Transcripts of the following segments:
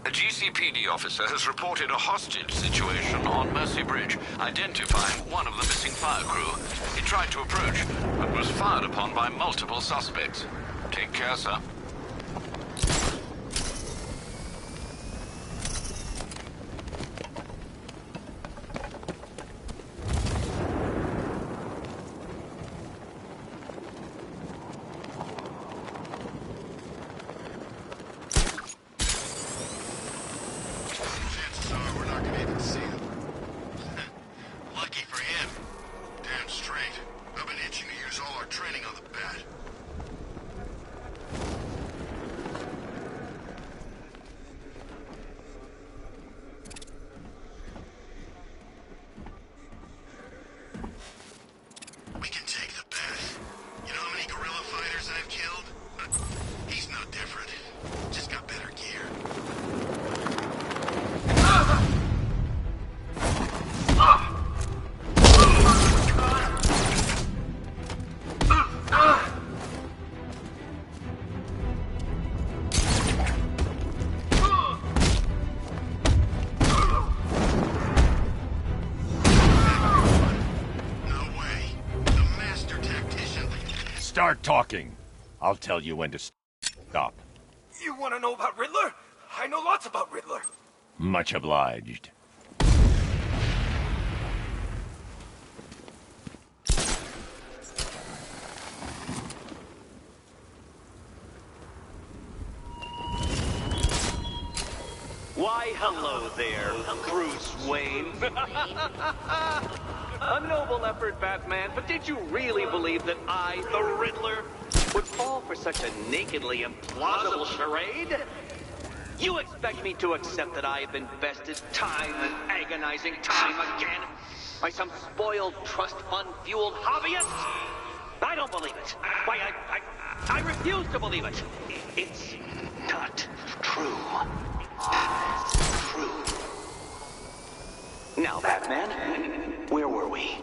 A GCPD officer has reported a hostage situation on Mercy Bridge, identifying one of the missing fire crew. He tried to approach, but was fired upon by multiple suspects. Take care, sir. Start talking. I'll tell you when to stop. You want to know about Riddler? I know lots about Riddler. Much obliged. Why, hello there, Bruce Wayne. A noble effort, Batman, but did you really believe that I, the Riddler, would fall for such a nakedly implausible charade? You expect me to accept that I have invested time and agonizing time again by some spoiled trust fund-fueled hobbyist? I don't believe it. Why, I refuse to believe it. It's not true. True. Now, Batman, where were we?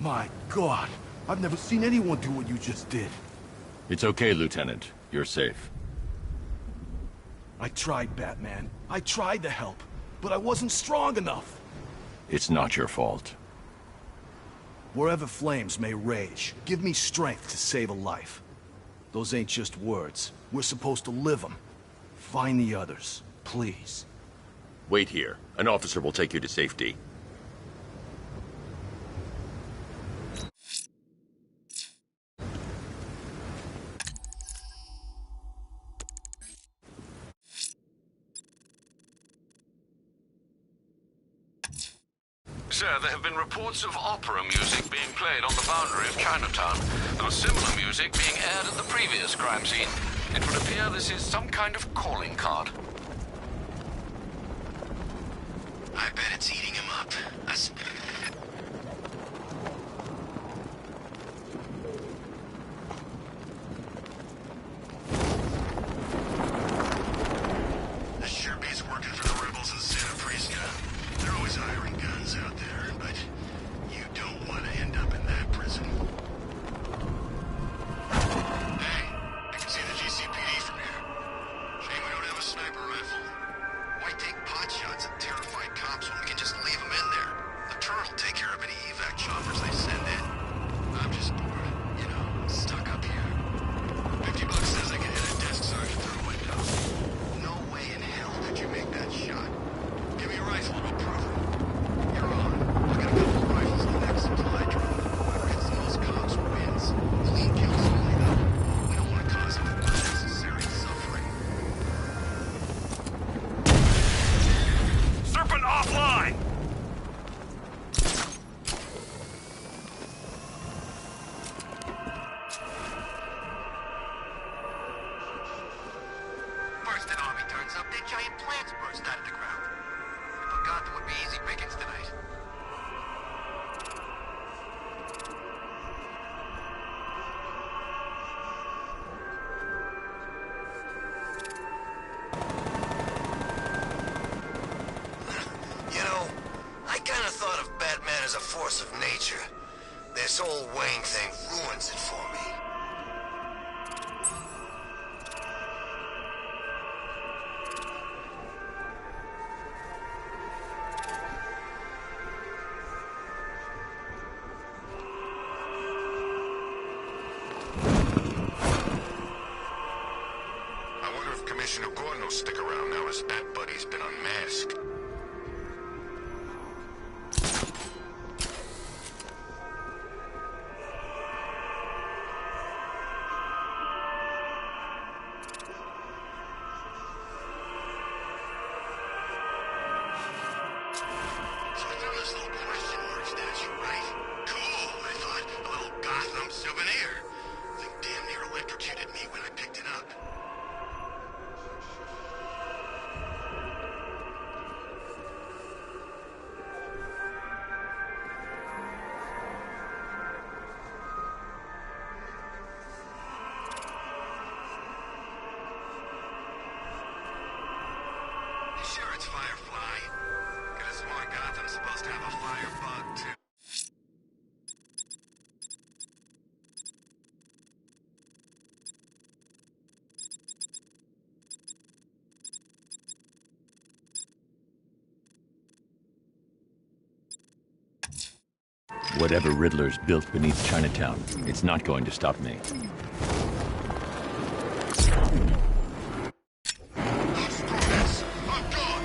My God, I've never seen anyone do what you just did. It's okay, Lieutenant. You're safe. I tried, Batman. I tried to help, but I wasn't strong enough. It's not your fault. Wherever flames may rage, give me strength to save a life. Those ain't just words. We're supposed to live them. Find the others, please. Wait here. An officer will take you to safety. Sir, there have been reports of opera music being played on the boundary of Chinatown. There was similar music being aired at the previous crime scene. It would appear this is some kind of calling card. I bet it's eating him up. This sure beats working for the rebels in Santa Prisca. They're always hiring guns out there, but you don't want to end up in that prison. Hey, I can see the GCPD from here. Shame we don't have a sniper rifle. Why take pot shots at terrified cops when we can just leave them in there? The turret will that giant plants burst out of the ground. I forgot there would be easy pickings tonight. You know, I kind of thought of Batman as a force of nature. This whole Wayne thing ruins it for me. I wonder if Commissioner Gordon will stick around now his Bat buddy's been unmasked. So I threw this little question mark statue, right? Cool, I thought. A little Gotham souvenir. Thing damn near electrocuted me when I picked it up. You sure it's Firefly? Could a smart Gotham supposed to have a firebug, too? Whatever Riddler's built beneath Chinatown, it's not going to stop me. Screw this! I'm gone!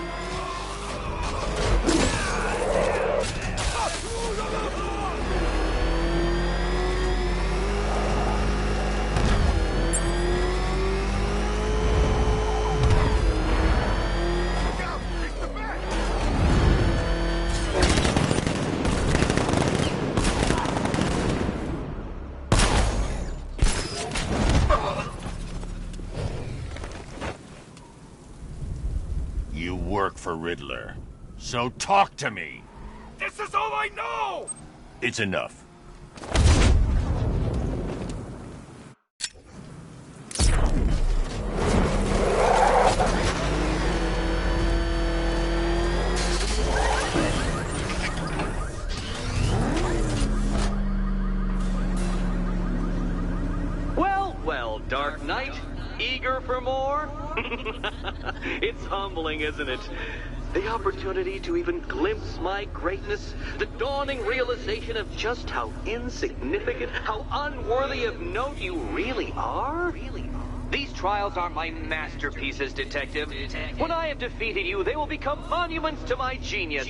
You work for Riddler, so talk to me. This is all I know! It's enough. Well, well, Dark Knight, eager for more? It's humbling, isn't it? The opportunity to even glimpse my greatness, the dawning realization of just how insignificant, how unworthy of note you really are. These trials are my masterpieces, Detective. When I have defeated you, they will become monuments to my genius,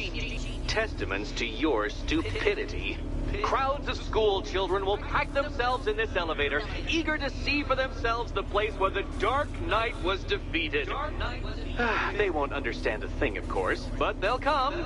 testaments to your stupidity. Crowds of school children will pack themselves in this elevator, eager to see for themselves the place where the Dark Knight was defeated. They won't understand a thing, of course, but they'll come.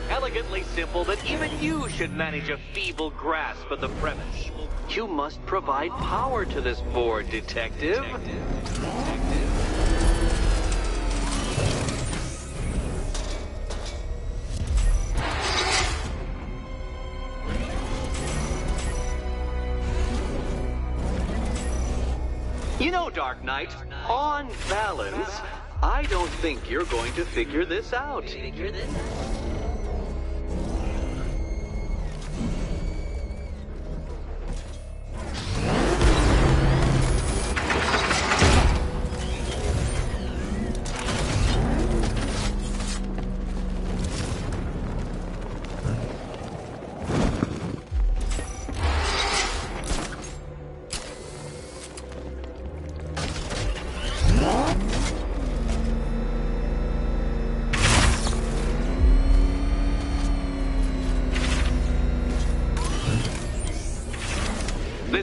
Elegantly simple that even you should manage a feeble grasp of the premise. You must provide power to this board, Detective. You know, Dark Knight, on balance, I don't think you're going to figure this out.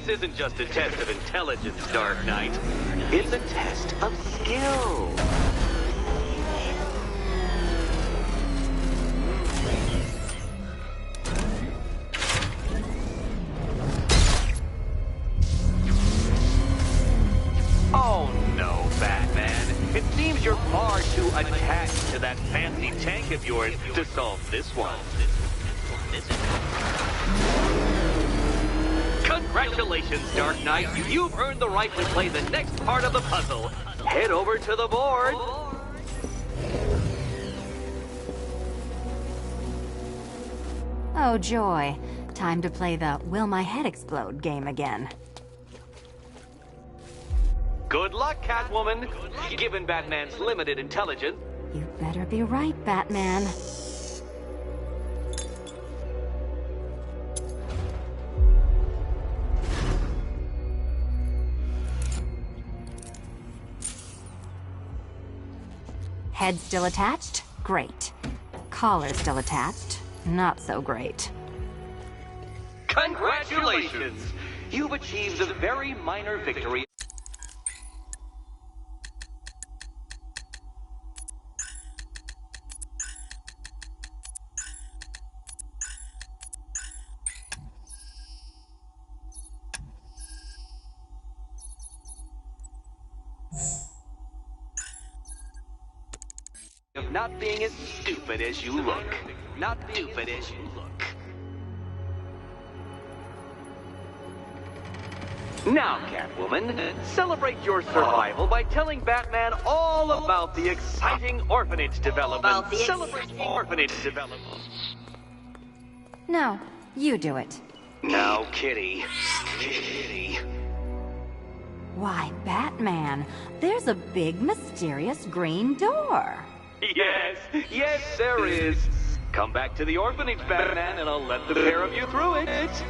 This isn't just a test of intelligence, Dark Knight. It's a test of skill. Oh no, Batman. It seems you're far too attached to that fancy tank of yours to solve this one. Congratulations, Dark Knight. You've earned the right to play the next part of the puzzle. Head over to the board. Oh, joy. Time to play the Will My Head Explode game again. Good luck, Catwoman. Given Batman's limited intelligence. You better be right, Batman. Head still attached? Great. Collar still attached? Not so great. Congratulations! You've achieved a very minor victory. Of not being as stupid as you look. Not stupid as you look. Now, Catwoman, celebrate your survival by telling Batman all about the exciting orphanage development. Celebrate orphanage development. No, you do it. Now, Kitty. Kitty. Why, Batman, there's a big mysterious green door. Yes, yes, there is. Come back to the orphanage, Batman, and I'll let the pair of you through it.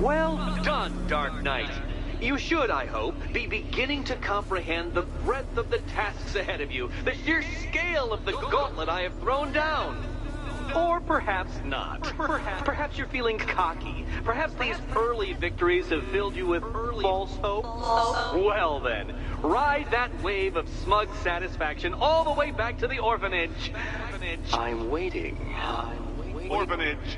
Well done, Dark Knight. You should, I hope, be beginning to comprehend the breadth of the tasks ahead of you, the sheer scale of the gauntlet I have thrown down. Or perhaps not. Perhaps you're feeling cocky. Perhaps these early victories have filled you with false hope. Well then, ride that wave of smug satisfaction all the way back to the orphanage. I'm waiting. Orphanage.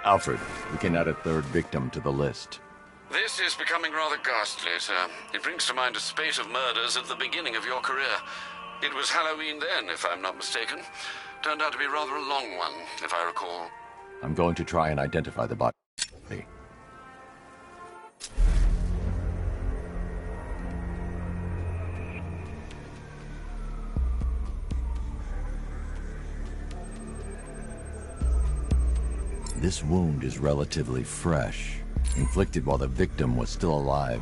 Alfred, we can add a third victim to the list. This is becoming rather ghastly, sir. It brings to mind a spate of murders at the beginning of your career. It was Halloween then, if I'm not mistaken. Turned out to be rather a long one, if I recall. I'm going to try and identify the body. This wound is relatively fresh, inflicted while the victim was still alive.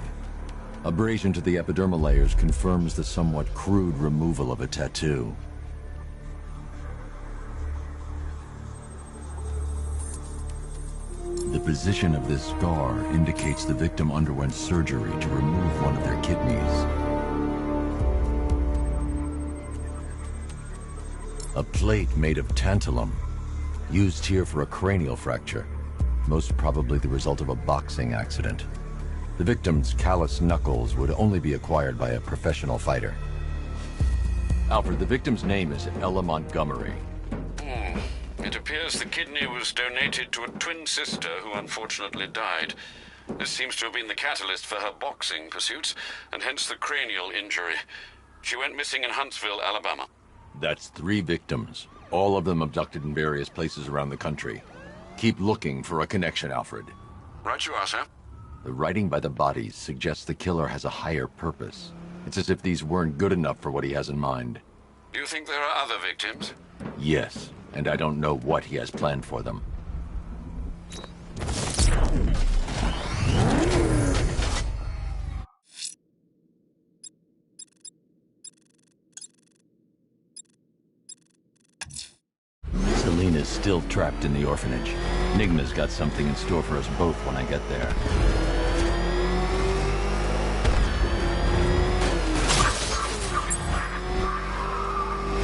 Abrasion to the epidermal layers confirms the somewhat crude removal of a tattoo. The position of this scar indicates the victim underwent surgery to remove one of their kidneys. A plate made of tantalum, used here for a cranial fracture. most probably the result of a boxing accident. The victim's callous knuckles would only be acquired by a professional fighter. Alfred, the victim's name is Ella Montgomery. It appears the kidney was donated to a twin sister who unfortunately died. This seems to have been the catalyst for her boxing pursuits, and hence the cranial injury. She went missing in Huntsville, Alabama. That's 3 victims, all of them abducted in various places around the country. Keep looking for a connection, Alfred. Right you are, sir. The writing by the bodies suggests the killer has a higher purpose. It's as if these weren't good enough for what he has in mind. Do you think there are other victims? Yes, and I don't know what he has planned for them. Selena's still trapped in the orphanage. Nigma's got something in store for us both when I get there.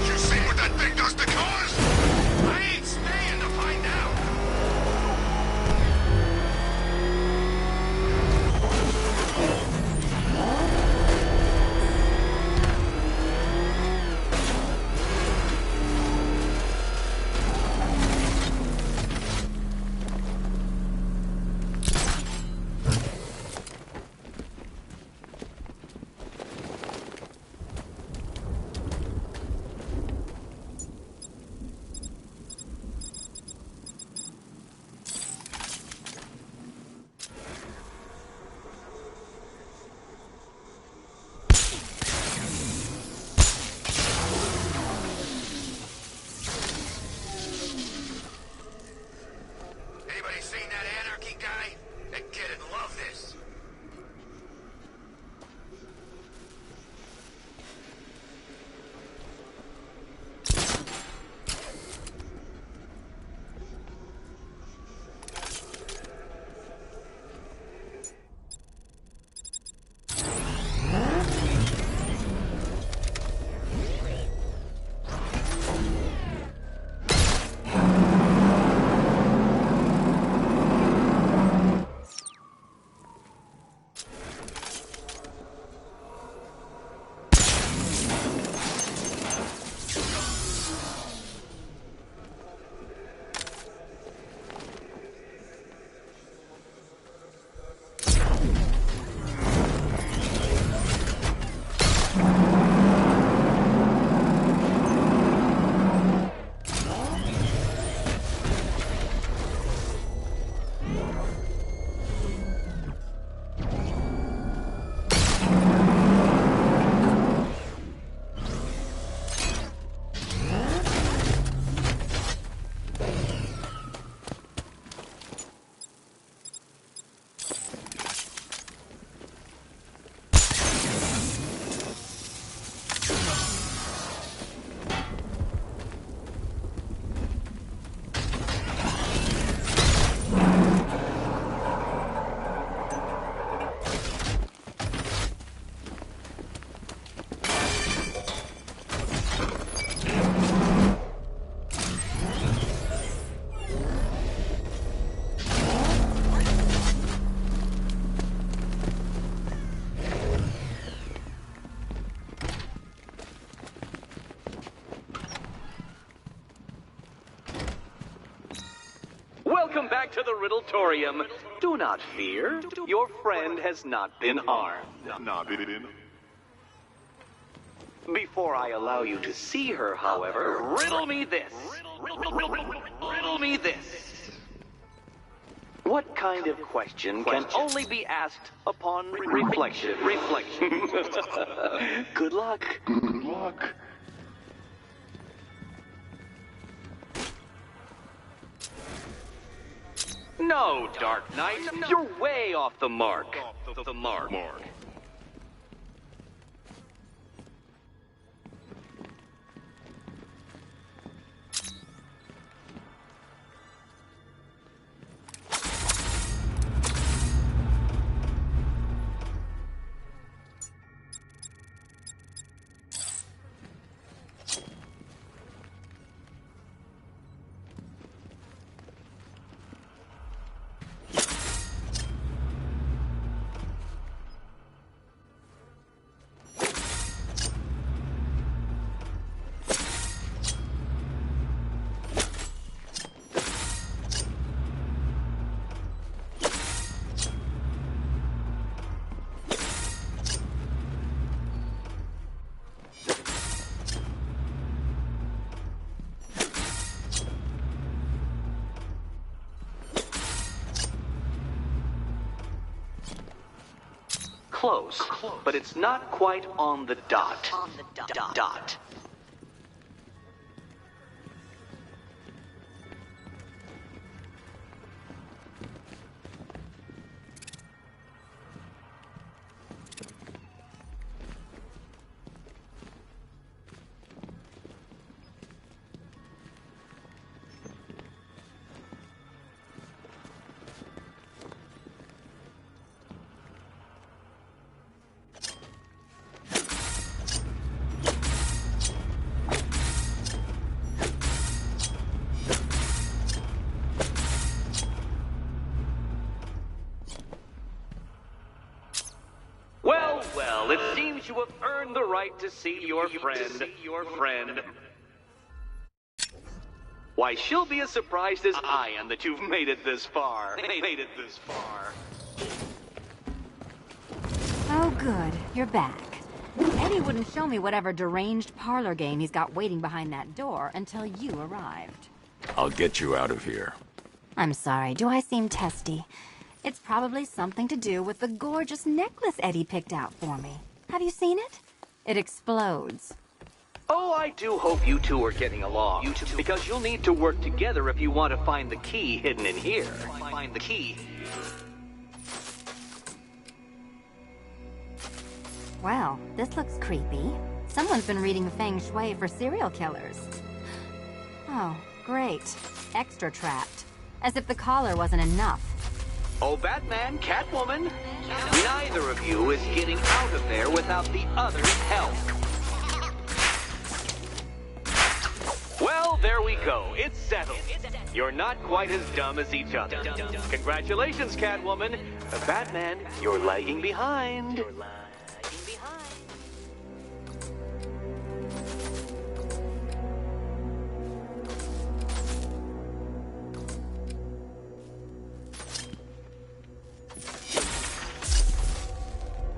You see what that thing does to cars? I ain't staying to find out. Anybody seen that anarchy guy? That kid'd love this. Welcome back to the Riddletorium. Do not fear. Your friend has not been harmed. Before I allow you to see her, however, riddle me this. Riddle me this. What kind of question can only be asked upon reflection? Good luck. Good luck. No, Dark Knight. You're way off the mark. The mark. Close, but it's not quite on the dot. Dot. Well, it seems you have earned the right to see your friend. Why, she'll be as surprised as I am that you've made it this far. Oh, good. You're back. Eddie wouldn't show me whatever deranged parlor game he's got waiting behind that door until you arrived. I'll get you out of here. I'm sorry. Do I seem testy? It's probably something to do with the gorgeous necklace Eddie picked out for me. Have you seen it? It explodes. Oh, I do hope you two are getting along. Because you'll need to work together if you want to find the key hidden in here. Find the key. Well, this looks creepy. Someone's been reading Feng Shui for serial killers. Oh, great. Extra trapped. As if the collar wasn't enough. Oh, Batman, Catwoman, neither of you is getting out of there without the other's help. Well, there we go. It's settled. You're not quite as dumb as each other. Congratulations, Catwoman. Batman, you're lagging behind.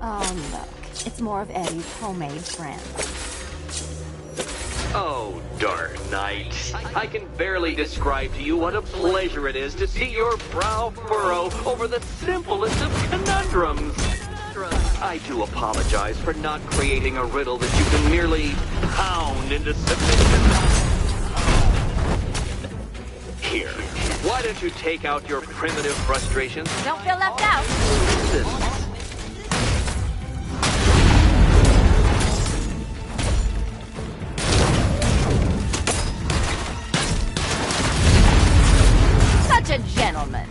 Oh, look. It's more of Eddie's homemade friend. Oh, Dark Knight. I can barely describe to you what a pleasure it is to see your brow furrow over the simplest of conundrums. I do apologize for not creating a riddle that you can merely pound into submission. Here, why don't you take out your primitive frustrations? Don't feel left out. Listen. Such a gentleman.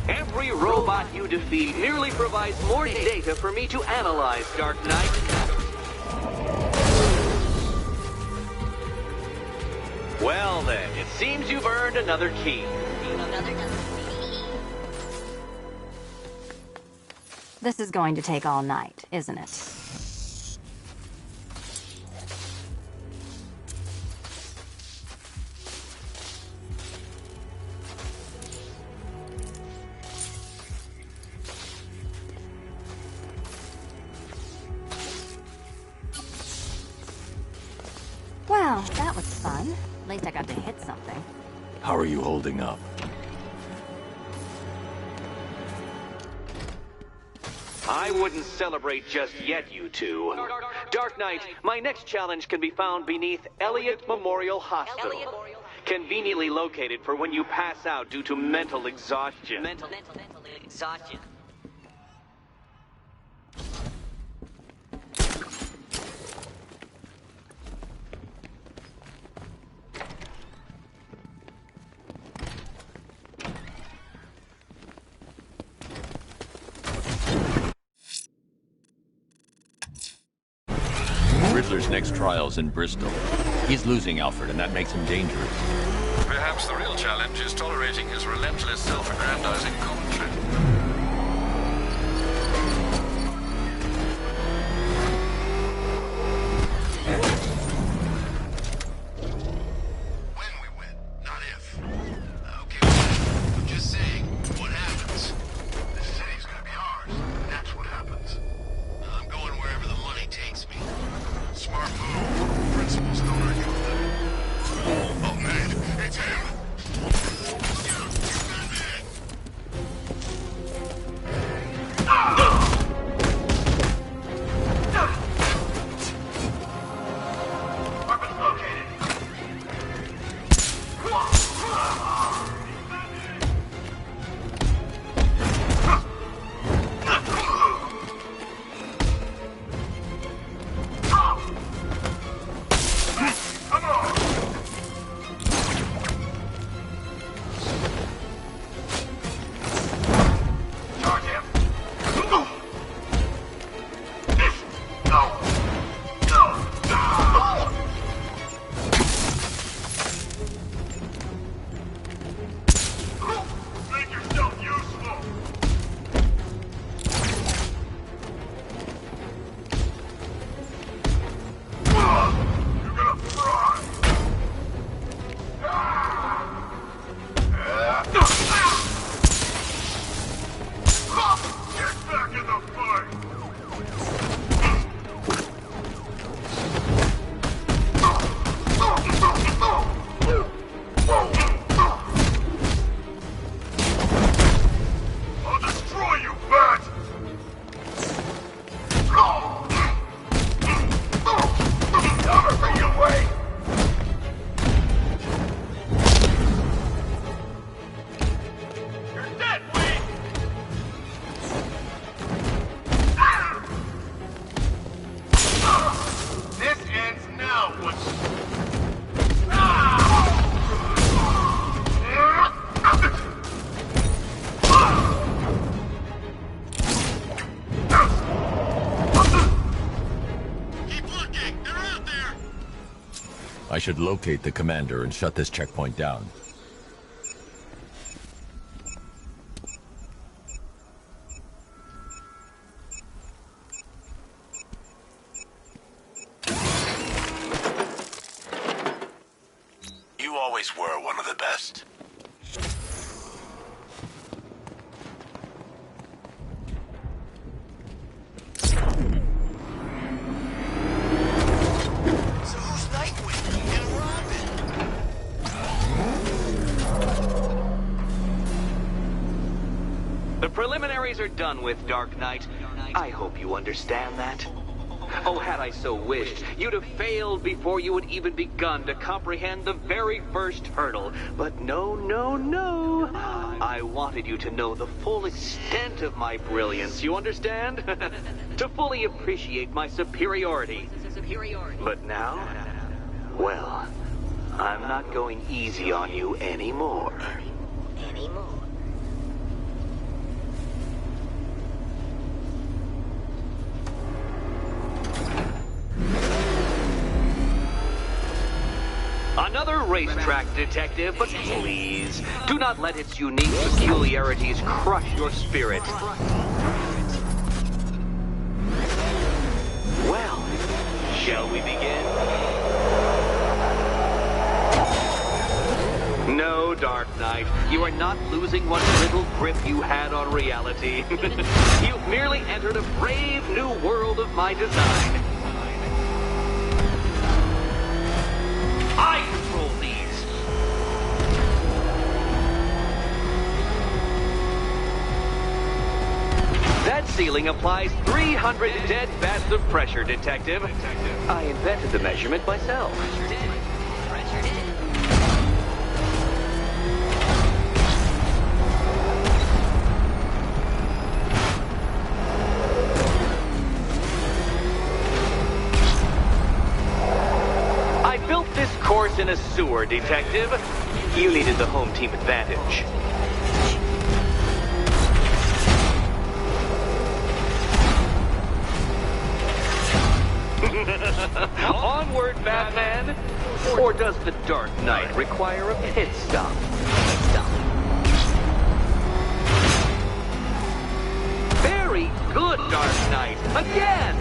Every robot you defeat merely provides more data for me to analyze, Dark Knight. Well then, it seems you've earned another key. This is going to take all night, isn't it? Well, that was fun. At least I got to hit something. How are you holding up? I wouldn't celebrate just yet, you two. Dark Knight, my next challenge can be found beneath Elliott Memorial Hospital. Conveniently located for when you pass out due to mental exhaustion. Mental exhaustion. Riddler's next trial's in Bristol. He's losing Alfred, and that makes him dangerous. Perhaps the real challenge is tolerating his relentless self-aggrandizing commentary. When we win, not if. Okay, I'm just saying, what happens? This city's gonna be ours. That's what happens. I'm going wherever the money takes me. Smart move. Principles don't argue with that. Oh man, it's him! should locate the commander and shut this checkpoint down. You always were one of the best. So who's Nightwing and Robin? The preliminaries are done with, Dark Knight. I hope you understand that. Oh, had I so wished, you'd have failed before you had even begun to comprehend the very first hurdle. But no, no, no. I wanted you to know the full extent of my brilliance, you understand? To fully appreciate my superiority. But now, well, I'm not going easy on you anymore. Another racetrack, detective, but please, do not let its unique peculiarities crush your spirit. Well, shall we begin? No, Dark Knight, you are not losing what little grip you had on reality. You've merely entered a brave new world of my design. I control these. That ceiling applies 300 dead bats of pressure, Detective. I invented the measurement myself. Course in a sewer, Detective. You needed the home team advantage. Onward, Batman! Or does the Dark Knight require a pit stop? Very good, Dark Knight! Again!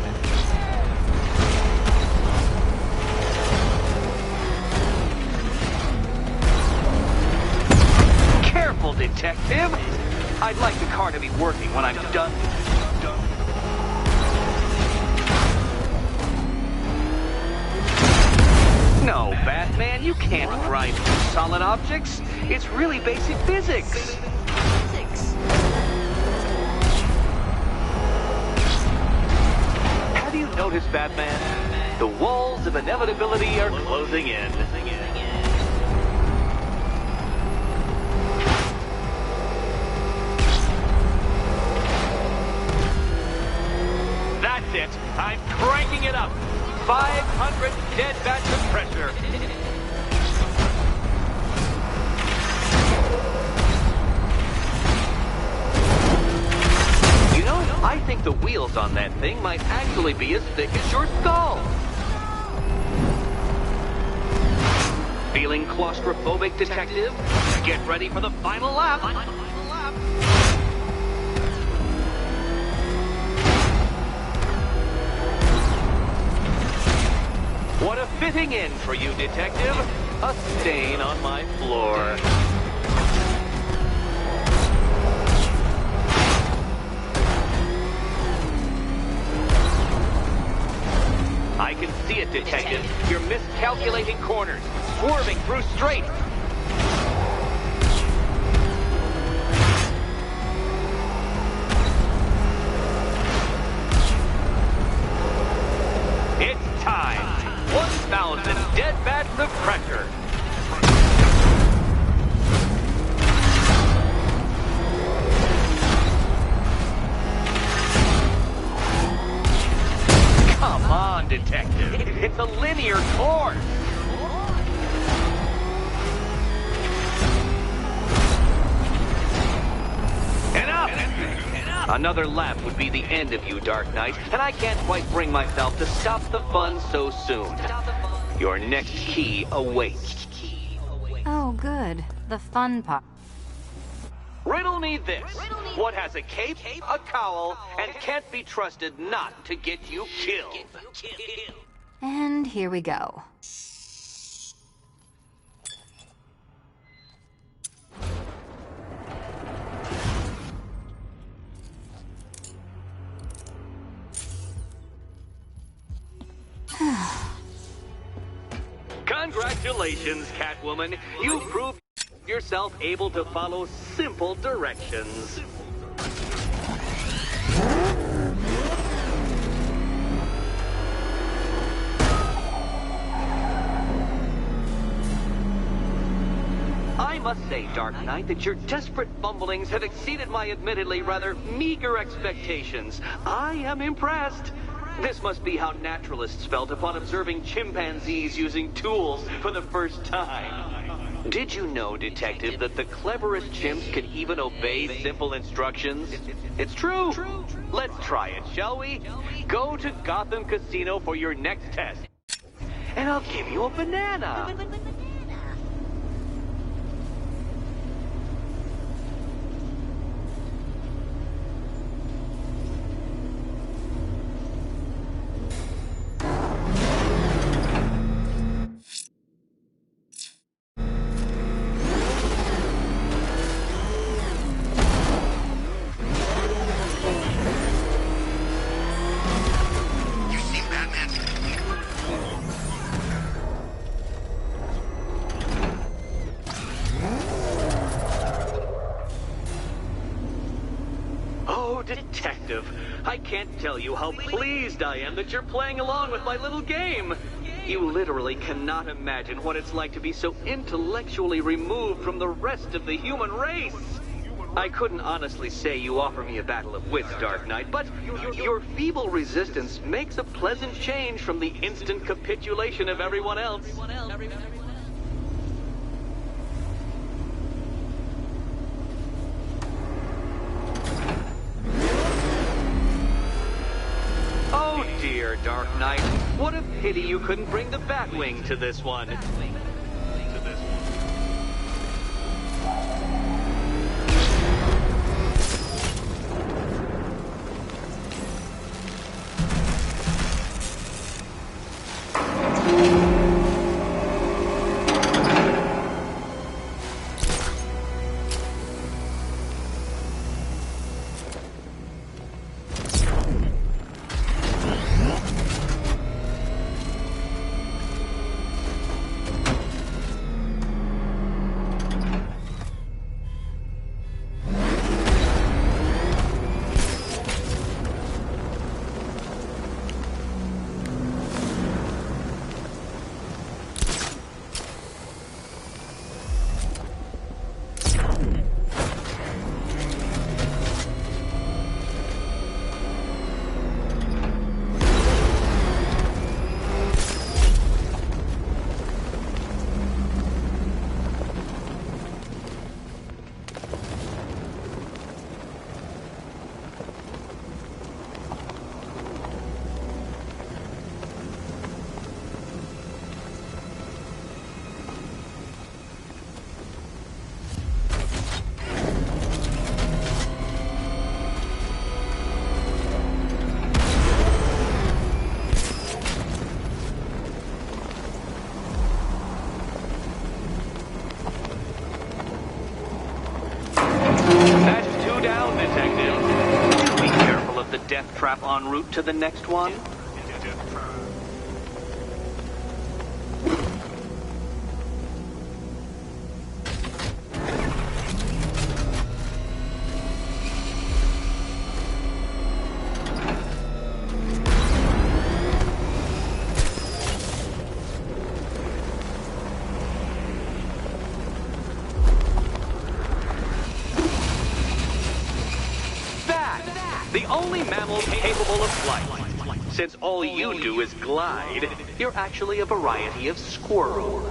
Careful, Detective! I'd like the car to be working when I'm done. No, Batman, you can't grind through solid objects. It's really basic physics. Have you noticed, Batman? The walls of inevitability are closing in. That's it. I'm cranking it up. 500 dead bats of pressure. You know, I think the wheels on that thing might actually be as thick as your skull. Feeling claustrophobic, Detective? Get ready for the final lap. What a fitting in for you, Detective. A stain on my floor. I can see it, Detective. You're miscalculating corners, swerving through straights. It's time. 1,000 dead bats of pressure. Come on, Detective. It's a linear course. Enough! Another lap would be the end of you, Dark Knight, and I can't quite bring myself to stop the fun so soon. Your next key awaits. Oh, good. The fun part. Riddle me this. What has a cape, a cowl, and can't be trusted not to get you killed? And here we go. Congratulations, Catwoman. You proved yourself able to follow simple directions. I must say, Dark Knight, that your desperate fumblings have exceeded my admittedly rather meager expectations. I am impressed. This must be how naturalists felt upon observing chimpanzees using tools for the first time. Did you know, Detective, that the cleverest chimps can even obey simple instructions? It's true. Let's try it, shall we? Go to Gotham Casino for your next test, and I'll give you a banana. You seen Batman's technique? Oh, Detective, I can't tell you how pleased I am that you're playing along with my little game. You literally cannot imagine what it's like to be so intellectually removed from the rest of the human race. I couldn't honestly say you offer me a battle of wits, Dark Knight, but your feeble resistance makes a pleasant change from the instant capitulation of everyone else. Oh dear, Dark Knight. What a pity you couldn't bring the Batwing to this one. That's two down, Detective. Be careful of the death trap en route to the next one. The only mammal capable of flight. Since all you do is glide, you're actually a variety of squirrel.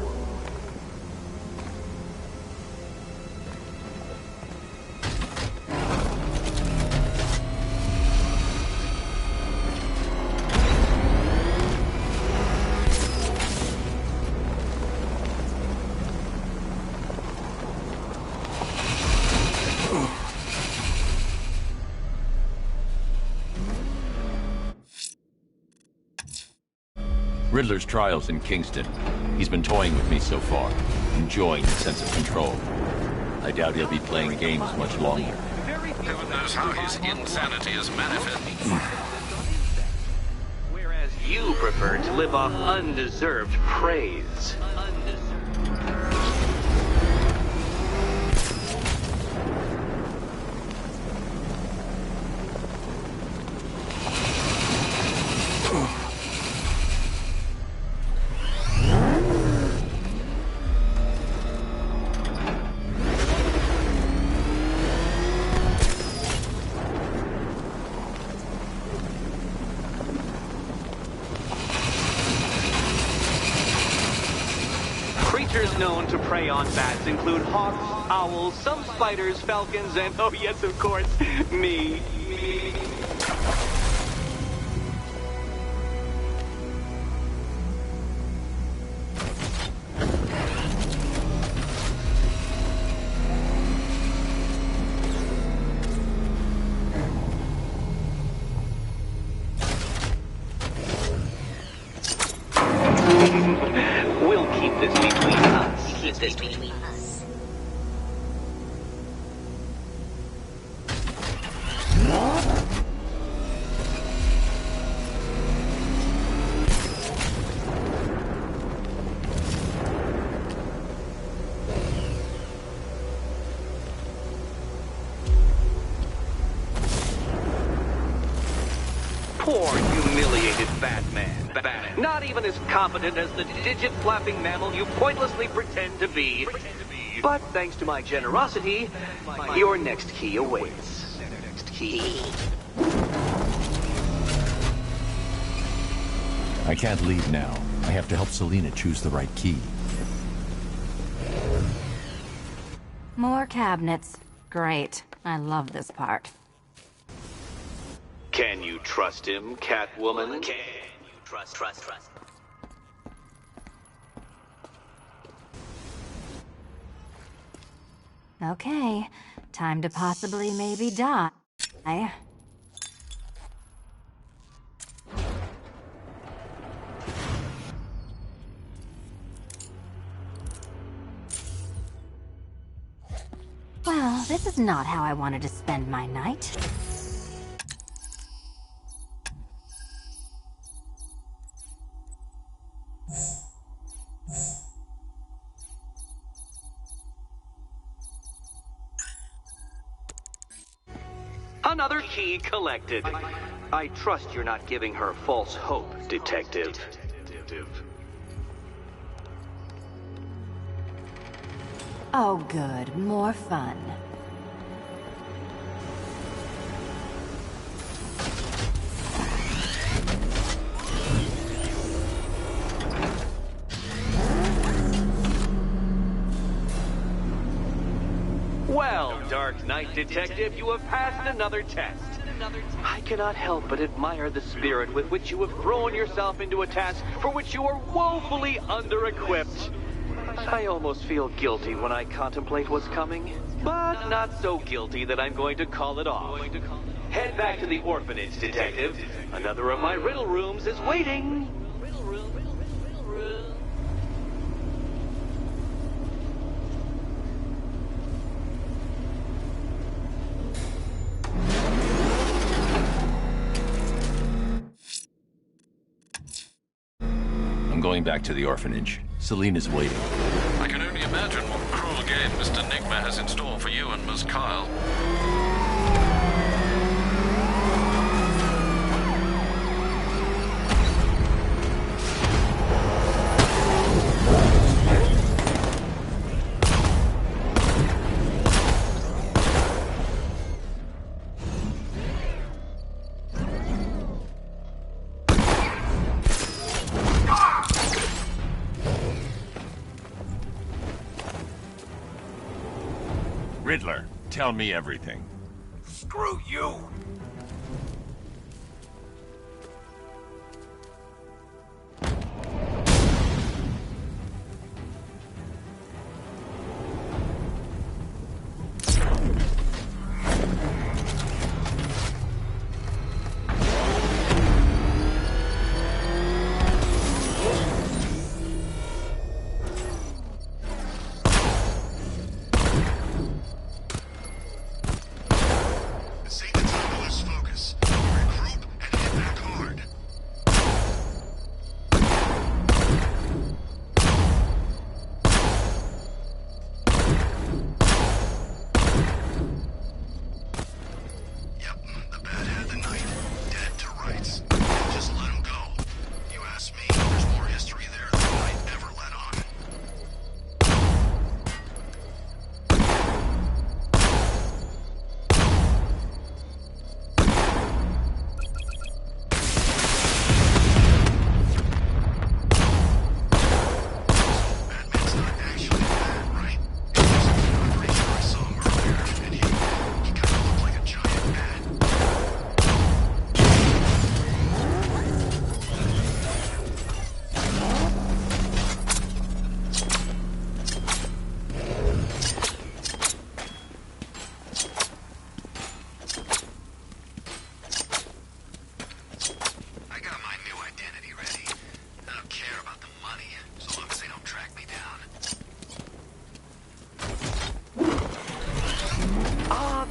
Riddler's trial's in Kingston. He's been toying with me so far, enjoying the sense of control. I doubt he'll be playing games much longer. Heaven knows how his insanity is manifesting. Whereas you prefer to live off undeserved praise. Creatures known to prey on bats include hawks, owls, some spiders, falcons, and, oh yes, of course, me. We'll keep this between us. Keep this between us. Poor, humiliated Batman. Not even as competent as the digit-flapping mammal you pointlessly pretend to be. But thanks to my generosity, your next key awaits. Next key. I can't leave now. I have to help Selina choose the right key. More cabinets. Great. I love this part. Can you trust him, Catwoman? Can you trust? Okay. Time to possibly maybe die. Well, this is not how I wanted to spend my night. Another key collected. I trust you're not giving her false hope, Detective. Oh, good. More fun. Well, Dark Knight Detective, you have passed another test. I cannot help but admire the spirit with which you have thrown yourself into a task for which you are woefully under-equipped. I almost feel guilty when I contemplate what's coming, but not so guilty that I'm going to call it off. Head back to the orphanage, Detective. Another of my riddle rooms is waiting. I'm going back to the orphanage. Selina's waiting. I can only imagine what cruel game Mr. Nigma has in store for you and Miss Kyle. Riddler, tell me everything. Screw you!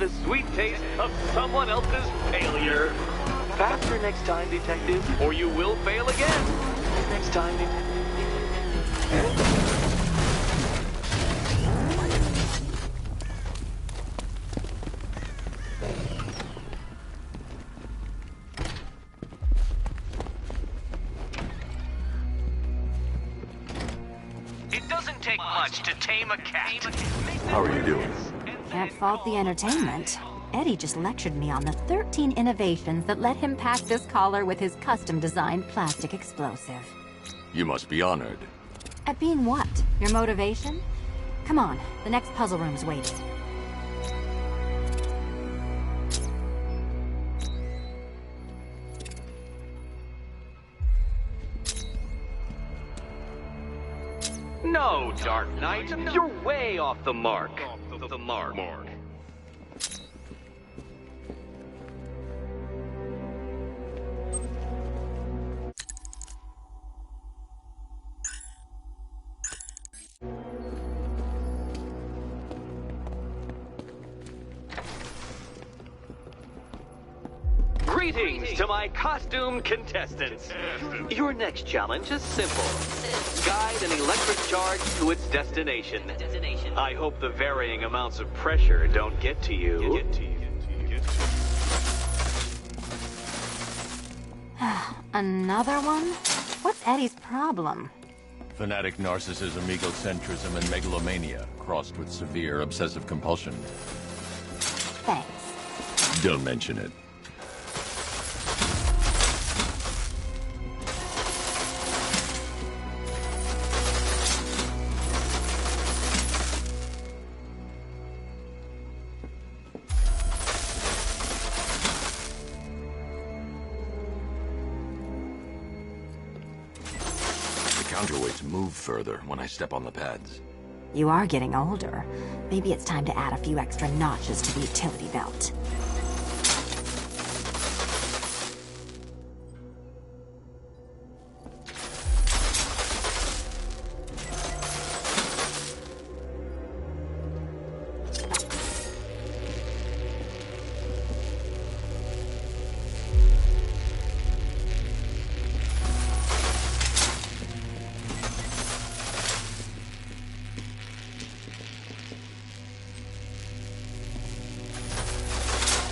the sweet taste of someone else's failure. Faster next time, detective, or you will fail again. Next time, detective. It doesn't take much to tame a cat. How are you doing? Can't fault the entertainment. Eddie just lectured me on the 13 innovations that let him pack this collar with his custom-designed plastic explosive. You must be honored. At being what? Your motivation? Come on, the next puzzle room's waiting. No, Dark Knight, you're way off the mark. The mark. Greetings to my costumed contestants. Your next challenge is simple. Guide an electric charge to its destination. I hope the varying amounts of pressure don't get to you. Another one? What's Eddie's problem? Fanatic narcissism, egocentrism, and megalomania, crossed with severe obsessive compulsion. Thanks. Don't mention it. Counterweights move further when I step on the pads. You are getting older. Maybe it's time to add a few extra notches to the utility belt.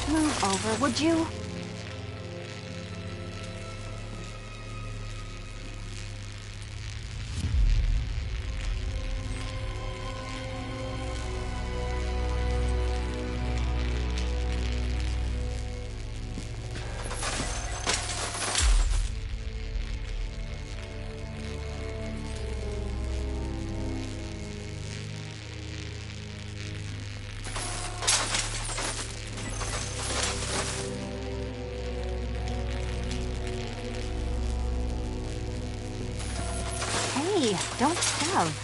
Move over, would you? Hey, don't shove.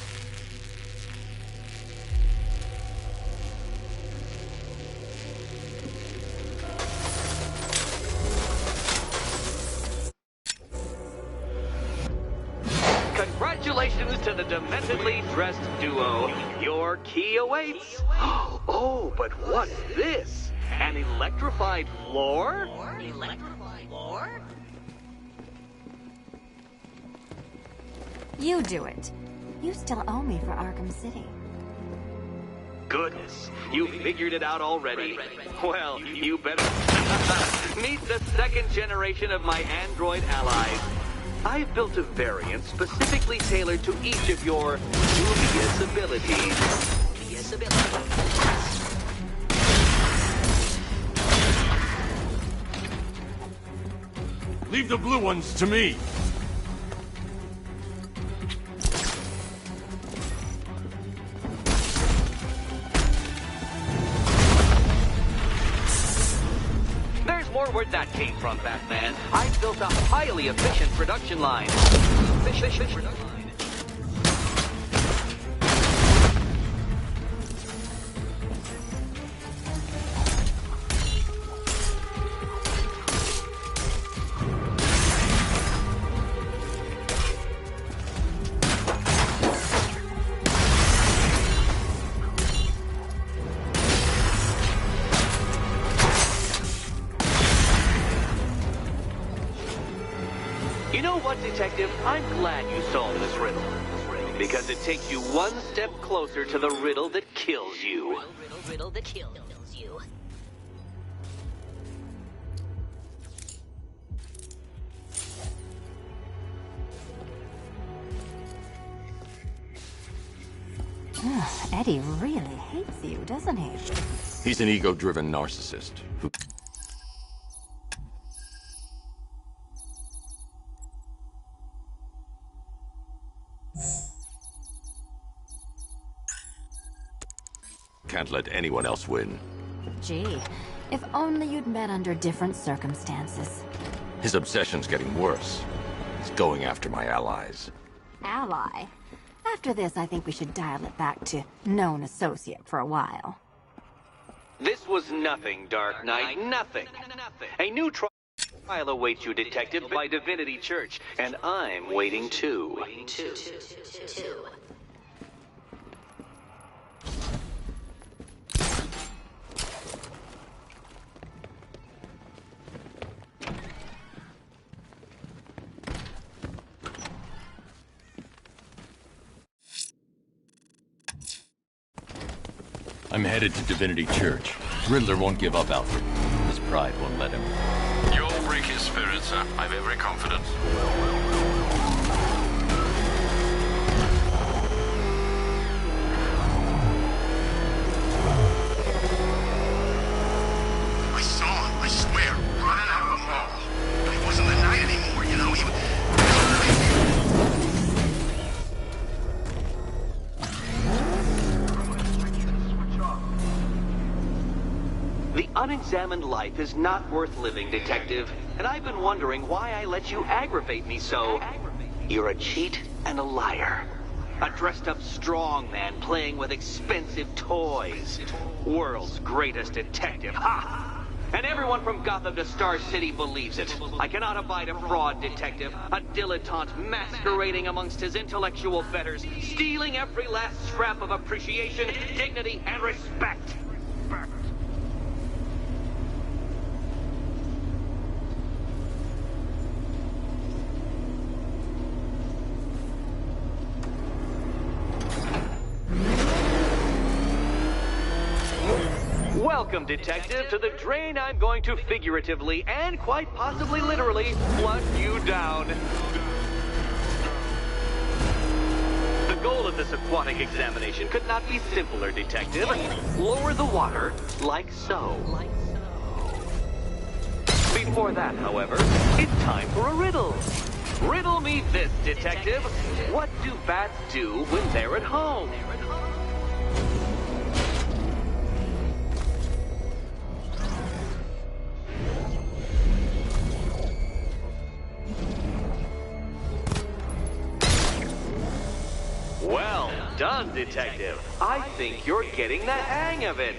Congratulations to the dementedly dressed duo. Your key awaits. Oh, but what's this? An electrified floor? You do it. You still owe me for Arkham City. Goodness, you figured it out already. Well, you better meet the second generation of my android allies. I've built a variant specifically tailored to each of your dubious abilities. Leave the blue ones to me. There's more where that came from, Batman. I've built a highly efficient production line. know what, Detective? I'm glad you solved this riddle. Because it takes you one step closer to the riddle that kills you. Riddle that kills you. Eddie really hates you, doesn't he? He's an ego-driven narcissist who... can't let anyone else win. Gee, if only you'd met under different circumstances. His obsession's getting worse. He's going after my allies. Ally? After this, I think we should dial it back to known associate for a while. This was nothing, Dark Knight, nothing. A new trial awaits you, Detective, by Divinity Church, and I'm waiting too. I'm headed to Divinity Church. Riddler won't give up, Alfred. His pride won't let him. You'll break his spirit, sir. I've every confidence. I saw him, I swear, running out of the mall. It wasn't the night anymore, you know, he was... The unexamined life is not worth living, Detective. And I've been wondering why I let you aggravate me so. You're a cheat and a liar. A dressed-up strongman playing with expensive toys. World's greatest detective, ha! And everyone from Gotham to Star City believes it. I cannot abide a fraud, Detective. A dilettante masquerading amongst his intellectual betters, stealing every last scrap of appreciation, dignity, and respect. Welcome, Detective, to the drain I'm going to figuratively and quite possibly literally flush you down. The goal of this aquatic examination could not be simpler, Detective. Lower the water like so. Before that, however, it's time for a riddle. Riddle me this, Detective. What do bats do when they're at home? Well done, Detective. I think you're getting the hang of it.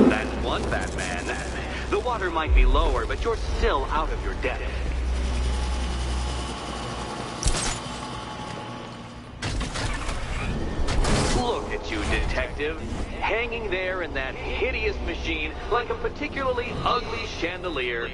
That's one, Batman. The water might be lower, but you're still out of your depth. Look at you, Detective. Hanging there in that hideous machine like a particularly ugly chandelier.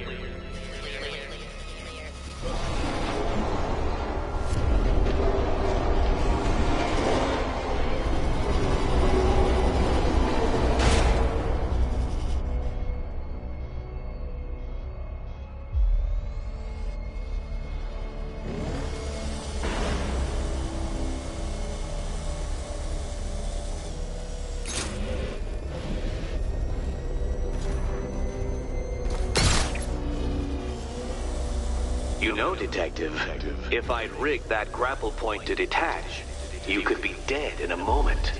You know, Detective, if I'd rigged that grapple point to detach, you could be dead in a moment.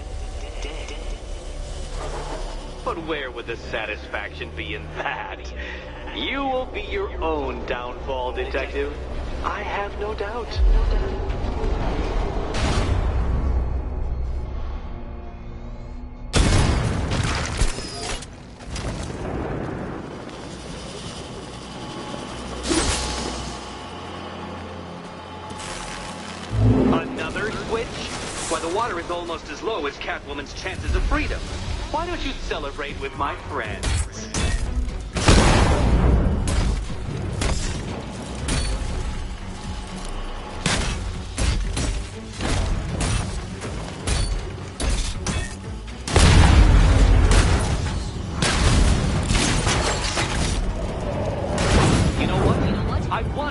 But where would the satisfaction be in that? You will be your own downfall, Detective. I have no doubt. honor is almost as low as Catwoman's chances of freedom. Why don't you celebrate with my friends?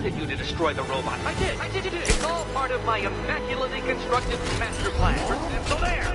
You to destroy the robot. I did. It's all part of my immaculately constructed master plan. So there.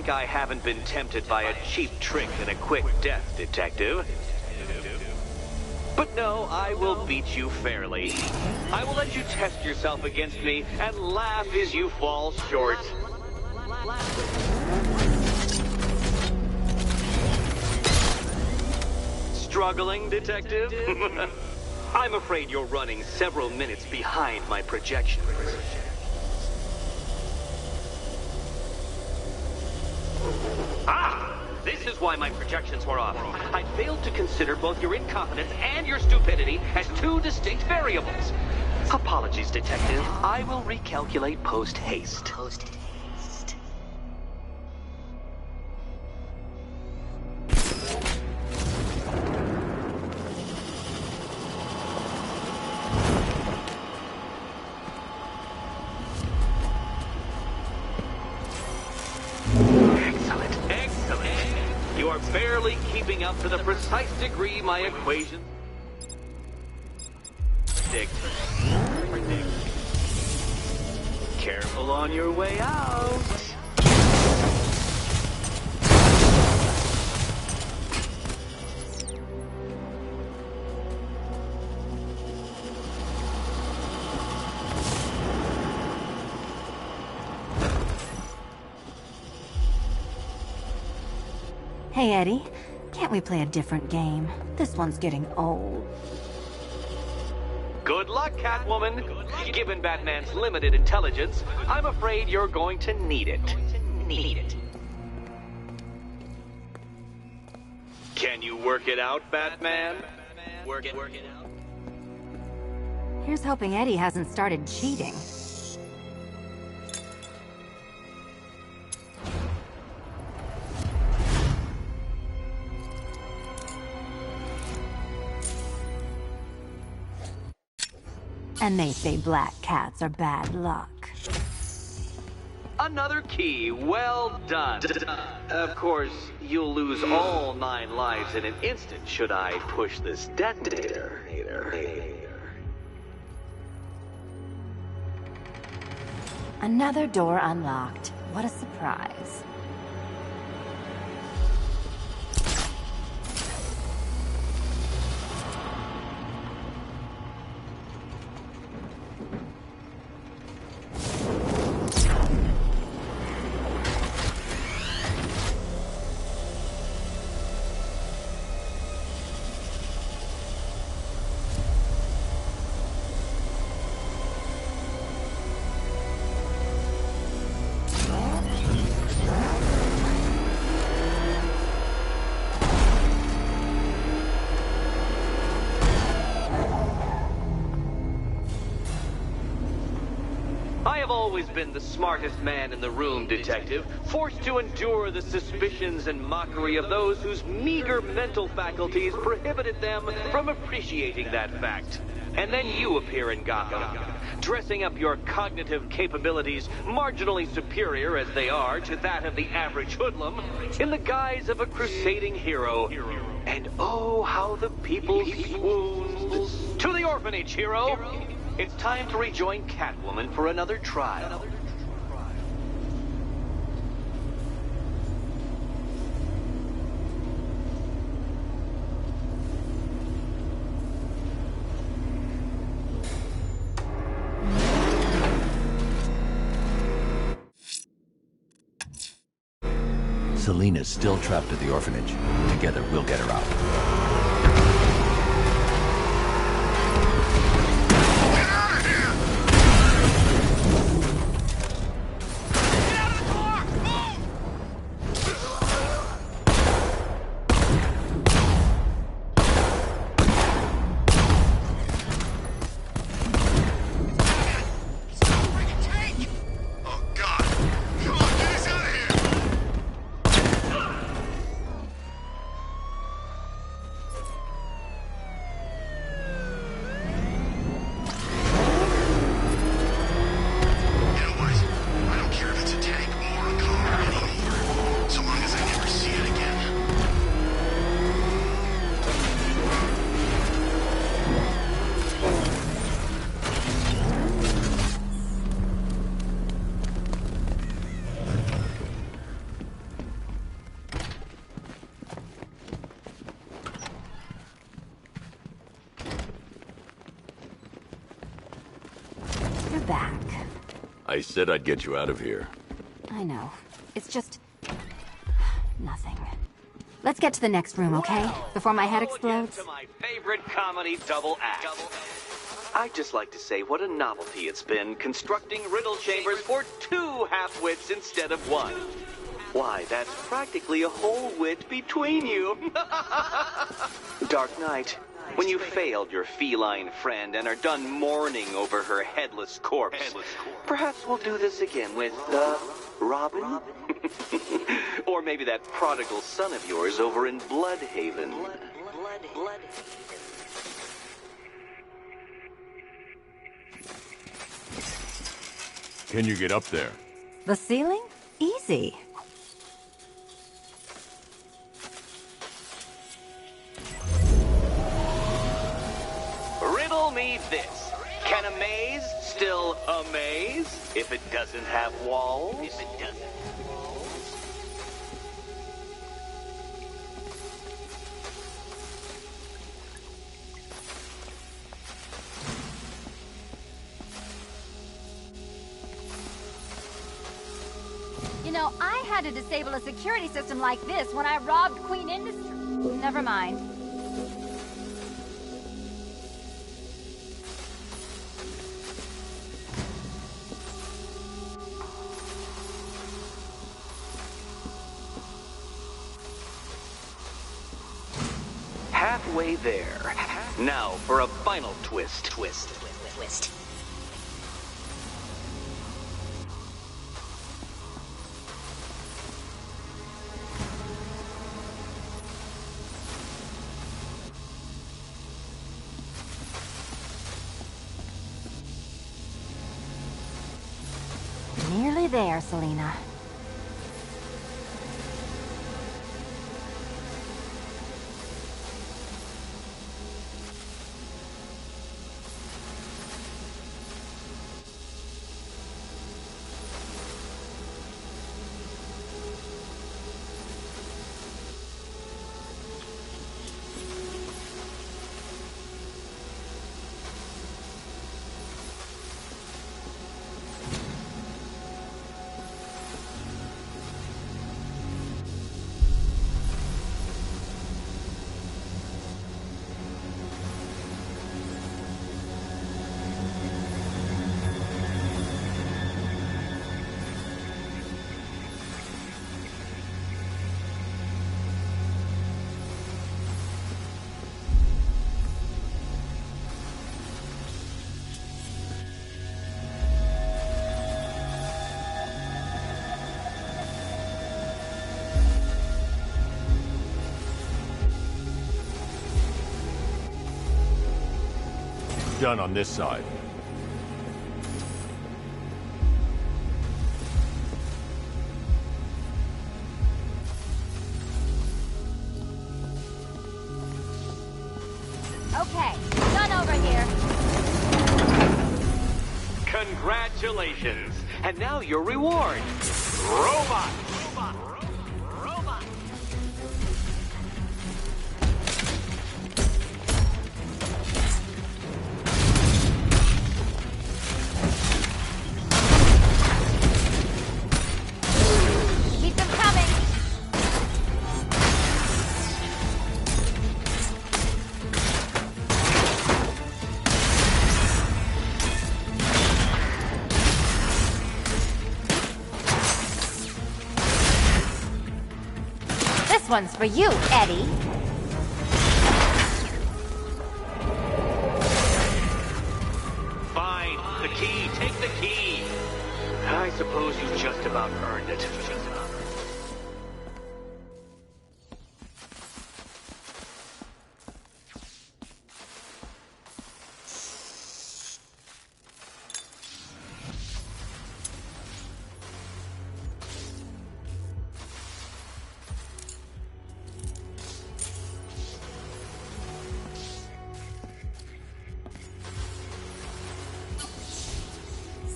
I haven't been tempted by a cheap trick and a quick death, Detective. But no, I will beat you fairly. I will let you test yourself against me and laugh as you fall short. Struggling, Detective? I'm afraid you're running several minutes behind my projections. This is why my projections were off. I failed to consider both your incompetence and your stupidity as two distinct variables. Apologies, Detective. I will recalculate post-haste. Barely keeping up to the precise degree my equation predict. Careful on your way out. Hey, Eddie. Can't we play a different game? This one's getting old. Good luck, Catwoman. Given Batman's limited intelligence, I'm afraid you're going to need it. Can you work it out, Batman? Work it out. Here's hoping Eddie hasn't started cheating. And they say black cats are bad luck. Another key. Well done. Of course, you'll lose all 9 lives in an instant should I push this detonator. Another door unlocked. What a surprise. I've always been the smartest man in the room, Detective, forced to endure the suspicions and mockery of those whose meager mental faculties prohibited them from appreciating that fact. And then you appear in Gotham, dressing up your cognitive capabilities marginally superior as they are to that of the average hoodlum, in the guise of a crusading hero. And oh, how the people swooned. To the orphanage, hero! It's time to rejoin Catwoman for another trial. Selena's still trapped at the orphanage. Together, we'll get her out. You're back. I said I'd get you out of here. I know. It's just... nothing. Let's get to the next room, okay? Before my head explodes. To my favorite comedy double act. I'd just like to say what a novelty it's been constructing riddle chambers for 2 half-wits instead of 1. Why, that's practically a whole wit between you. Dark Knight, when you failed your feline friend and are done mourning over her headless corpse, perhaps we'll do this again with, Robin? Or maybe that prodigal son of yours over in Bloodhaven. Can you get up there? The ceiling? Easy. Riddle me this. Can a maze still amaze if it doesn't have walls? You know, I had to disable a security system like this when I robbed Queen Industry. Never mind. Halfway there. Now for a final twist. Nearly there, Selena. Done on this side. Okay, done over here. Congratulations. And now your reward. Robot. Keep them coming. one's for you, Eddie. Fine. The key. Take the key. I suppose you just about earned it.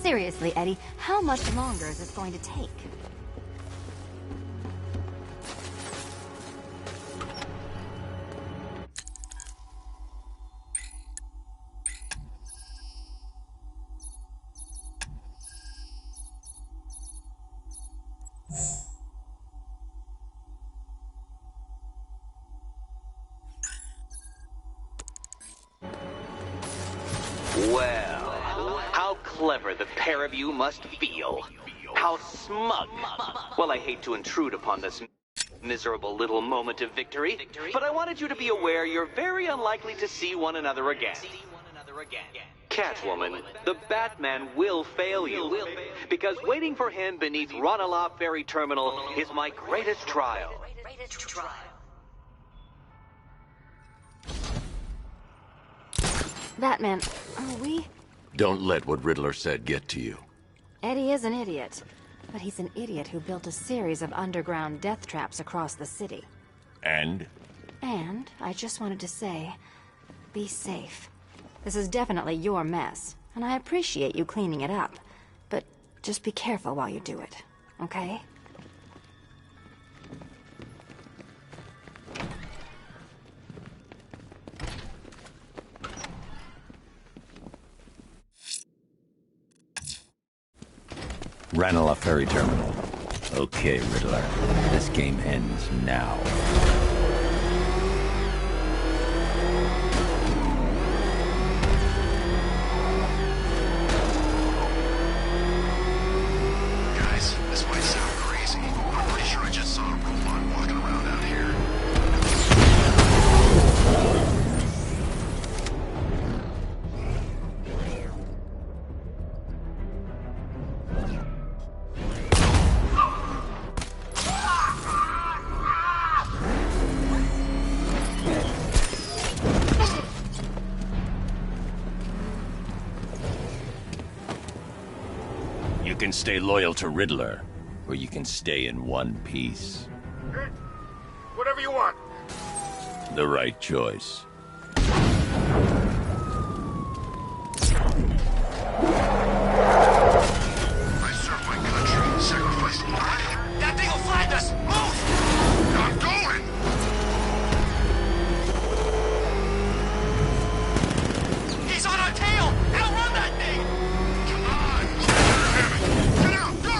Seriously, Eddie, how much longer is this going to take? Well, how clever the pair of you must feel. How smug. Well, I hate to intrude upon this miserable little moment of victory, but I wanted you to be aware you're very unlikely to see one another again. Catwoman, the Batman will fail you, because waiting for him beneath Ranelagh Ferry Terminal is my greatest trial. Batman, are we? Don't let what Riddler said get to you. Eddie is an idiot, but he's an idiot who built a series of underground death traps across the city. And? And I just wanted to say, be safe. This is definitely your mess, and I appreciate you cleaning it up. But just be careful while you do it, okay? Ranelagh Ferry Terminal. Okay, Riddler. This game ends now. Guys, this might sound crazy. I'm pretty sure I just saw a robot walking around out here. You can stay loyal to Riddler, or you can stay in one piece. Whatever you want. The right choice. I served my country, sacrificed life. That thing will find us! Move! I'm going! He's on our tail! Outrun that thing! Come on! Get out! Go!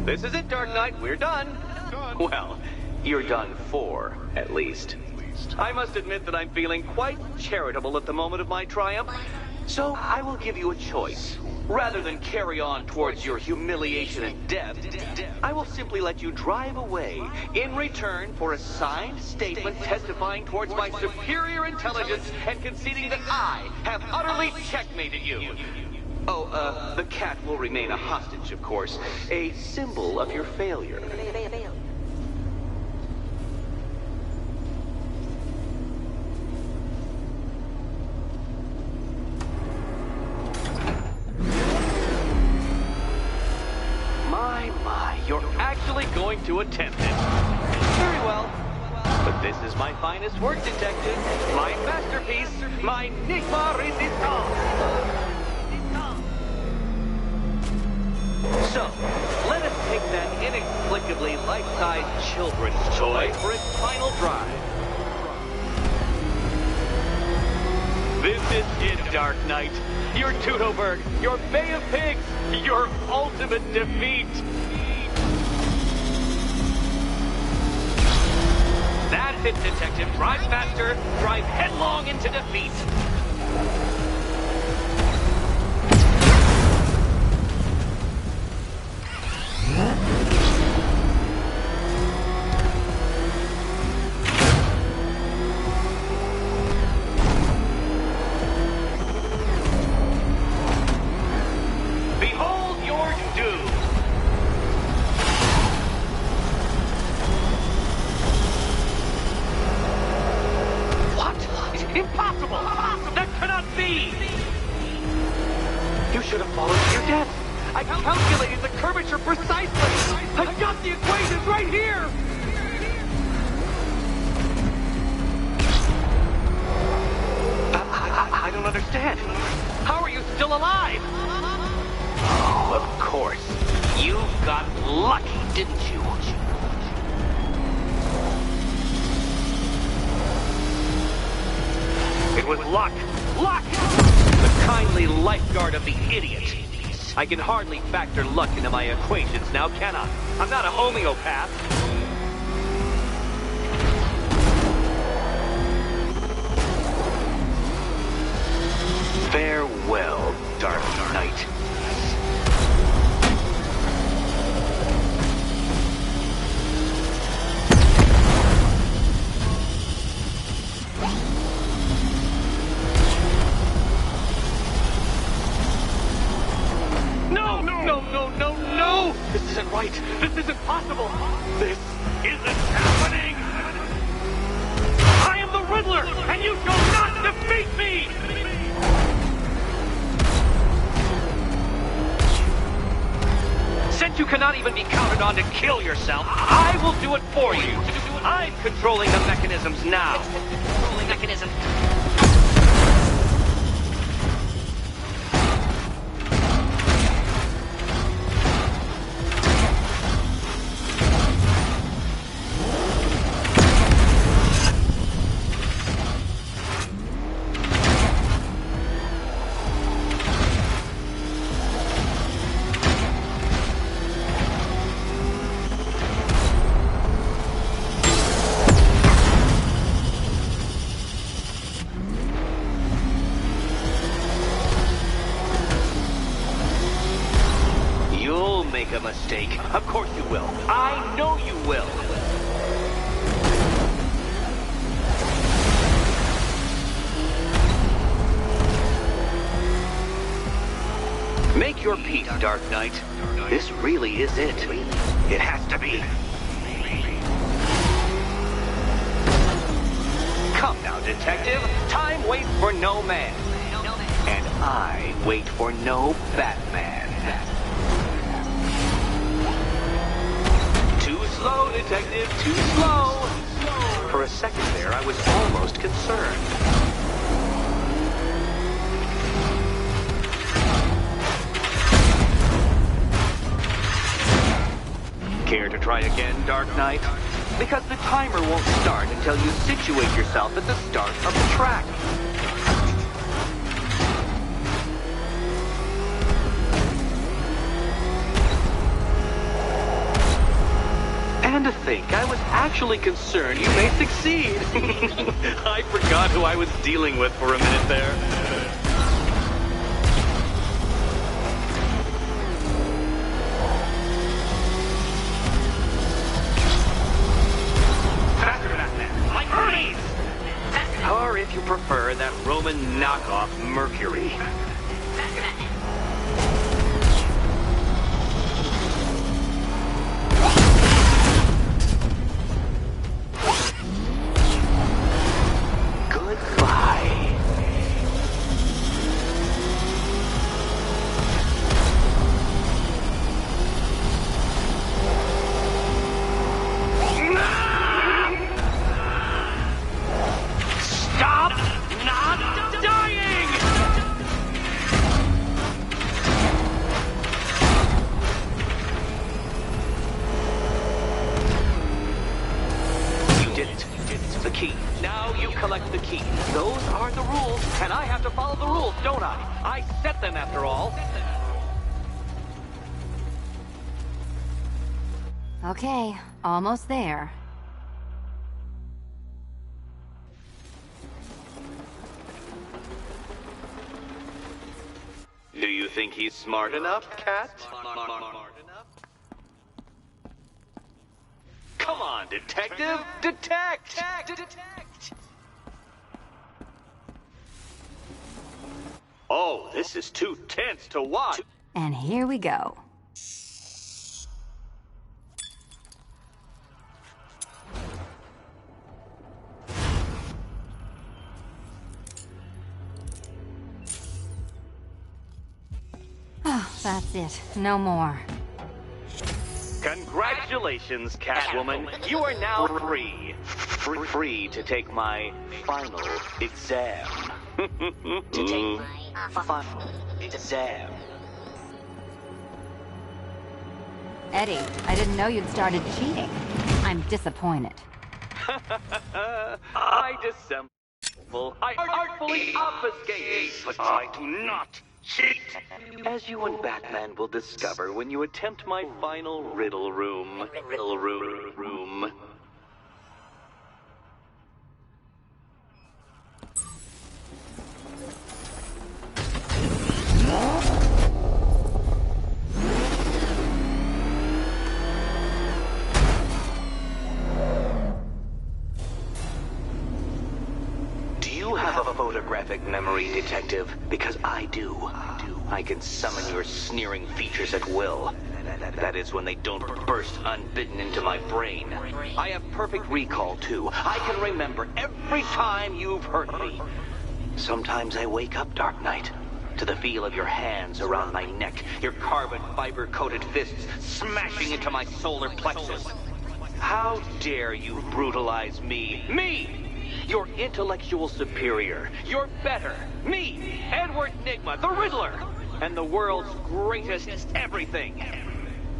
This is it, Dark Knight. We're done. Well, you're done for, at least. I must admit that I'm feeling quite charitable at the moment of my triumph. So I will give you a choice. Rather than carry on towards your humiliation and death, I will simply let you drive away in return for a signed statement testifying towards my superior intelligence and conceding that I have utterly checkmated you. Oh, the cat will remain a hostage, of course. A symbol of your failure. My, you're actually going to attempt it. Very well. But this is my finest work, detective. My masterpiece, my Enigma Resistance. So, let us take that inexplicably life-size children's toy for its final drive. This is it, Dark Knight. Your Teutoburg, your Bay of Pigs, your ultimate defeat. That's it, detective. Drive faster, drive headlong into defeat. be! You should have fallen to your death. I calculated the curvature precisely. I've got the equations right here! I don't understand. How are you still alive? Oh, of course. You got lucky, didn't you? It was luck. Luck! The kindly lifeguard of the idiot. I can hardly factor luck into my equations now, can I? I'm not a homeopath. Farewell, Dark Knight. No! This isn't right. This isn't possible. This isn't happening. I am the Riddler, and you shall not defeat me! Since you cannot even be counted on to kill yourself, I will do it for you. I'm controlling the mechanisms now. Controlling mechanism. A mistake. Of course you will. I know you will. Make your peace, Dark Knight. This really is it. It has to be. Come now, detective. Time waits for no man. And I wait for no Batman. Slow, detective, too slow. For a second there, I was almost concerned. Care to try again, Dark Knight? Because the timer won't start until you situate yourself at the start of the track. And to think, I was actually concerned you may succeed. I forgot who I was dealing with for a minute there. Faster, Batman! Like Hermes! Or if you prefer, that Roman knockoff Mercury. Okay, almost there. Do you think he's smart enough, Cat? Come on, detective! Detect! Oh, this is too tense to watch. And here we go. That's it. No more. Congratulations, Catwoman. You are now free. Free to take my final exam. To take my Final exam. Eddie, I didn't know you'd started cheating. I'm disappointed. I dissemble. I artfully obfuscate, but I do not cheat. As you and Batman will discover when you attempt my final riddle room. Riddle room. Do you have a photographic memory, Detective? Because I do. I can summon your sneering features at will. That is when they don't burst unbidden into my brain. I have perfect recall, too. I can remember every time you've hurt me. Sometimes I wake up, Dark Knight, to the feel of your hands around my neck, your carbon fiber-coated fists smashing into my solar plexus. How dare you brutalize me? Me! Your intellectual superior. You're better. Me, Edward Nygma, the Riddler, and the world's greatest everything.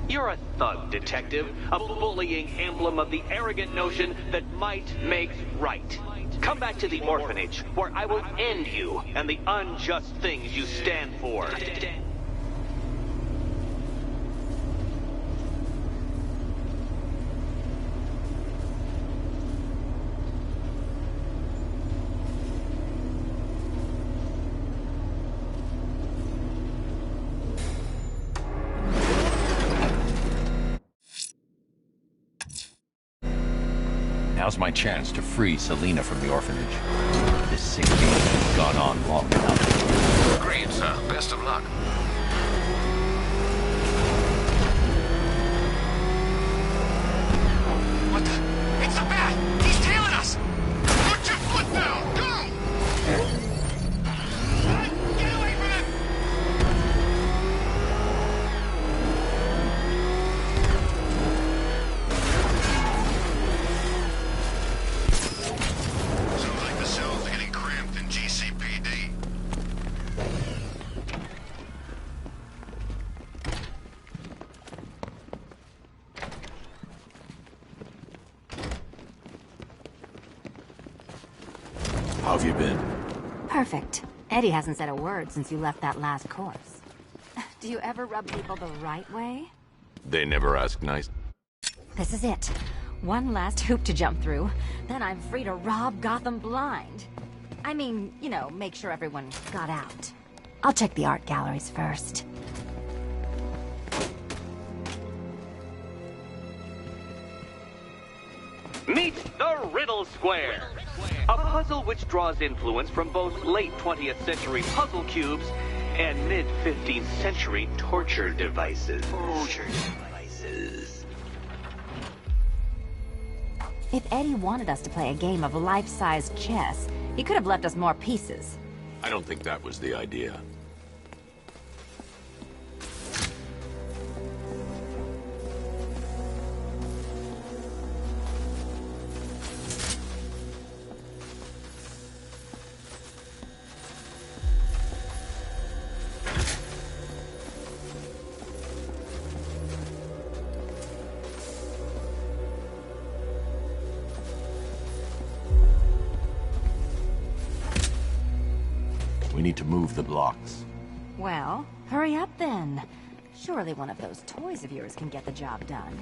You're a thug, Detective, a bullying emblem of the arrogant notion that might makes right. Come back to the orphanage, where I will end you and the unjust things you stand for. Now's my chance to free Selina from the orphanage. This sick game has gone on long enough. Agreed, sir. Best of luck. What the? It's a bat! He's tailing us! Put your foot down! Go! Get away from him! Sounds like the cells are getting cramped in GCPD. How have you been? Perfect. Eddie hasn't said a word since you left that last course. Do you ever rub people the right way? They never ask nice. This is it. One last hoop to jump through. Then I'm free to rob Gotham blind. I mean, you know, make sure everyone got out. I'll check the art galleries first. Meet the Riddle Square, a puzzle which draws influence from both late 20th century puzzle cubes and mid 15th century torture devices. If Eddie wanted us to play a game of life-size chess, he could have left us more pieces. I don't think that was the idea. We need to move the blocks. Well, hurry up then. Surely one of those toys of yours can get the job done.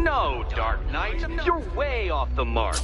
No, Dark Knight, you're way off the mark.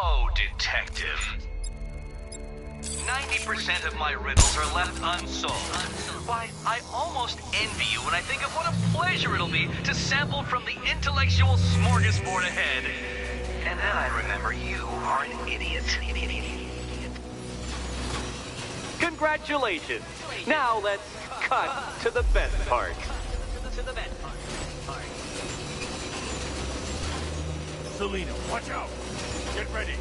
Oh, Detective. 90% of my riddles are left unsolved. Why, I almost envy you when I think of what a pleasure it'll be to sample from the intellectual smorgasbord ahead. And then I remember you are an idiot. Congratulations. Now let's cut to the best part. Selena, watch out! Get ready!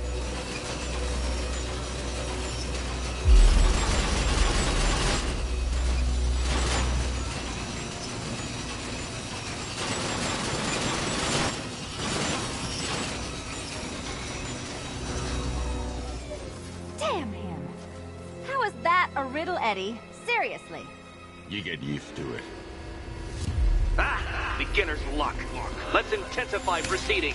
Damn him. How is that a riddle, Eddie? Seriously. You get used to it. Ah, beginner's luck. Let's intensify proceedings.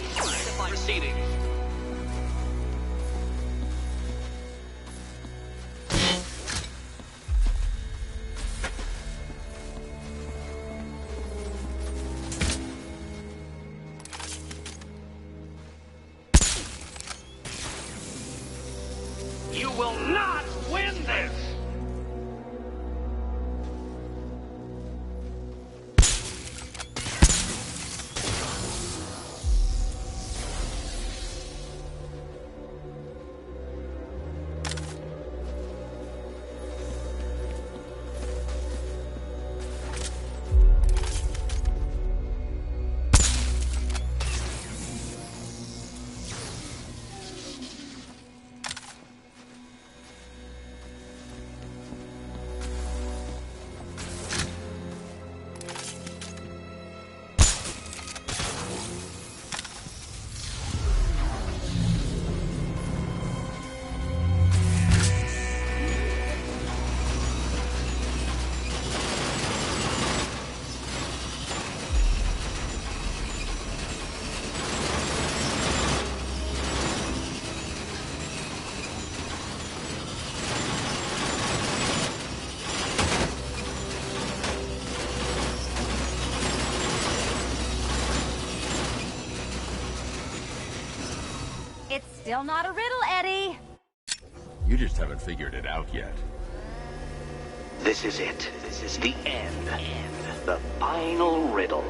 You will not win this! It's still not a riddle, Eddie. You just haven't figured it out yet. This is it. This is the end. The final riddle.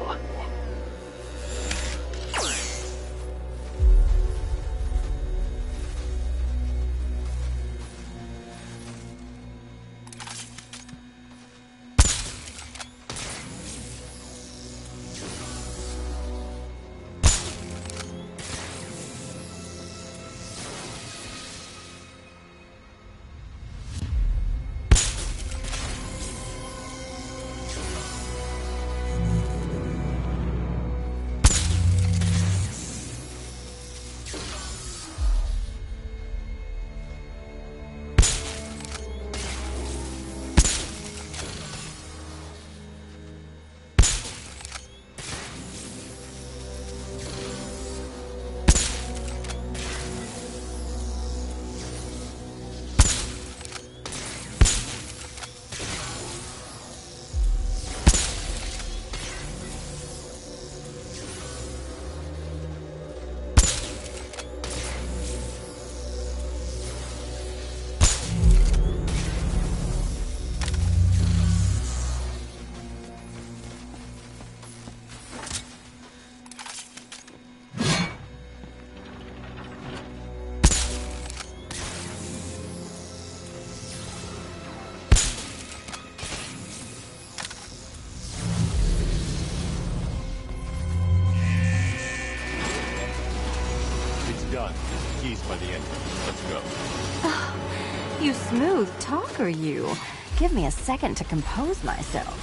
Done. Keys by the end. Let's go. You smooth talker, you. Give me a second to compose myself.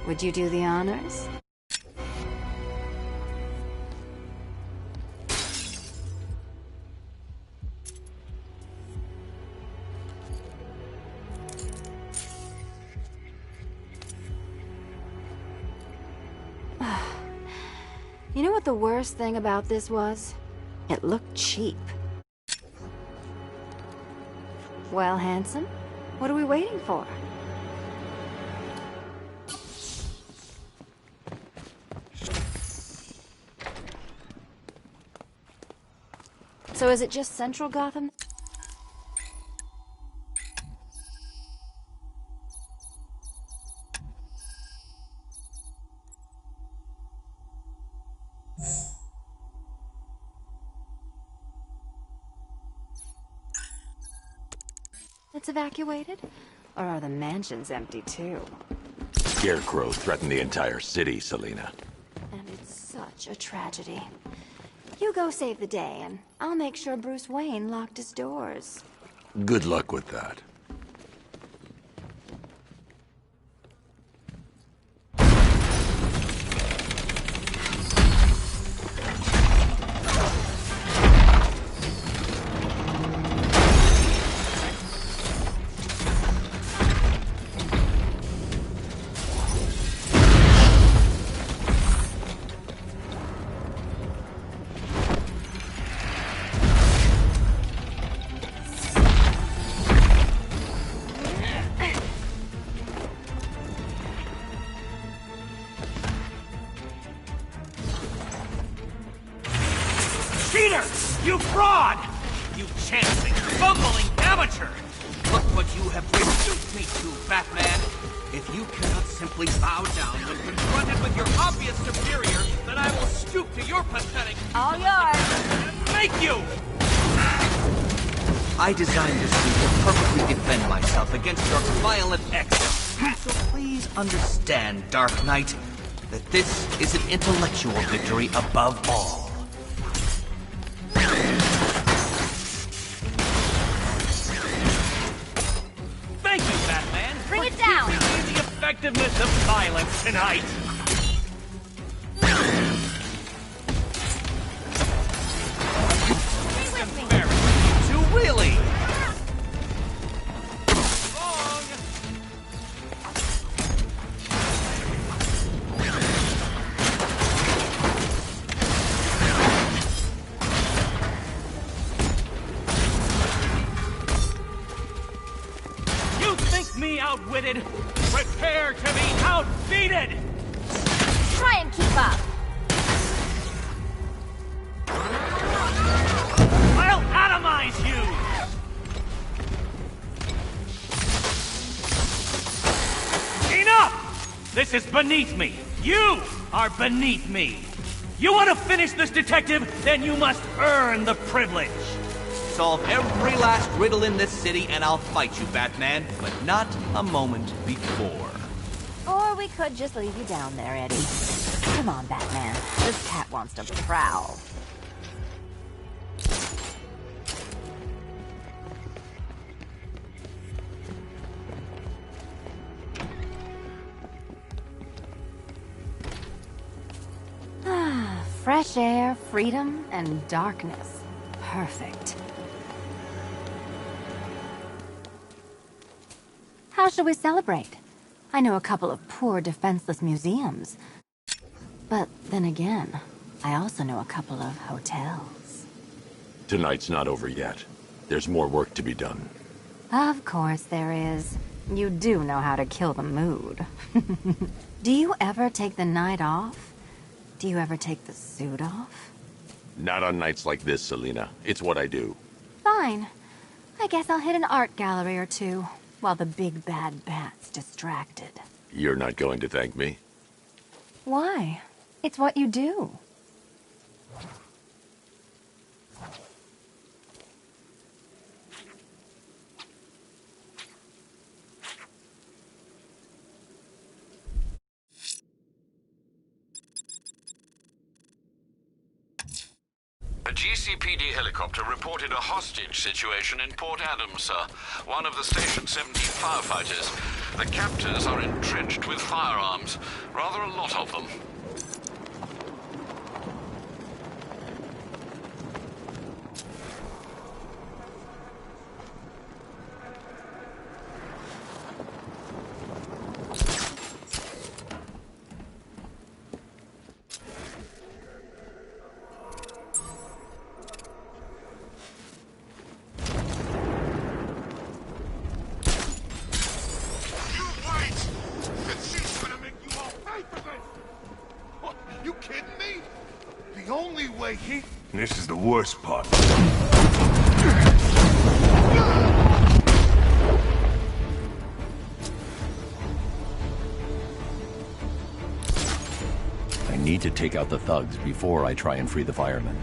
Would you do the honors? You know what the worst thing about this was? It looked cheap. Well, handsome, what are we waiting for? So is it just Central Gotham? It's evacuated? Or are the mansions empty too? Scarecrow threatened the entire city, Selina. And it's such a tragedy. You go save the day, and I'll make sure Bruce Wayne locked his doors. Good luck with that. Cheater! You fraud! You chancing, bumbling amateur! Look what you have reduced me to, Batman! If you cannot simply bow down when confronted with your obvious superior, then I will stoop to your pathetic... All yours! ...and make you! I designed this suit to perfectly defend myself against your violent ex. So please understand, Dark Knight, that this is an intellectual victory above all. Thank you, Batman. Bring it down. Teaching me the effectiveness of violence tonight. Stay with me. Very too really. Wrong. You think me outwitted? Prepare to be outbeated! Try and keep up. I'll atomize you! Enough! This is beneath me. You are beneath me. You want to finish this, detective? Then you must earn the privilege. Solve every last riddle in this city and I'll fight you, Batman, but not a moment before. Or we could just leave you down there, Eddie. Come on, Batman. This cat wants to prowl. Ah, fresh air, freedom, and darkness. Perfect. How should we celebrate? I know a couple of poor, defenseless museums. But then again, I also know a couple of hotels. Tonight's not over yet. There's more work to be done. Of course there is. You do know how to kill the mood. Do you ever take the night off? Do you ever take the suit off? Not on nights like this, Selina. It's what I do. Fine. I guess I'll hit an art gallery or two, while the big bad bat's distracted. You're not going to thank me? Why? It's what you do. A GCPD helicopter reported a hostage situation in Port Adams, sir. One of the Station 17 firefighters. The captors are entrenched with firearms, rather a lot of them. This is the worst part. I need to take out the thugs before I try and free the firemen.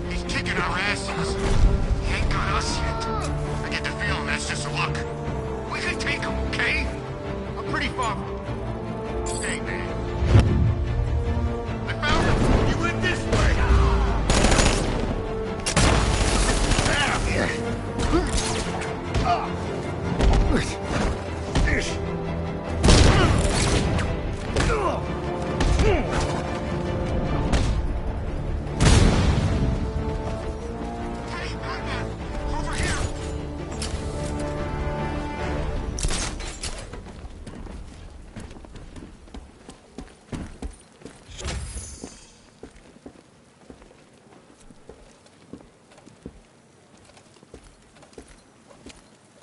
He's kicking our asses. He ain't got us yet. I get the feeling that's just luck. We can take him, okay? I'm pretty far from... Hey, man. I found him. He went this way.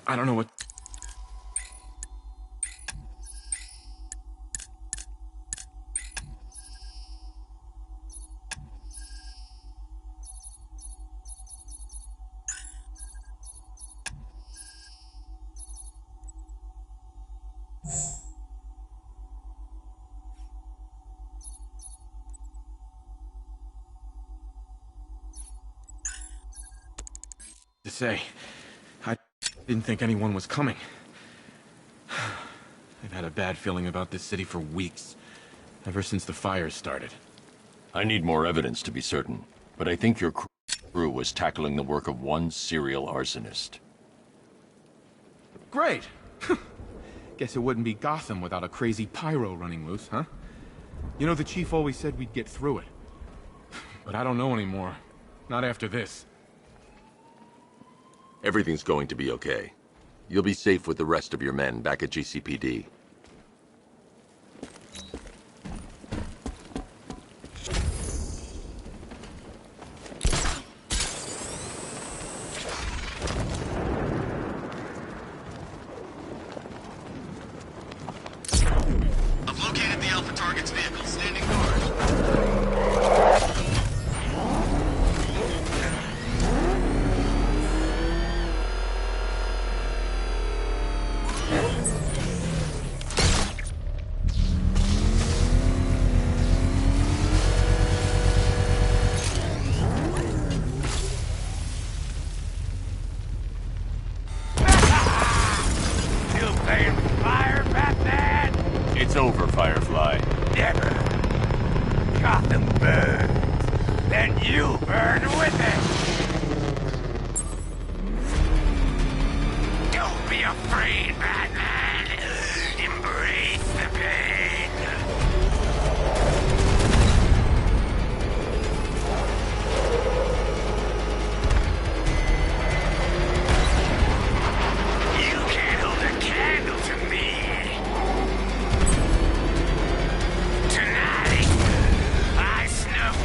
I don't know what... to say. I didn't think anyone was coming. I've had a bad feeling about this city for weeks, ever since the fires started. I need more evidence to be certain, but I think your crew was tackling the work of one serial arsonist. Great! Guess it wouldn't be Gotham without a crazy pyro running loose, huh? You know, the chief always said we'd get through it. But I don't know anymore. Not after this. Everything's going to be okay. You'll be safe with the rest of your men back at GCPD. I've located the Alpha Target's vehicle, standing guard. It's over, Firefly. Never. Gotham burns. Then you burn with it. Don't be afraid, Batman. Embrace the pain. You can't hold a candle to me. Tonight, I snuff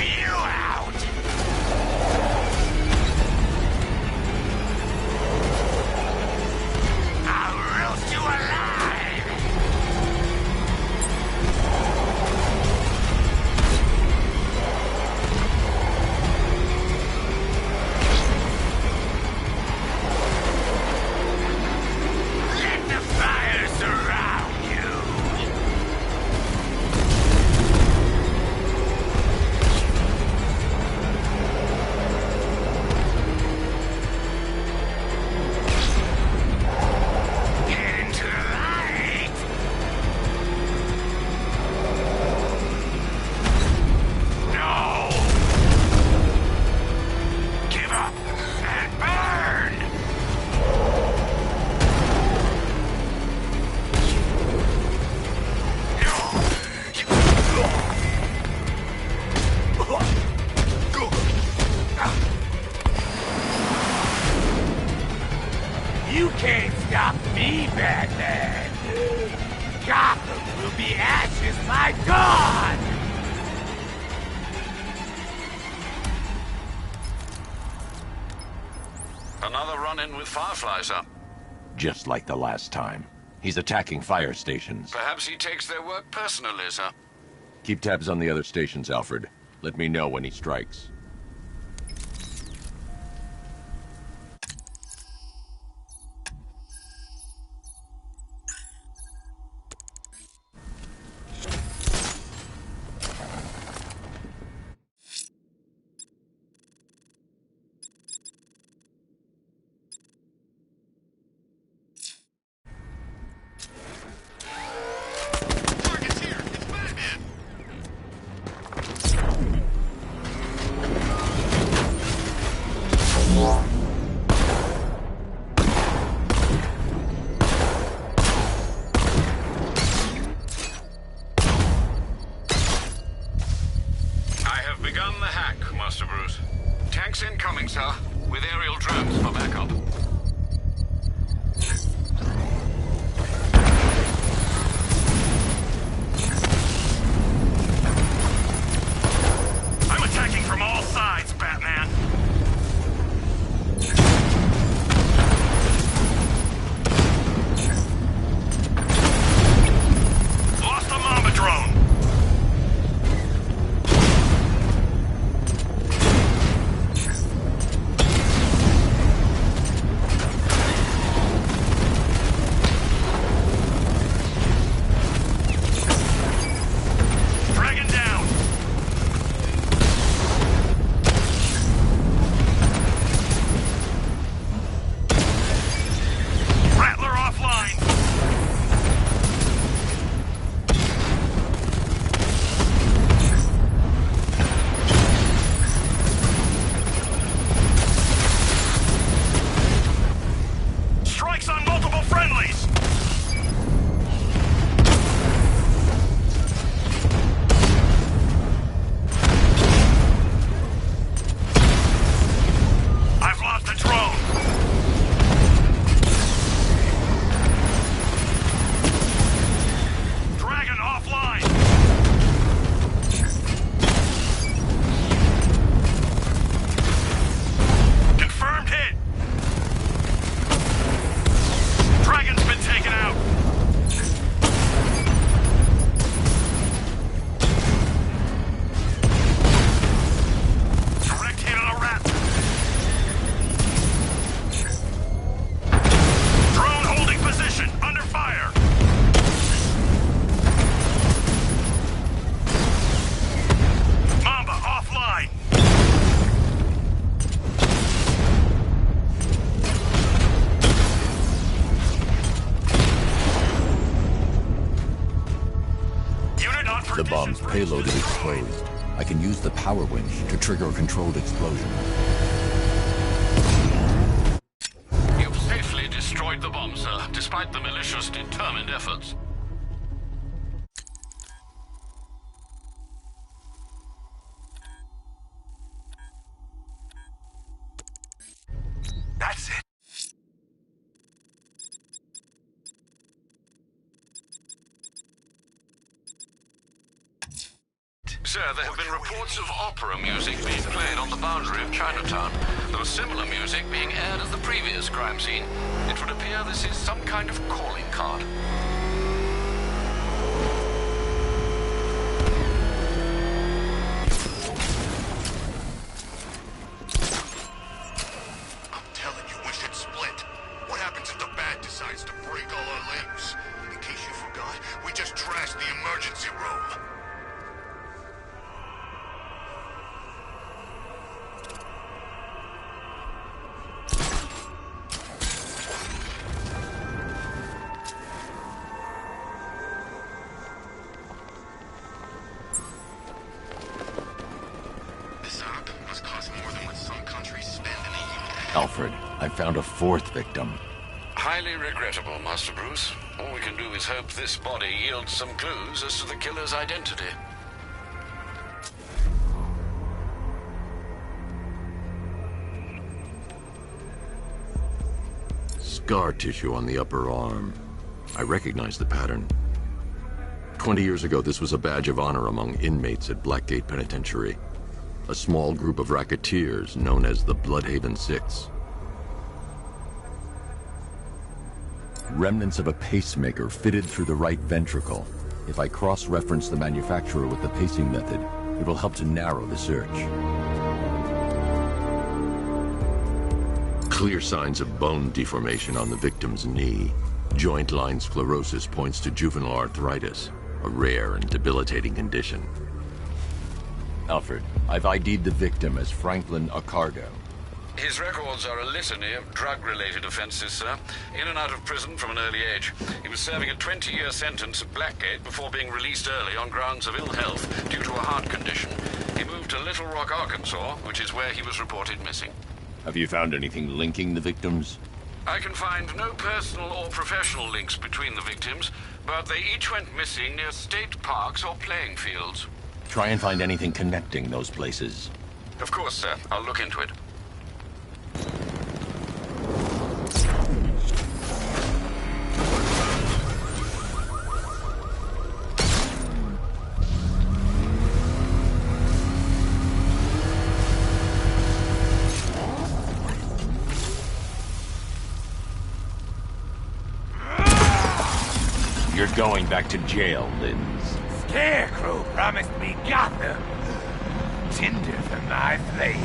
Batman! Gotham will be ashes by dawn! Another run-in with Firefly, sir. Just like the last time. He's attacking fire stations. Perhaps he takes their work personally, sir. Keep tabs on the other stations, Alfred. Let me know when he strikes. Target's here! It's Batman! I have begun the hack, Master Bruce. Tanks incoming, sir, with aerial drones for backup. I'm attacking from all sides, Batman! Lost the Mamba drone! Dragon down! Rattler offline! Strikes on multiple friendlies! I've lost a drone! Dragon offline! Confirmed hit! Dragon's been taken out! Direct hit on a rat! Drone holding position, under fire! Mamba offline! Unit on The bomb's payload is exposed. I can use the power winch to trigger a controlled explosion. You've safely destroyed the bomb, sir, despite the militia's determined efforts. That's it! Sir, there have been reports of opera music being played on the boundary of Chinatown. There was similar music being aired at the previous crime scene. It would appear this is some kind of calling card. I'm telling you, we should split. What happens if the Bat decides to break all our limbs? In case you forgot, we just trashed the emergency room. This op must cost more than what some countries spend in a year. Alfred, I found a fourth victim. Highly regrettable, Master Bruce. All we can do is hope this body yields some clues as to the killer's identity. Scar tissue on the upper arm. I recognize the pattern. 20 years ago, this was a badge of honor among inmates at Blackgate Penitentiary. A small group of racketeers known as the Bloodhaven Six. Remnants of a pacemaker fitted through the right ventricle. If I cross-reference the manufacturer with the pacing method, it will help to narrow the search. Clear signs of bone deformation on the victim's knee. Joint line sclerosis points to juvenile arthritis, a rare and debilitating condition. Alfred, I've ID'd the victim as Franklin Accardo. His records are a litany of drug-related offenses, sir. In and out of prison from an early age. He was serving a 20-year sentence at Blackgate before being released early on grounds of ill health due to a heart condition. He moved to Little Rock, Arkansas, which is where he was reported missing. Have you found anything linking the victims? I can find no personal or professional links between the victims, but they each went missing near state parks or playing fields. Try and find anything connecting those places. Of course, sir. I'll look into it. You're going back to jail, Linz. Scarecrow promised me Gotham. Tinder for my flame.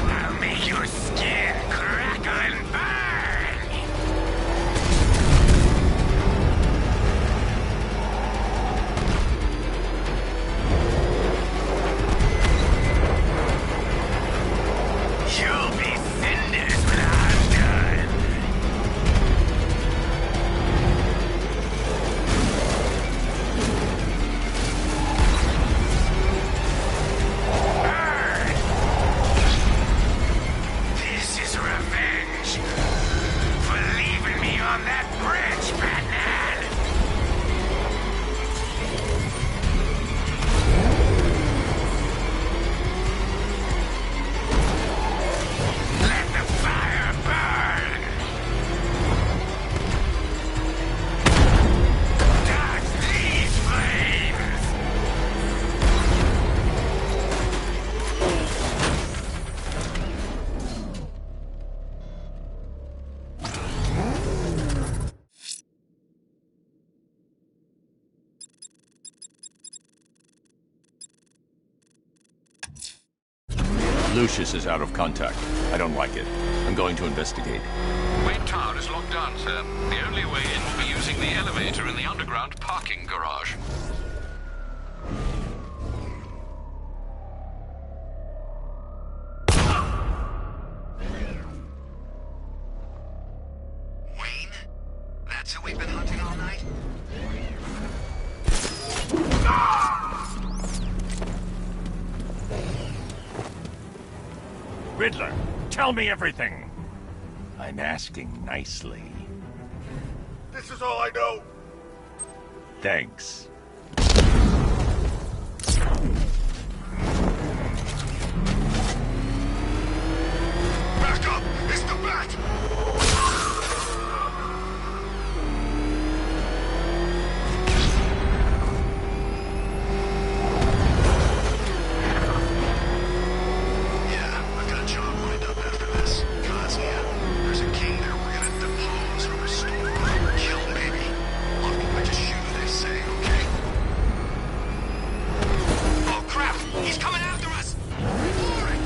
I'll make your skin crackle and burn. You'll be cinders when I'm done. This is revenge for leaving me on that bridge, Batman! Let the fire burn! Dodge these flames! Lucius is out of contact. I don't like it. I'm going to investigate. Wayne Tower is locked down, sir. The only way in will be using the elevator in the underground parking garage. Wayne? That's who we've been hunting all night? Riddler, tell me everything. I'm asking nicely. This is all I know. Thanks. Back up! It's the Bat! Yeah, I've got a job lined up after this. Cause, yeah, there's a king there we're gonna depose or restore. Kill, maybe. Look, I just shoot who they say, okay? Oh, crap! He's coming after us! For it!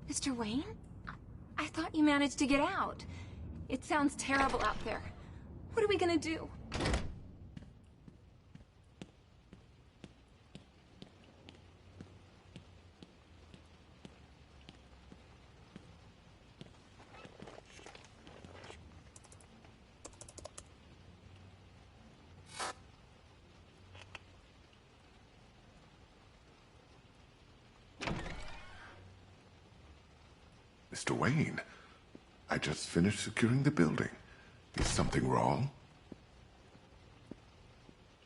Mr. Wayne? I thought you managed to get out. It sounds terrible out there. What are we gonna do? Mr. Wayne, I just finished securing the building. Is something wrong?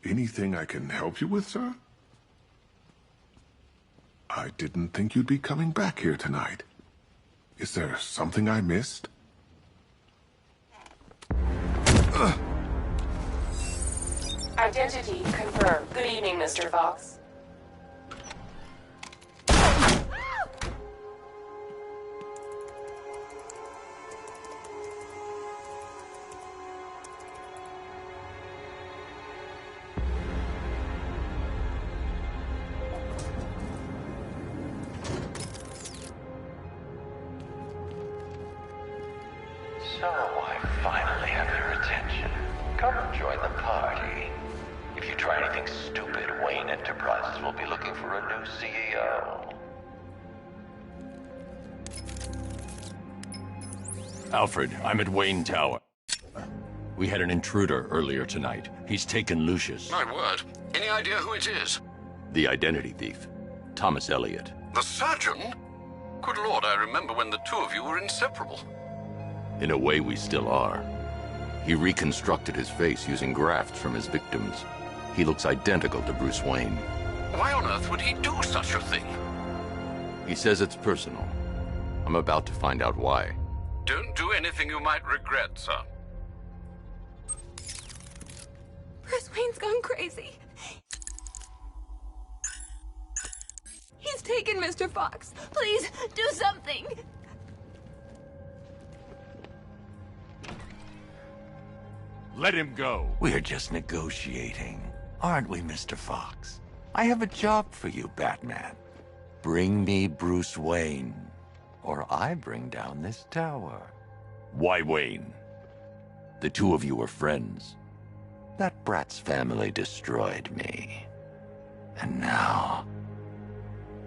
Anything I can help you with, sir? I didn't think you'd be coming back here tonight. Is there something I missed? Identity confirmed. Good evening, Mr. Fox. So I finally have your attention. Come join the party. If you try anything stupid, Wayne Enterprises will be looking for a new CEO. Alfred, I'm at Wayne Tower. We had an intruder earlier tonight. He's taken Lucius. My word. Any idea who it is? The identity thief. Thomas Elliot. The surgeon? Good Lord, I remember when the two of you were inseparable. In a way, we still are. He reconstructed his face using grafts from his victims. He looks identical to Bruce Wayne. Why on earth would he do such a thing? He says it's personal. I'm about to find out why. Don't do anything you might regret, sir. Bruce Wayne's gone crazy. He's taken Mr. Fox. Please, do something. Let him go. We're just negotiating, aren't we, Mr. Fox? I have a job for you, Batman. Bring me Bruce Wayne, or I bring down this tower. Why Wayne? The two of you were friends. That brat's family destroyed me. And now,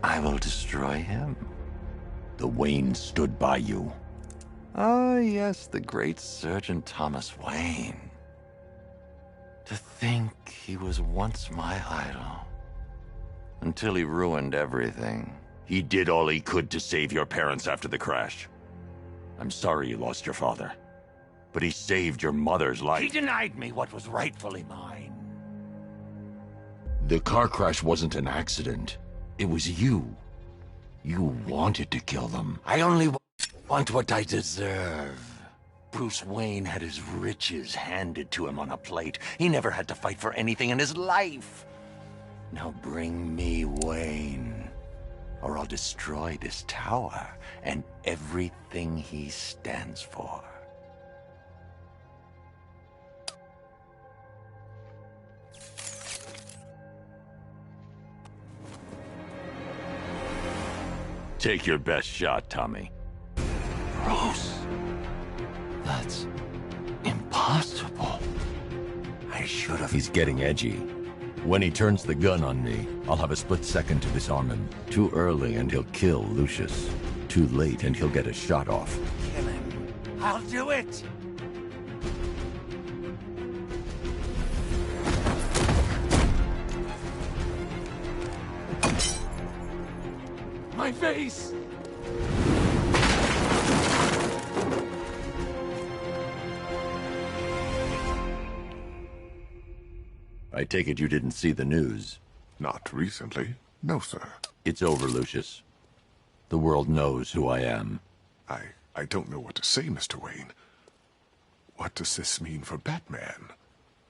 I will destroy him. The Wayne stood by you. Ah, yes, the great Surgeon Thomas Wayne. To think he was once my idol. Until he ruined everything. He did all he could to save your parents after the crash. I'm sorry you lost your father. But he saved your mother's life. He denied me what was rightfully mine. The car crash wasn't an accident. It was you. You wanted to kill them. I only want what I deserve. Bruce Wayne had his riches handed to him on a plate. He never had to fight for anything in his life. Now bring me Wayne, or I'll destroy this tower and everything he stands for. Take your best shot, Tommy. Bruce, that's impossible. I should have... He's getting edgy. When he turns the gun on me, I'll have a split second to disarm him. Too early and he'll kill Lucius. Too late and he'll get a shot off. Kill him. I'll do it! My face! I take it you didn't see the news? Not recently. No, sir. It's over, Lucius. The world knows who I am. I don't know what to say, Mr. Wayne. What does this mean for Batman?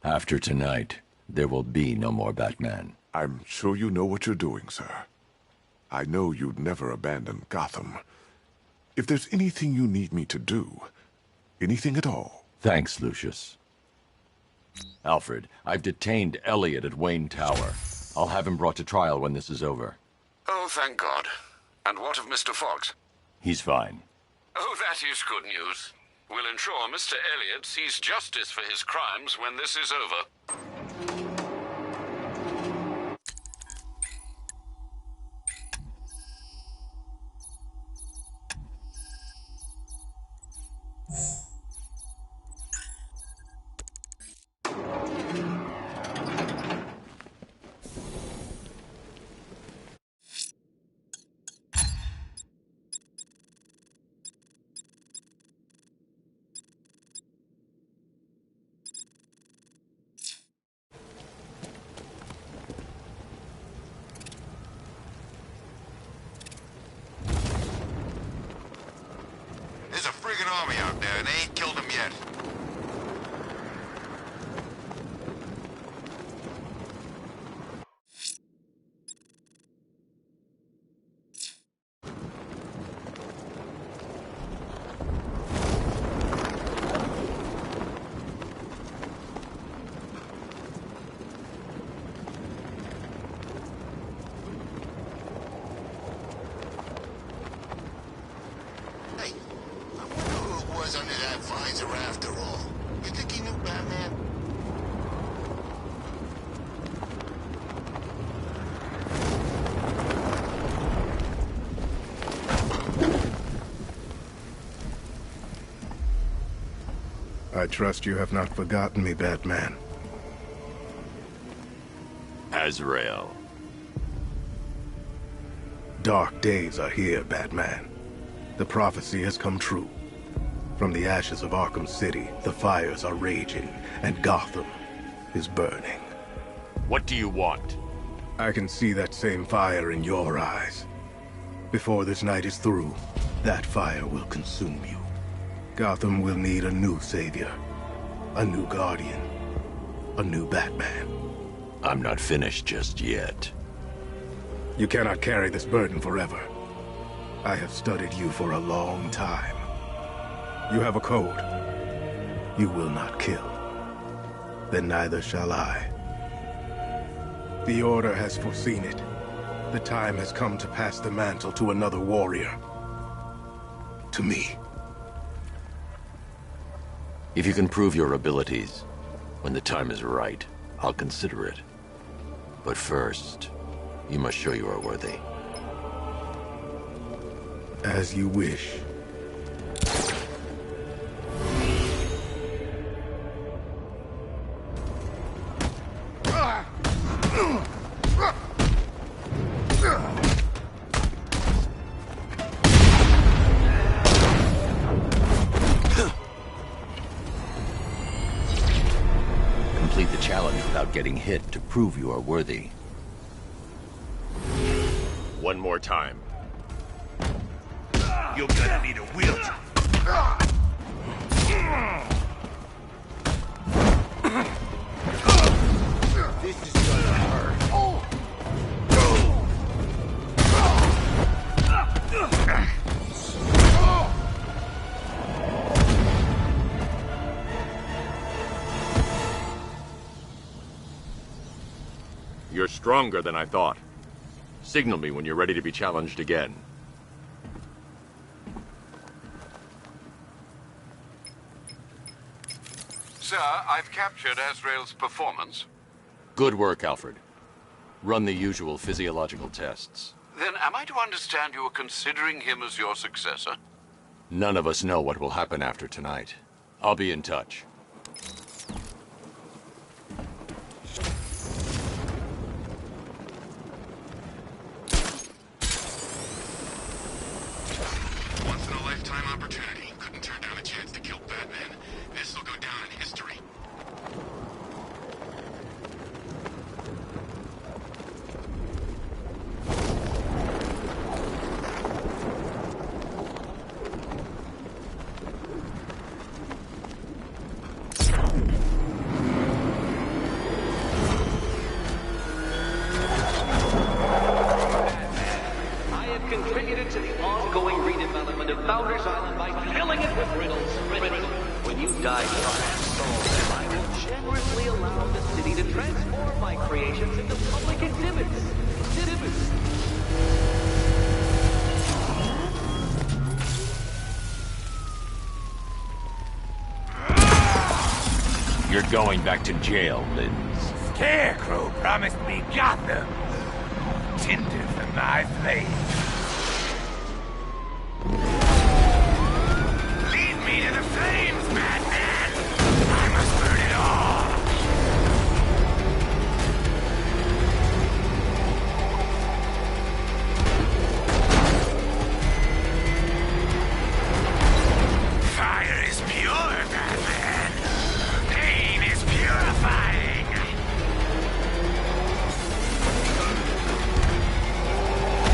After tonight, there will be no more Batman. I'm sure you know what you're doing, sir. I know you'd never abandon Gotham. If there's anything you need me to do, anything at all... Thanks, Lucius. Alfred, I've detained Elliot at Wayne Tower. I'll have him brought to trial when this is over. Oh, thank God. And what of Mr. Fox? He's fine. Oh, that is good news. We'll ensure Mr. Elliot sees justice for his crimes when this is over. and they ain't killed him yet. Hey, I wonder who it was under that visor after all. You think he knew Batman? I trust you have not forgotten me, Batman. Azrael. Dark days are here, Batman. The prophecy has come true. From the ashes of Arkham City, the fires are raging, and Gotham is burning. What do you want? I can see that same fire in your eyes. Before this night is through, that fire will consume you. Gotham will need a new savior, a new guardian, a new Batman. I'm not finished just yet. You cannot carry this burden forever. I have studied you for a long time. You have a code. You will not kill. Then neither shall I. The Order has foreseen it. The time has come to pass the mantle to another warrior. To me. If you can prove your abilities, when the time is right, I'll consider it. But first, you must show you are worthy. As you wish. Complete the challenge without getting hit to prove you are worthy. One more time. You're gonna need a wheelchair. This is gonna hurt. You're stronger than I thought. Signal me when you're ready to be challenged again. Sir, I've captured Azrael's performance. Good work, Alfred. Run the usual physiological tests. Then am I to understand you are considering him as your successor? None of us know what will happen after tonight. I'll be in touch. Once-in-a-lifetime opportunity. Couldn't turn down a chance to kill Batman. This will go down in history. Contributed to the ongoing redevelopment of Founders Island by filling it with riddles. When you die trying to solve them, I will generously allow the city to transform my creations into public exhibits. You're going back to jail, Linz. Scarecrow promised me Gotham. Tinder for my flame. Lead me to the flames, Batman! I must burn it all! Fire is pure, Batman! Pain is purifying! 1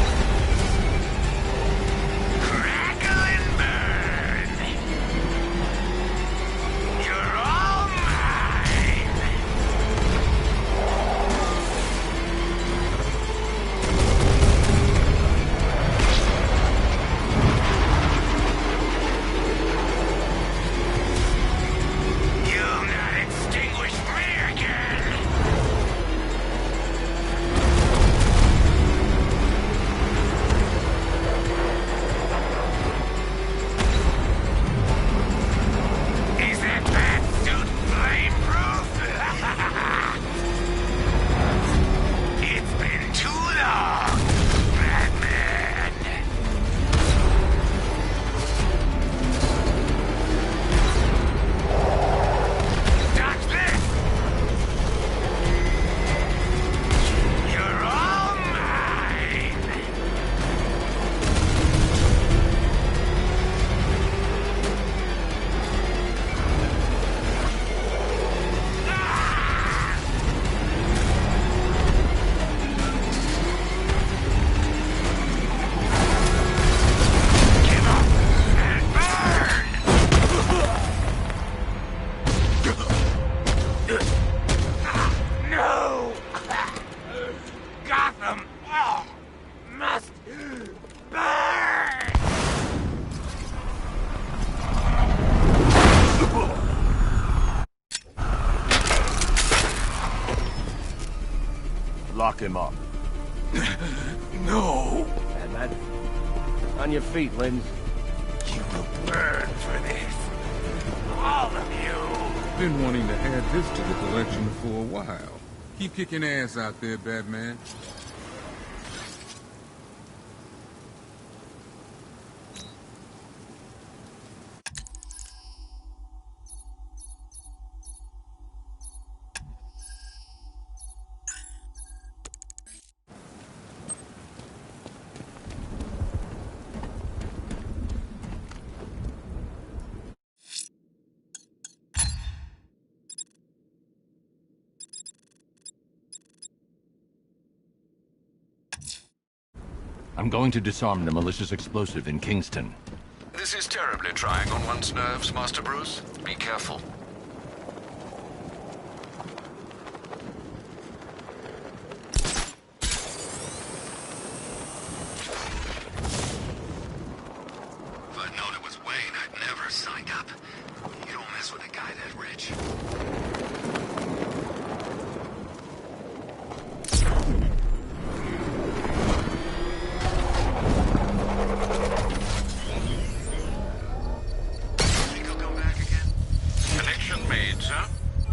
lock him up. No! Batman, on your feet, Lens. You will burn for this. All of you. Been wanting to add this to the collection for a while. Keep kicking ass out there, Batman. I'm going to disarm the malicious explosive in Kingston. This is terribly trying on one's nerves, Master Bruce. Be careful. If I'd known it was Wayne, I'd never signed up. You don't mess with a guy that rich. Connection made, sir.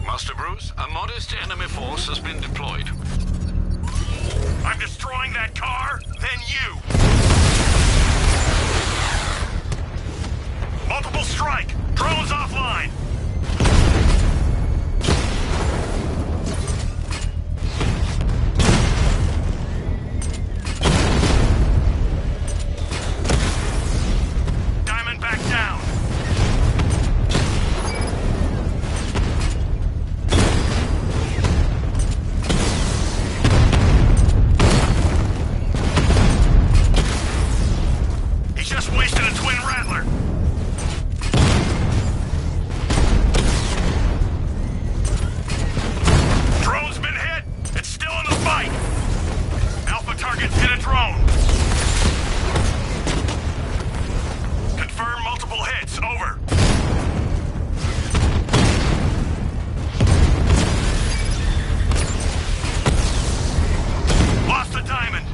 Master Bruce, a modest enemy force has been deployed. I'm destroying that car, then you. Multiple strike. Drones offline. Diamondback down. He just wasted a twin rattler. Drone's been hit. It's still in the fight. Alpha target's hit a drone. Confirm multiple hits. Over. Lost the diamond.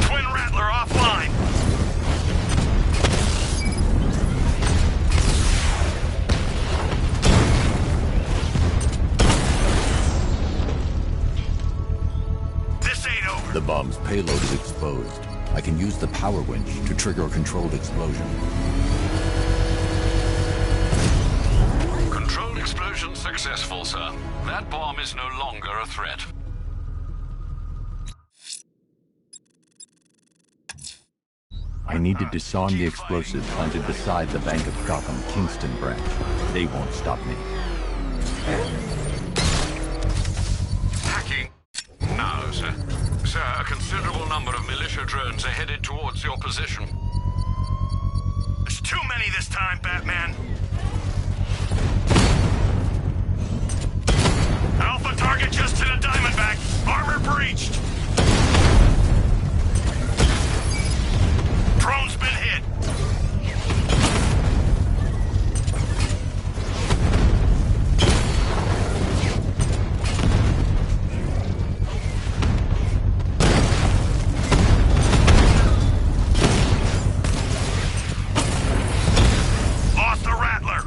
Twin Rattler offline. This ain't over. The bomb's payload is exposed. I can use the power winch to trigger a controlled explosion. Controlled explosion successful, sir. That bomb is no longer a threat. I need to disarm the explosive planted beside the Bank of Gotham Kingston branch. They won't stop me. Hacking? No, sir. Sir, a considerable number of militia drones are headed towards your position. There's too many this time, Batman. Alpha target just hit a Diamondback. Armor breached. Drone's been hit. Lost the Rattler.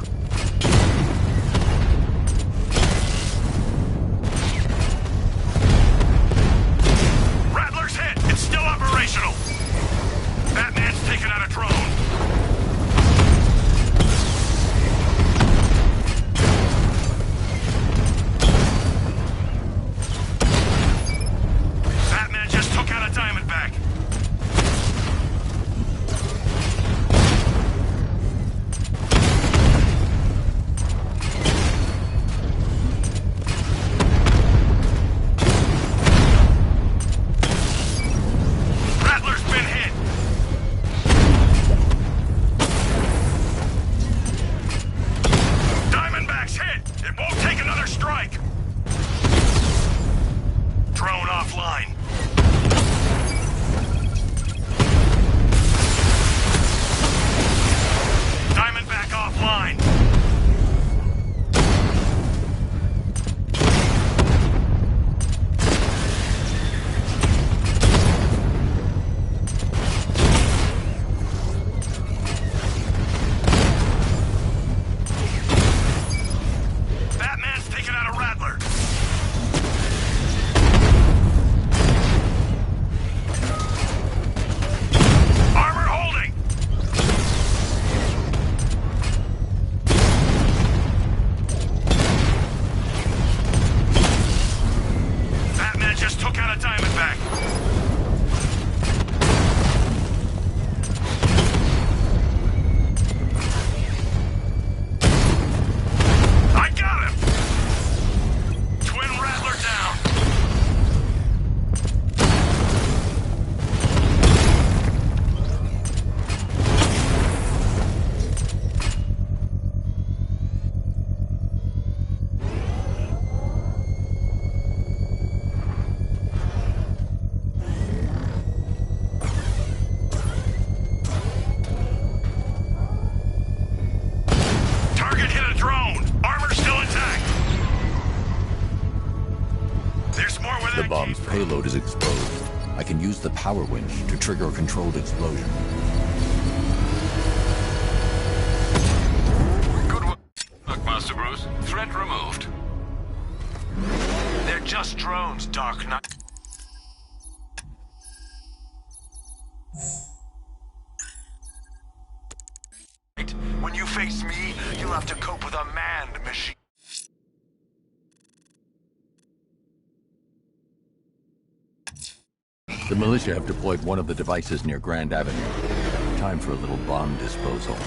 payload is exposed. I can use the power winch to trigger a controlled explosion. Good work, Master Bruce. Threat removed. They're just drones, Dark Knight. When you face me, you'll have to cope with a manned machine. The militia have deployed one of the devices near Grand Avenue. Time for a little bomb disposal.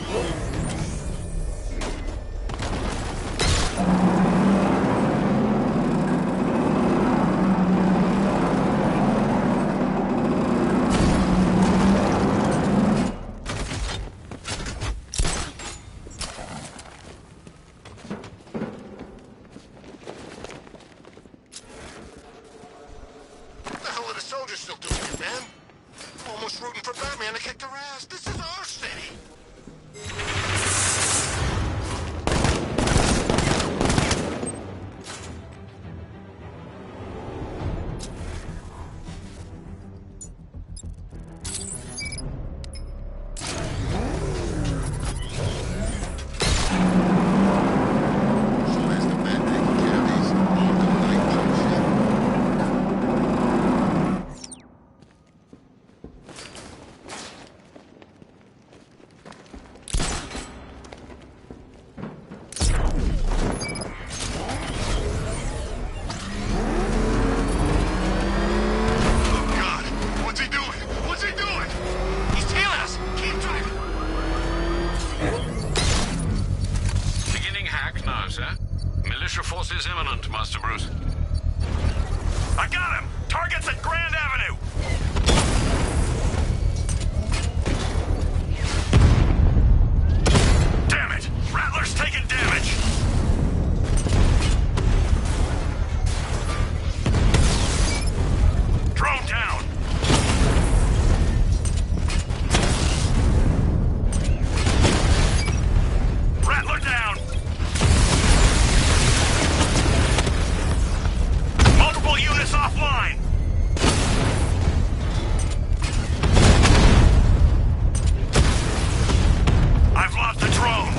Militia force is imminent, Master Bruce. I got him! Target's at Grand Avenue! Damn it! Rattler's taking damage! Drone down! Rattler down! Multiple units offline! I've lost the drone!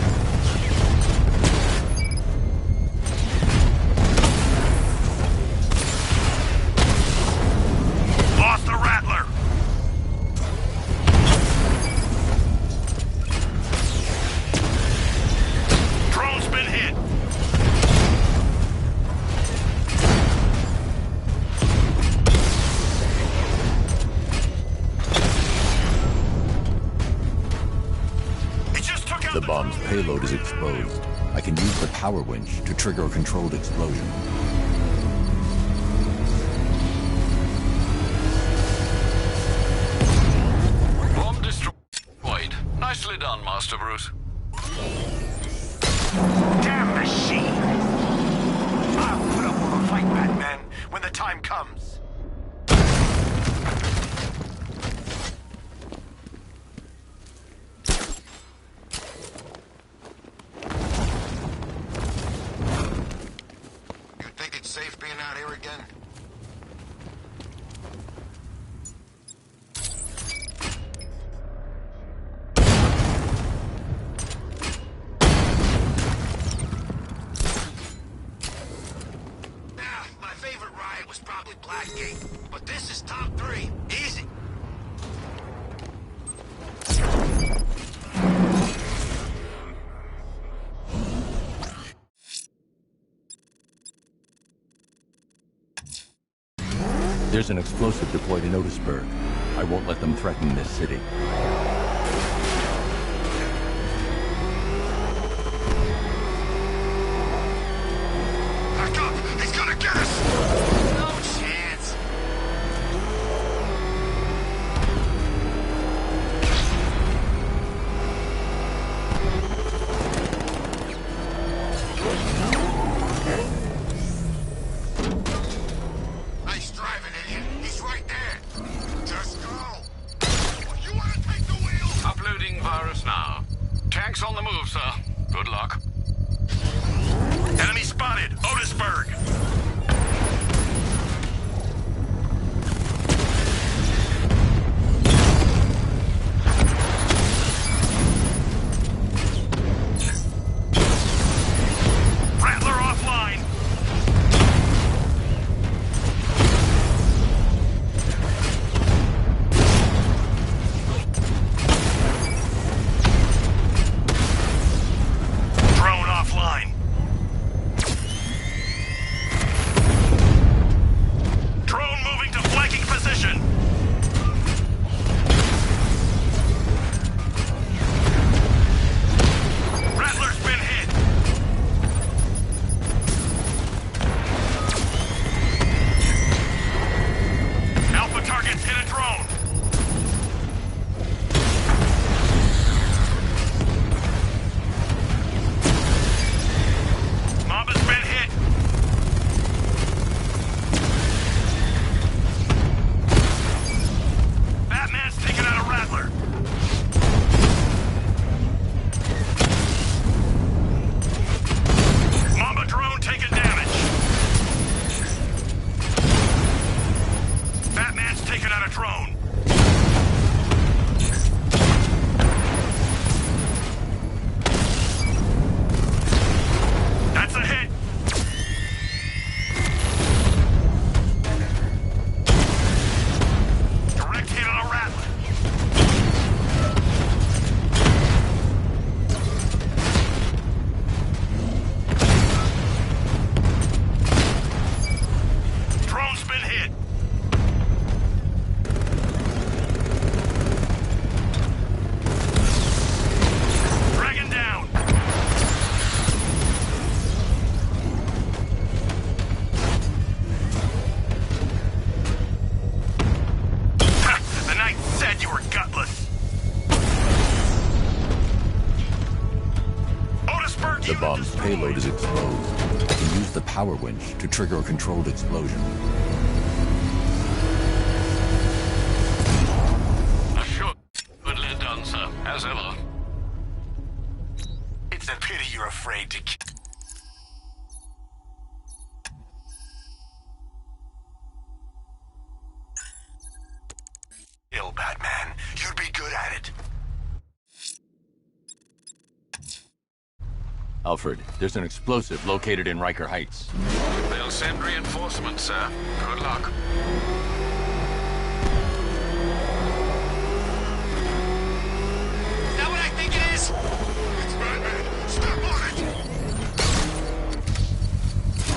Lost the Rattler! Drone's been hit! The bomb's payload is exposed. I can use the power winch to trigger a controlled explosion. Bomb destroyed. Nicely done, Master Bruce. Damn machine! I'll put up with a fight, Batman, when the time comes. Safe being out here again? My favorite riot was probably Blackgate, but this is top 3. Easy. There's an explosive deployed in Otisburg. I won't let them threaten this city. Back up! He's gonna get us! No chance! Nice driving, idiot. He's right there. Just go. You want to take the wheel? Uploading virus now. Tanks on the move, sir. Good luck. Enemy spotted! Otisburg! The bomb's payload is exposed. I can use the power winch to trigger a controlled explosion. Goodly done, sir. As ever. It's a pity you're afraid to kill, Batman. You'd be good at it. Alfred, there's an explosive located in Riker Heights. They'll send reinforcements, sir. Good luck. Is that what I think it is? It's Batman. Step on it.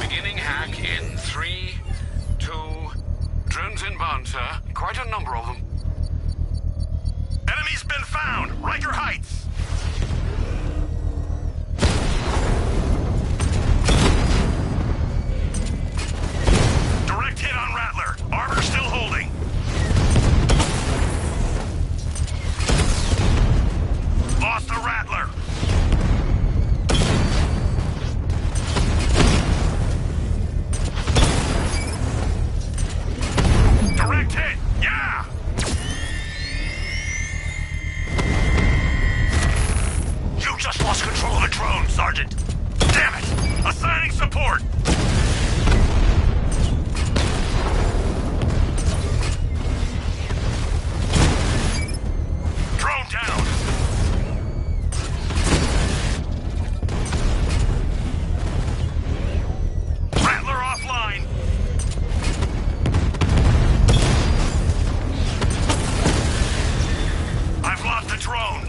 Beginning hack in 3, 2... Drones inbound, sir. Quite a number of them. Enemy's been found. Riker Heights. Direct hit on Rattler. Armor still holding. Lost the Rattler. Direct hit. Yeah. You just lost control of a drone, Sergeant. Damn it. Assigning support. Drone down. Rattler offline. I've lost the drone.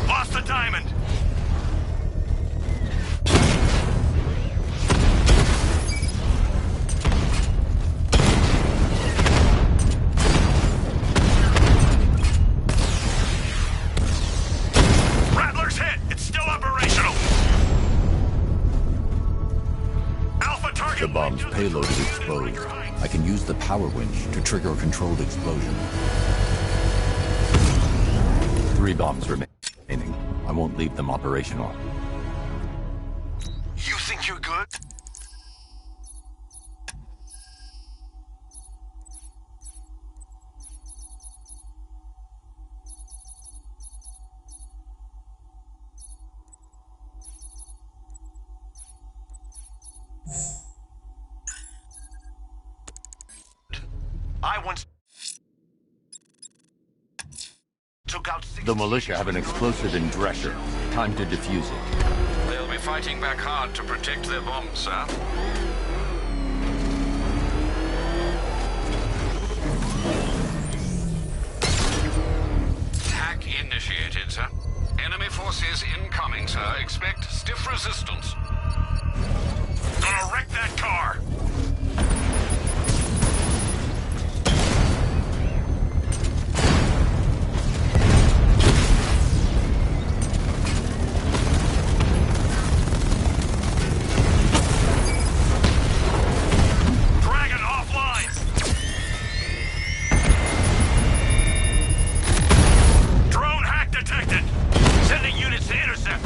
Lost the diamond. Rattler's hit. It's still operational. Alpha target. The bomb's payload is exposed. I can use the power winch to trigger a controlled explosion. 3 bombs remaining. I won't leave them operational. You think you're good? I once took out 6 The militia have an explosive in Drescher. Time to defuse it. They'll be fighting back hard to protect their bombs, sir. Hack initiated, sir. Enemy forces incoming, sir. Expect stiff resistance. Gonna wreck that car. Dragon offline. Drone hack detected. Sending units to intercept.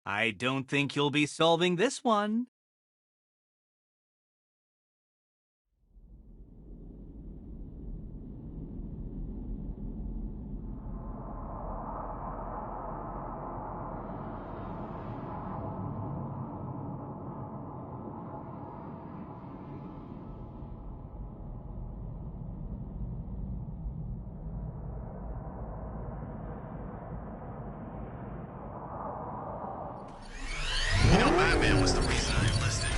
I don't think you'll be solving this one. You know, Batman was the reason I enlisted.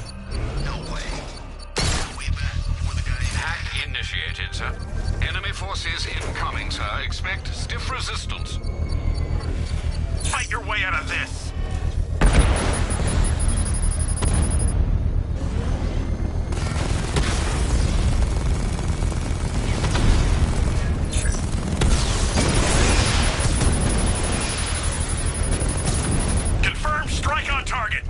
No way. Way back before the guy... Hack initiated, sir. Enemy forces incoming, sir. Expect stiff resistance. Fight your way out of this! Confirm strike on target!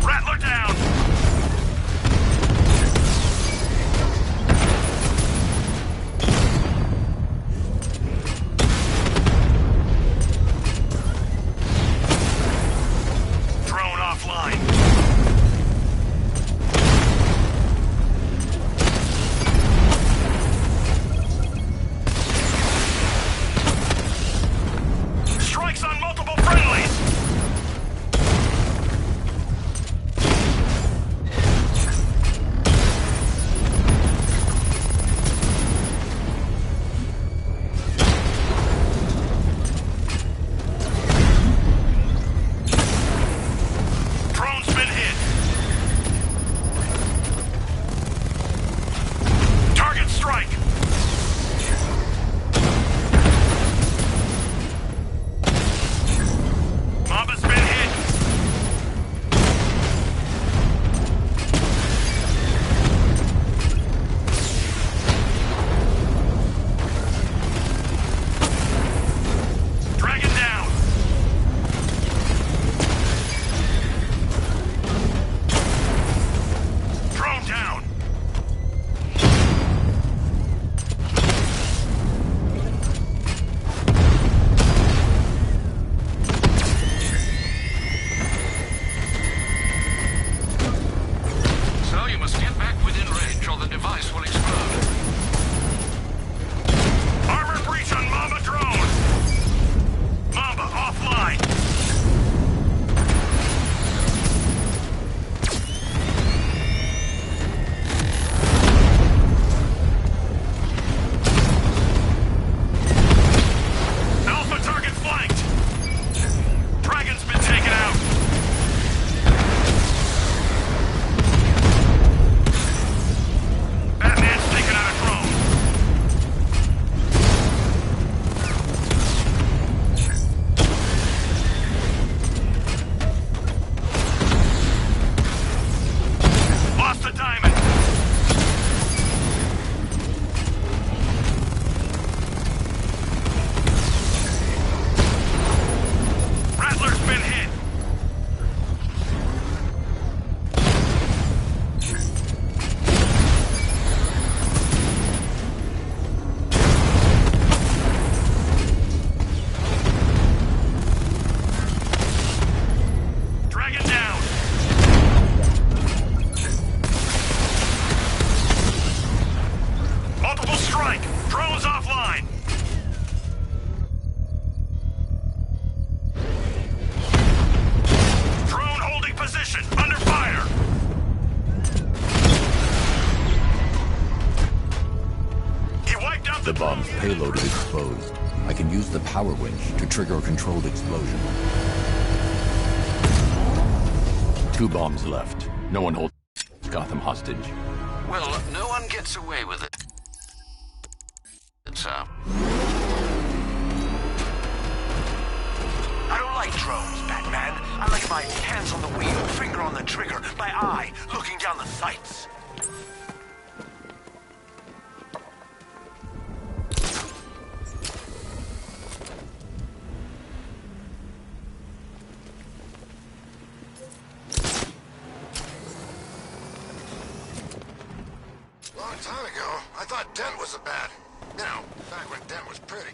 Rattler down! Drone offline. Strikes on multiple friendlies! Drone's been hit. Target strike. Mamba's been hit. Dragon down. Drone down. So you must get back within range or the device will explode. Armor breach on Mamba drone. Mamba offline. Alpha target flanked. Dragon's been taken out. Batman's taken out a drone. Lost the diamond. Rattler's been hit. Dragon down. Multiple strike. Drones offline. Drone holding position. Under fire. He wiped out The the bomb's drone. payload is exposed. I can use the power winch to trigger a controlled explosion. 2 bombs left. No one holds Gotham hostage. Well, no one gets away with it, sir. I don't like drones, Batman. I like my hands on the wheel, finger on the trigger, my eye looking down the sights. Long time ago, I thought Dent was a bad. You know, back when Dent was pretty.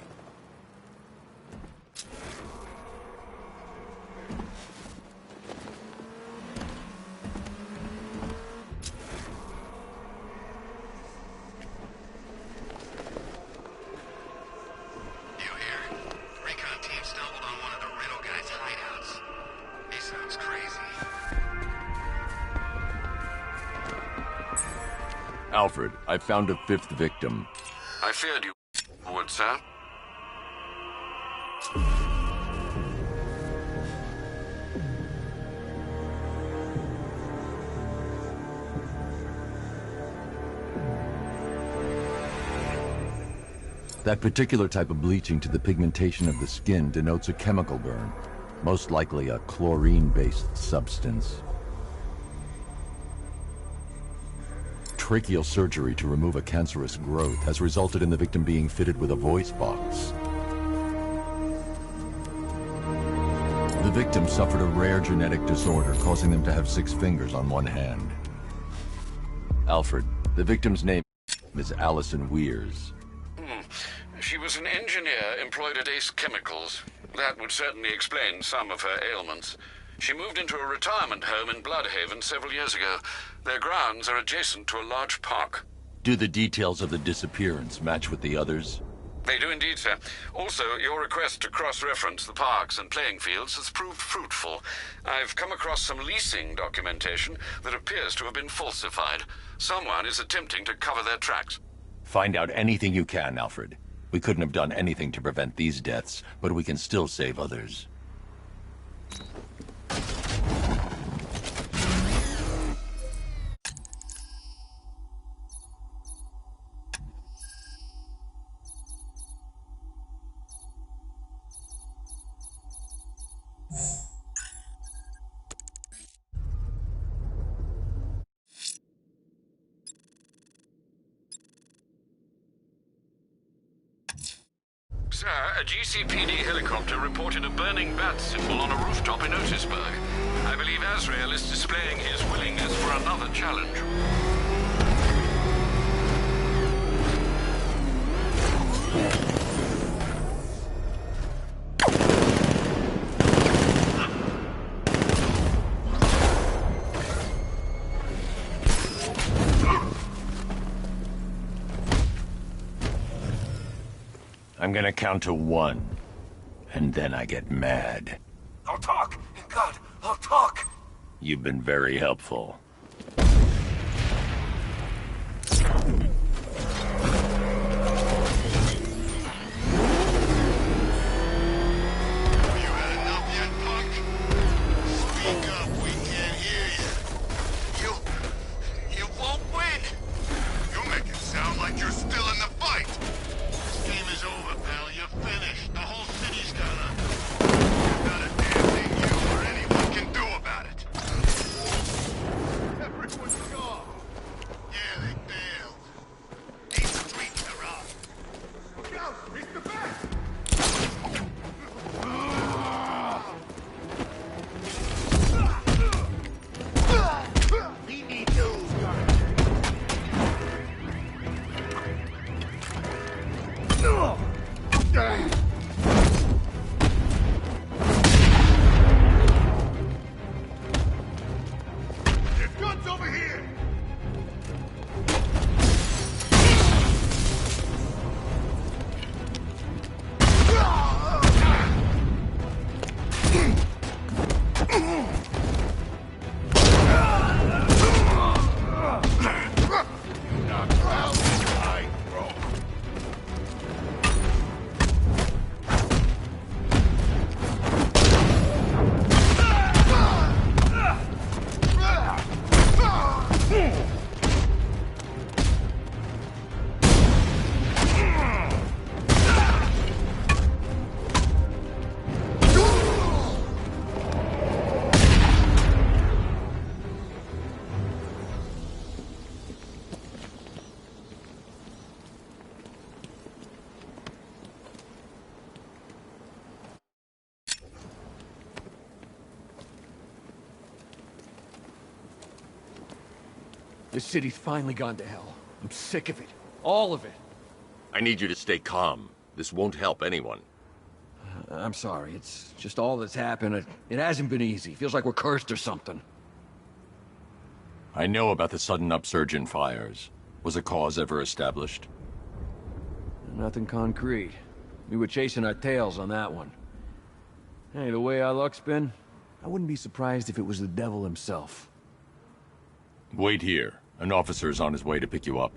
Alfred, I found a 5th victim. I feared you would, sir. That particular type of bleaching to the pigmentation of the skin denotes a chemical burn, most likely a chlorine-based substance. Tracheal surgery to remove a cancerous growth has resulted in the victim being fitted with a voice box. The victim suffered a rare genetic disorder, causing them to have 6 fingers on one hand. Alfred, the victim's name is Allison Weers. She was an engineer employed at Ace Chemicals. That would certainly explain some of her ailments. She moved into a retirement home in Bloodhaven several years ago. Their grounds are adjacent to a large park. Do the details of the disappearance match with the others? They do indeed, sir. Also, your request to cross-reference the parks and playing fields has proved fruitful. I've come across some leasing documentation that appears to have been falsified. Someone is attempting to cover their tracks. Find out anything you can, Alfred. We couldn't have done anything to prevent these deaths, but we can still save others. Sir, a GCPD helicopter reported a burning bat symbol on a rooftop in Otisburg. I believe Azrael is displaying his willingness for another challenge. I'm gonna count to 1, and then I get mad. I'll talk! God, I'll talk! You've been very helpful. This city's finally gone to hell. I'm sick of it. All of it. I need you to stay calm. This won't help anyone. I'm sorry. It's just all that's happened. It hasn't been easy. Feels like we're cursed or something. I know about the sudden upsurge in fires. Was a cause ever established? Nothing concrete. We were chasing our tails on that one. Hey, the way our luck's been, I wouldn't be surprised if it was the devil himself. Wait here. An officer is on his way to pick you up.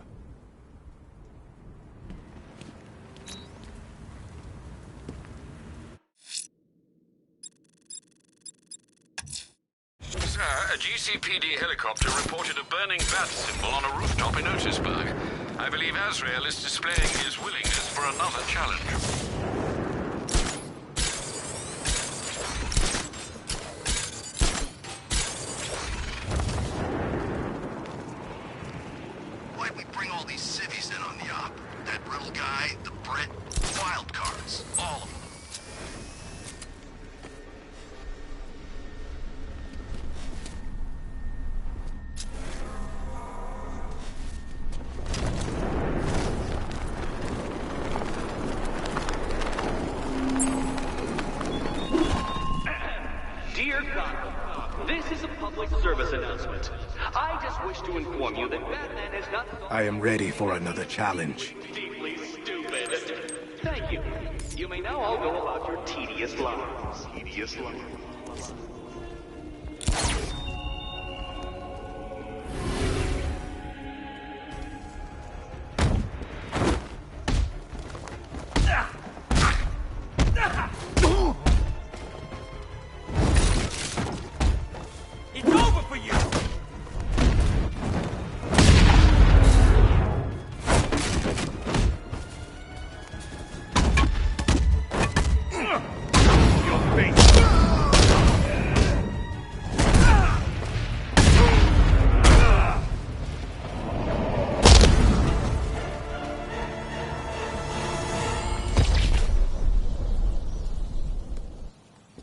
Sir, a GCPD helicopter reported a burning bat symbol on a rooftop in Otisburg. I believe Azrael is displaying his willingness for another challenge. Why'd we bring all these civvies in on the op? That Riddle guy, the Brit, wild cards, all of them. Dear Gotham, this is a public service announcement. I just wish to inform you that Batman is not... I am ready for another challenge. Deeply stupid. Thank you. You may now all go about your tedious lives. Tedious lives. It's over for you! Your face!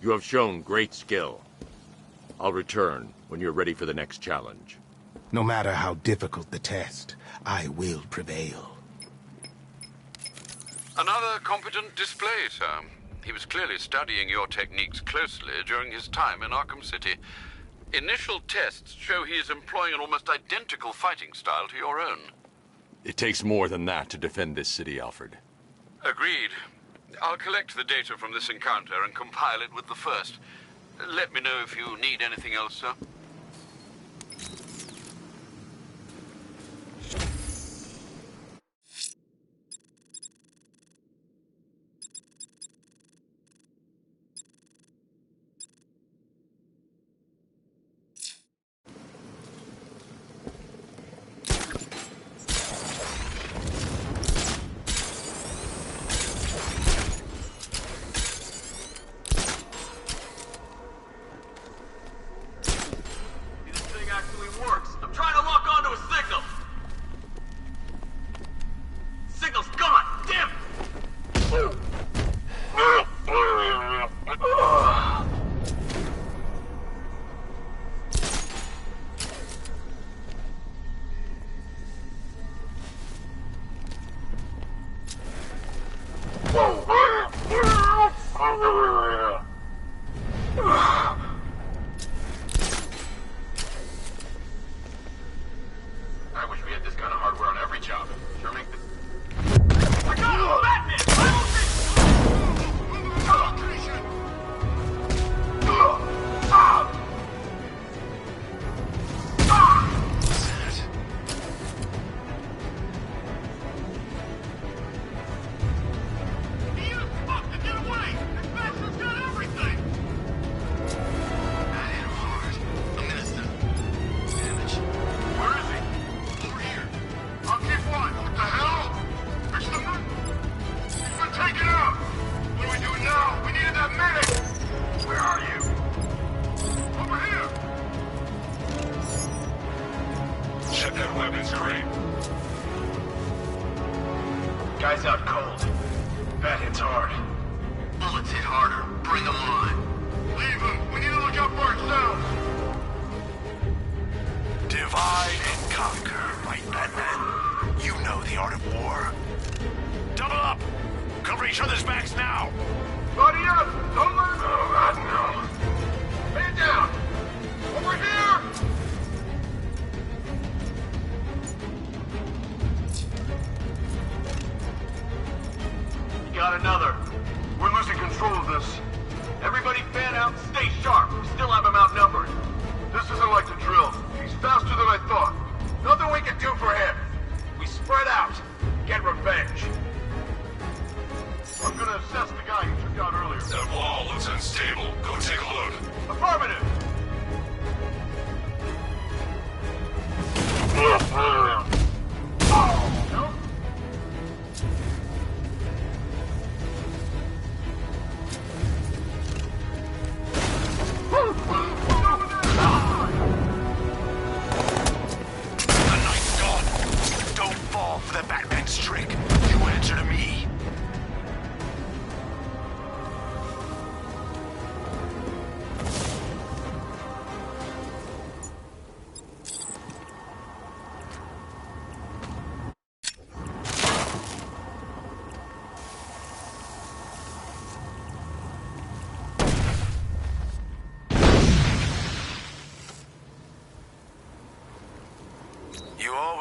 You have shown great skill. I'll return when you're ready for the next challenge. No matter how difficult the test, I will prevail. Another competent display, sir. He was clearly studying your techniques closely during his time in Arkham City. Initial tests show he is employing an almost identical fighting style to your own. It takes more than that to defend this city, Alfred. Agreed. I'll collect the data from this encounter and compile it with the first. Let me know if you need anything else, sir. I'm trying to lock onto a signal! Signal's gone! Damn it! I wish we had this kind of hardware on every job. Sure make this... I got him! Batman! Shut that weapons crate. Guy's out cold. Bat hits hard. Bullets hit harder. Bring them on. Leave him. We need to look out for ourselves. Divide and conquer, right, Batman? You know the art of war. Double up! Cover each other's backs now! Buddy up! Don't let him go! God, no. Man down! Over here! You got another. We're losing control of this. Everybody fan out, stay sharp. We still have him outnumbered. This isn't like the drill. He's faster than I thought. Nothing we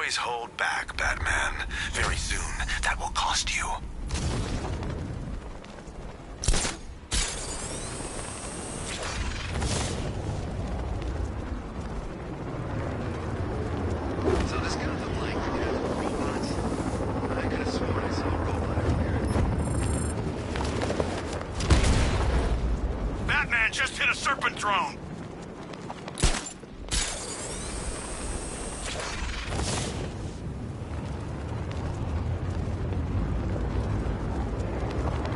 always hold back, Batman. Very soon, that will cost you. So this Gotham Lake, robots? I could have sworn I saw a robot earlier. Batman just hit a Serpent drone!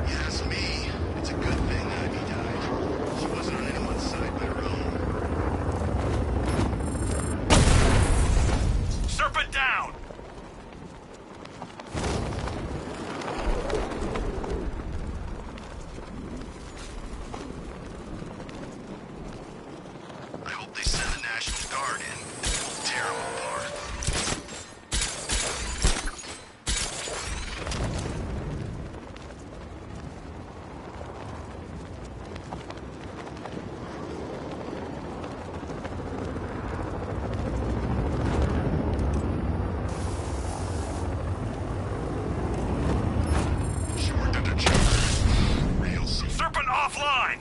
Yes, me. It's a good thing Ivy died. She wasn't on anyone's side but her own. Serpent down! I hope they send the National Guard in. We'll tear them apart. She worked under Joker. Real Serpent offline!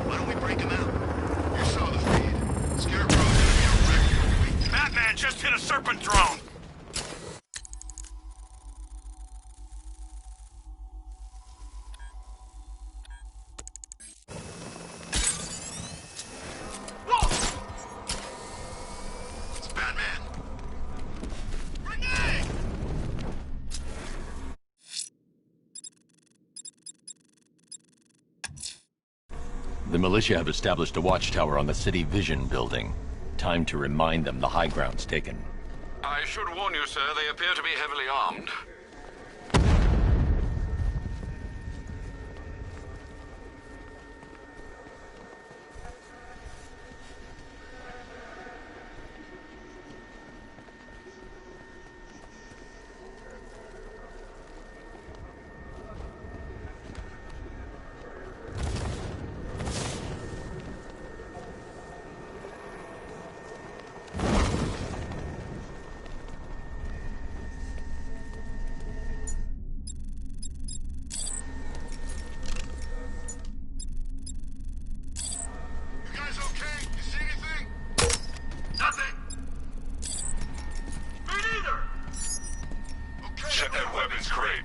Why don't we break him out? You saw the feed. Scarecrow's gonna be a wreck for weeks. Batman just hit a Serpent drone! It's Batman. Grenade! The militia have established a watchtower on the City Vision building. Time to remind them the high ground's taken. I should warn you, sir, they appear to be heavily armed. You guys okay? You see anything? Nothing. Me neither. Okay. Check that weapons crate.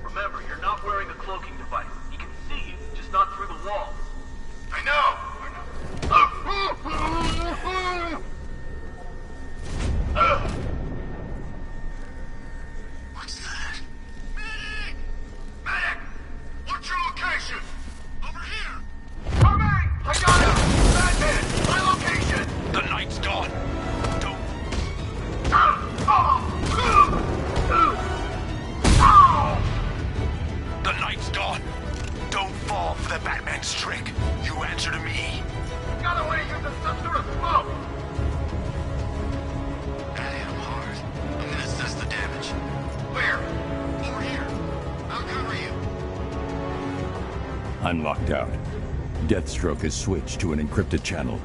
Remember, you're not wearing a cloaking device. He can see you, just not through the walls. I know. What's that? Medic! Medic! What's your location? Over here! Coming! I got him! Batman! My location! The night's gone. The night's gone. Don't fall for the Batman's trick. You answer to me. Got away using some sort of smoke! That hit him hard. I'm gonna assess the damage. Where? Over here. I'll cover you. I'm locked out. Deathstroke has switched to an encrypted channel.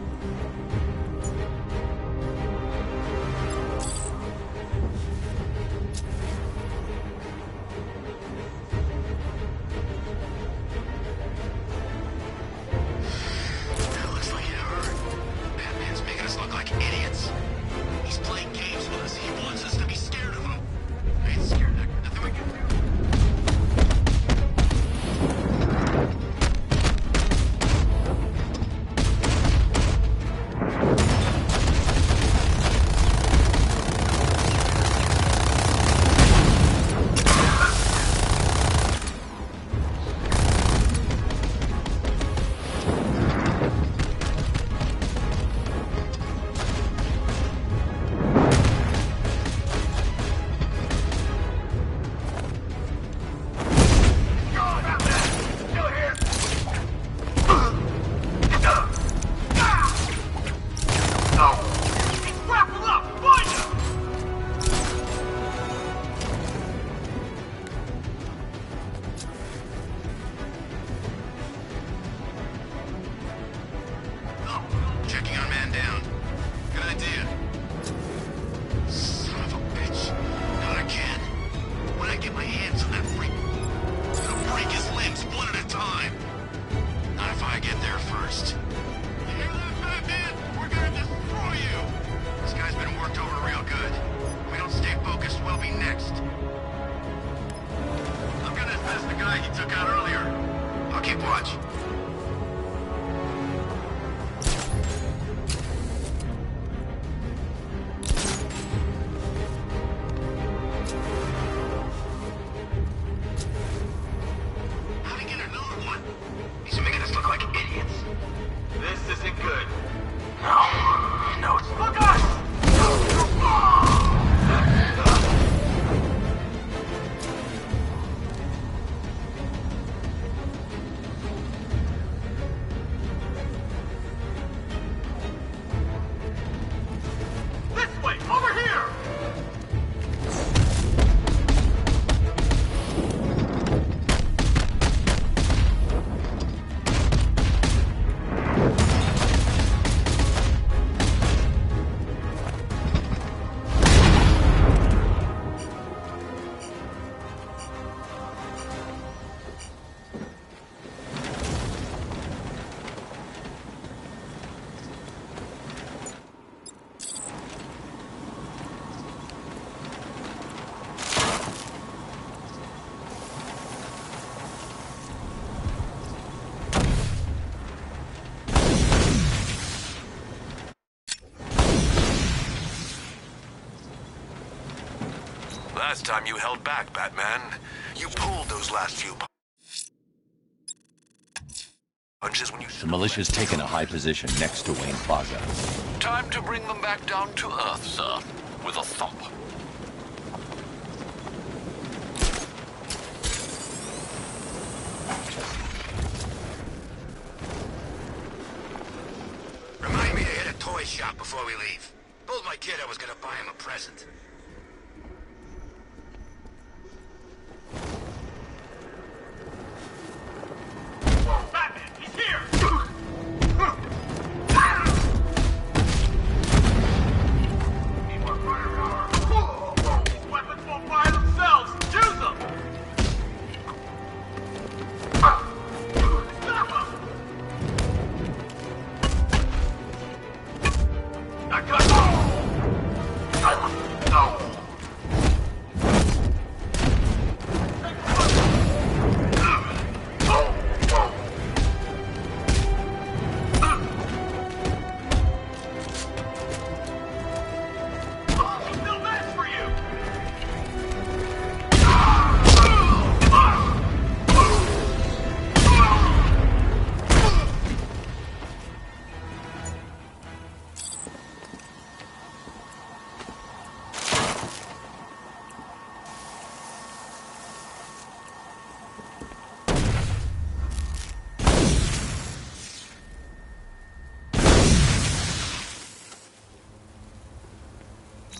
That looks like it hurt. Batman's making us look like idiots. He's playing games with us. He wants us to be scared of him. I ain't scared of that. Nothing we can do. he took out earlier. I'll keep watch. How'd he get another one? He's making us look like idiots. This isn't good. No, it's look us! This way, over here! Last time you held back, Batman. You pulled those last few punches when you... The militia's taken a high position next to Wayne Plaza. Time to bring them back down to earth, sir. With a thump. Remind me to hit a toy shop before we leave. Told my kid I was gonna buy him a present. Batman, he's here! Need more firepower. These weapons won't fire themselves. Use them! Stop them! I got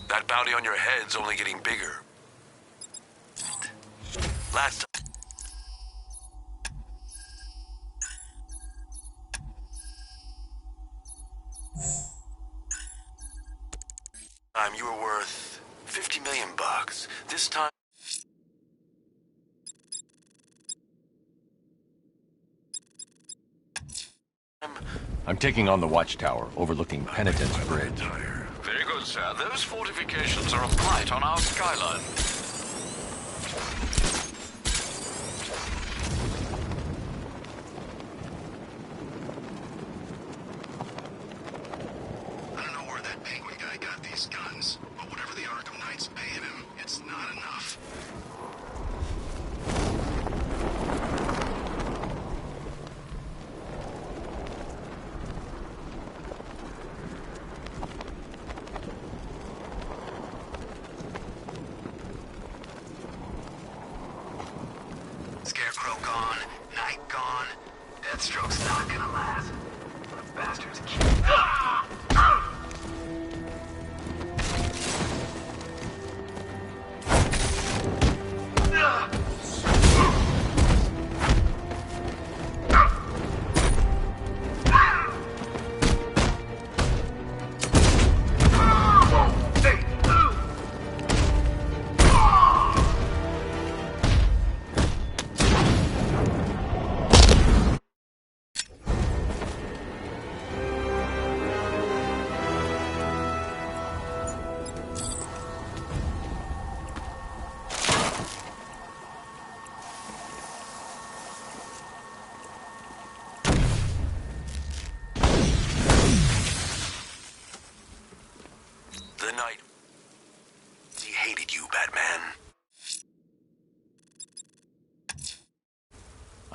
That bounty on your head's only getting bigger. Last time you were worth 50 million bucks. This time I'm taking on the watchtower overlooking Penitence Bridge. Very good, sir. Those fortifications are a blight on our skyline. I don't know where that penguin guy got these guns, but whatever the Arkham Knight's paying him, it's not enough. Scarecrow gone, Knight gone, Deathstroke's not gonna last. The bastards keep...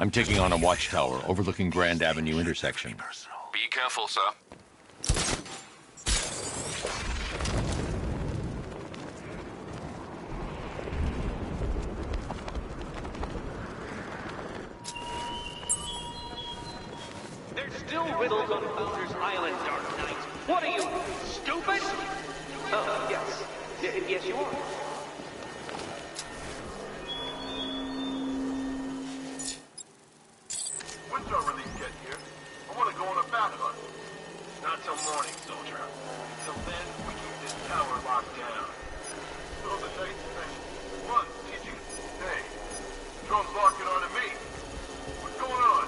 I'm taking on a watchtower overlooking Grand Avenue intersection. Be careful, sir. There's still riddles on Founder's Island, Dark Knight. What are you, stupid? Oh, yes. Yes, you are. When's our relief get here? I want to go on a bat hunt. Not till morning, soldier. Till then, we keep this tower locked down. So the night thing. Run, teaching. Hey, drone's locking onto me. What's going on?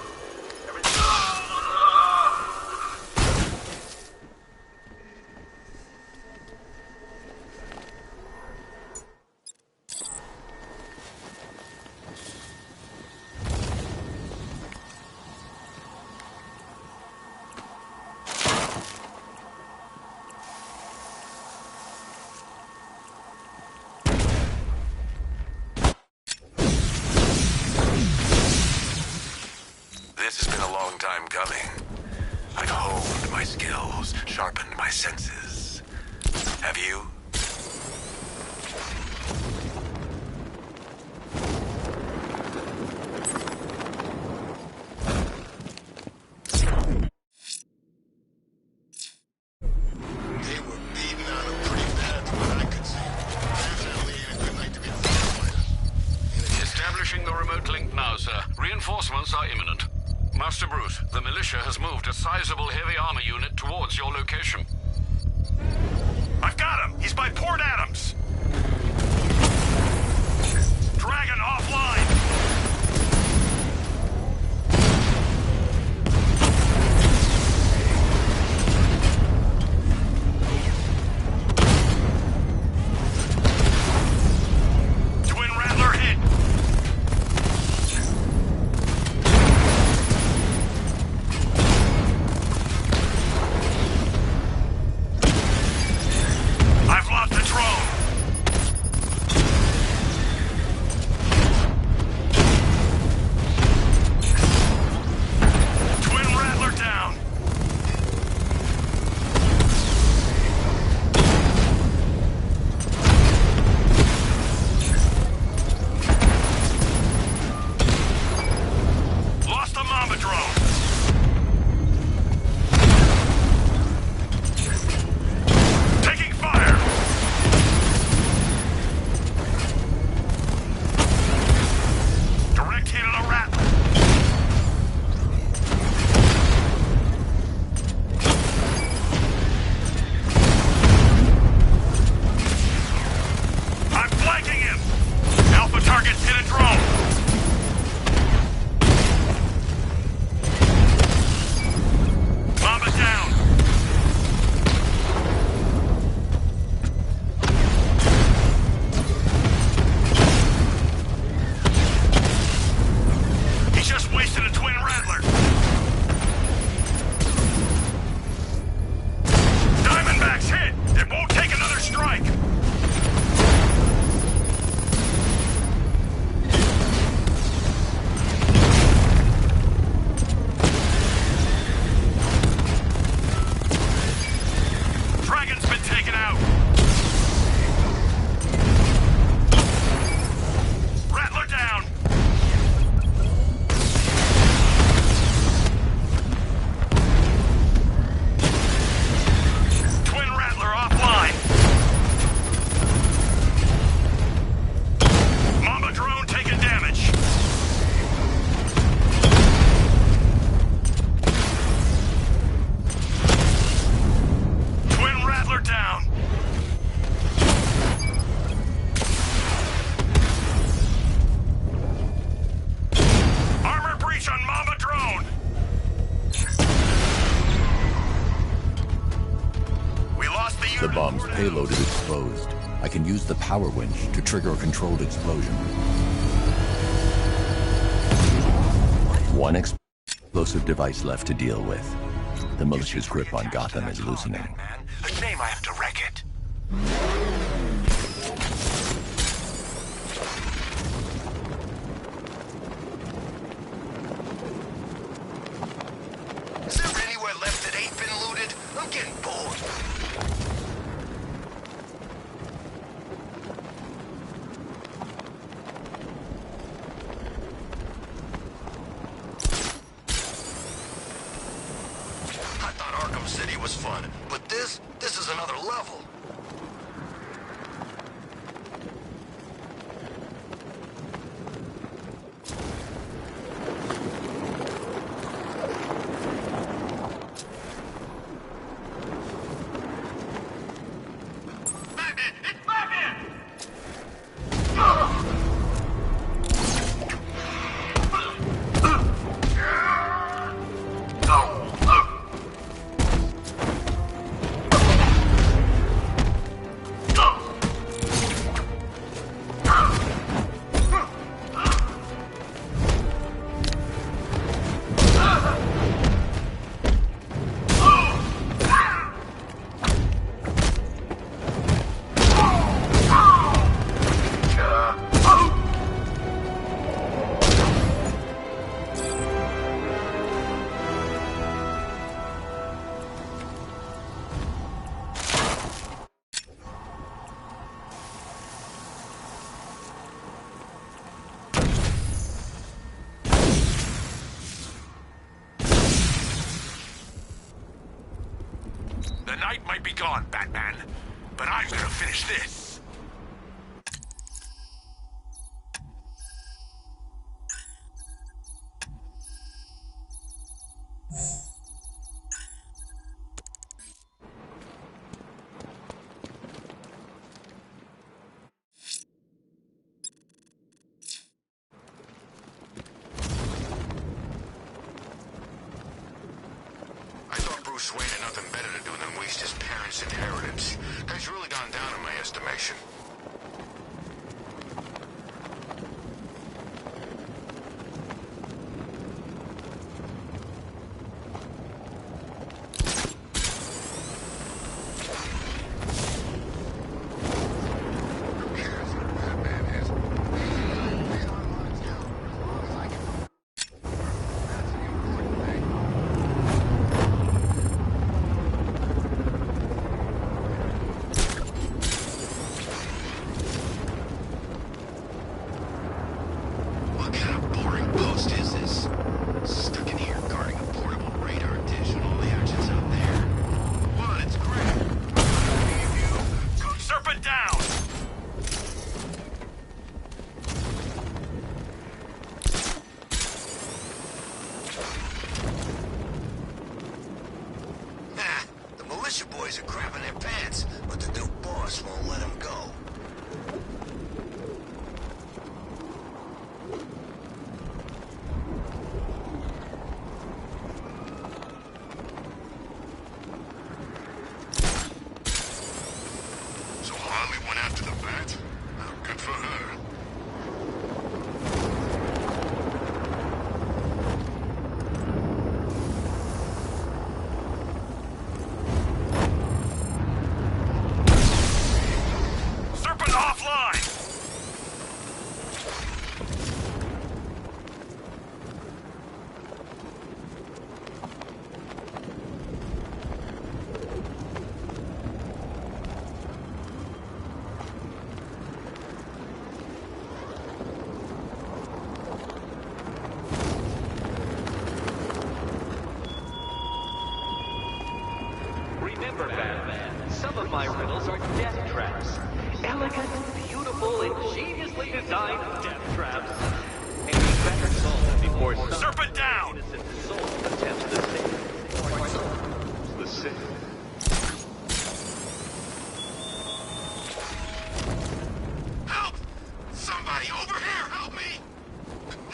This has been a long time coming. I've honed my skills, sharpened my senses. Have you? They were beating on him pretty bad from what I could see. Definitely ain't a good night to be a firefighter. Establishing the remote link now, sir. Reinforcements are imminent. Master Bruce, the militia has moved a sizable heavy armor unit towards your location. I've got him! He's by Port Adams! Dragon offline! Twin Rattler hit! I've lost the drone! Twin Rattler down! Lost the Mamba drone! Taking fire! Direct hit on a Rattler! I'm flanking him! Alpha targets hit a drone! Mamba down! He just wasted a Twin Rattler! Diamondback's hit! It won't take another strike! Dragon's been taken out! Rattler down! Twin Rattler offline! Mamba drone taking damage! Twin Rattler down! Armor breach on Mamba drone! We lost the The unit. bomb's payload is exposed. I can use the power winch to trigger a controlled explosion. One explosive device left to deal with. The militia's grip on Gotham is loosening. A shame I have to wreck it. getting bored. I thought Arkham City was fun, but this is another level. The night might be gone, Batman, but I'm gonna finish this. I thought Bruce Wayne had nothing better to do than waste his parents' inheritance. Guy's really gone down in my estimation. What kind of boring post is this? Stuck in here guarding a portable radar dish and all the action's out there. Well, it's great. Serpent down! The militia boys are crapping their pants, but the new boss won't let them go. So Harley went after the bat? Oh, good for her. Serpent offline! Remember, Batman, some of my riddles are death traps. Elegant, beautiful, ingeniously designed death traps. And we better solve them before some Serpent down! innocent soul attempts the same. The same. Help! Somebody over here, help me!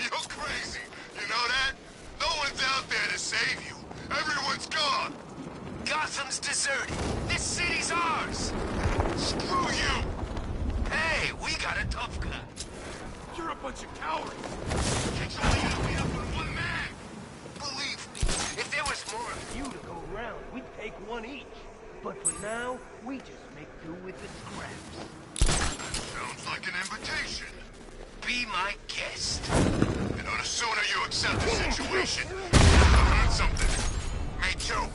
You're crazy. You know that? No one's out there to save you. Everyone's gone. Gotham's deserted. This city's ours. Screw you. Hey, we got a tough guy. You're a bunch of cowards! Takes only you to beat up with one man. Believe me, if there was more of You to go around, we'd take one each. But for now, we just make do with the scraps. sounds like an invitation. Be my guest. You know, the sooner you accept the situation, the sooner you'll learn something. Me too.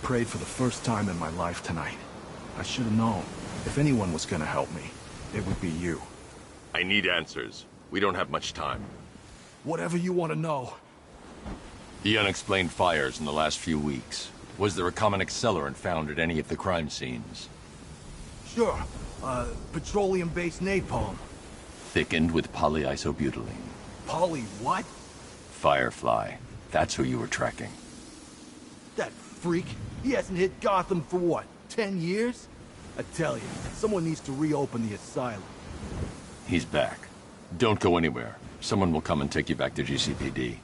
prayed for the first time in my life tonight. I should have known. If anyone was gonna help me, it would be you. I need answers. We don't have much time. Whatever you want to know. The unexplained fires in the last few weeks. Was there a common accelerant found at any of the crime scenes? Sure. Petroleum-based napalm. Thickened with polyisobutylene. Poly what? Firefly. That's who you were tracking. That freak. He hasn't hit Gotham for what, 10 years? I tell you, someone needs to reopen the asylum. He's back. Don't go anywhere. Someone will come and take you back to GCPD.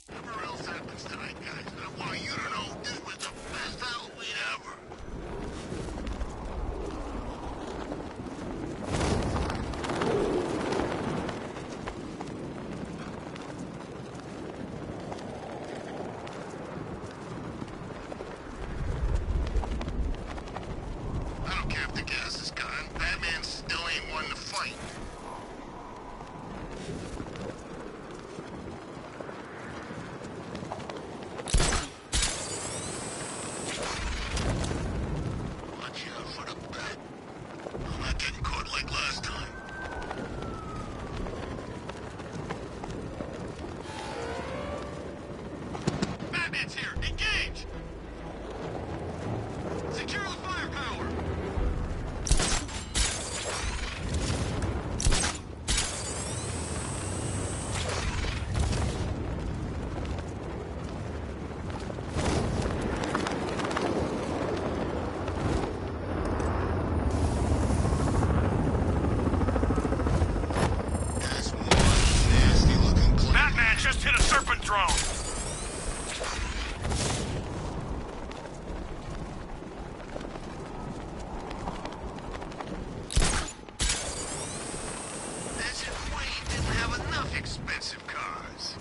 Whatever else happens tonight, guys, I want you to know this was the best Halloween ever. I don't care if the gas is gone. Batman still ain't one to fight. Watch out for the bat. I'm not getting caught like last time. Batman's here! Engage! Secure the firepower! Batman just hit a serpent drone! That's if Wayne didn't have enough expensive cars.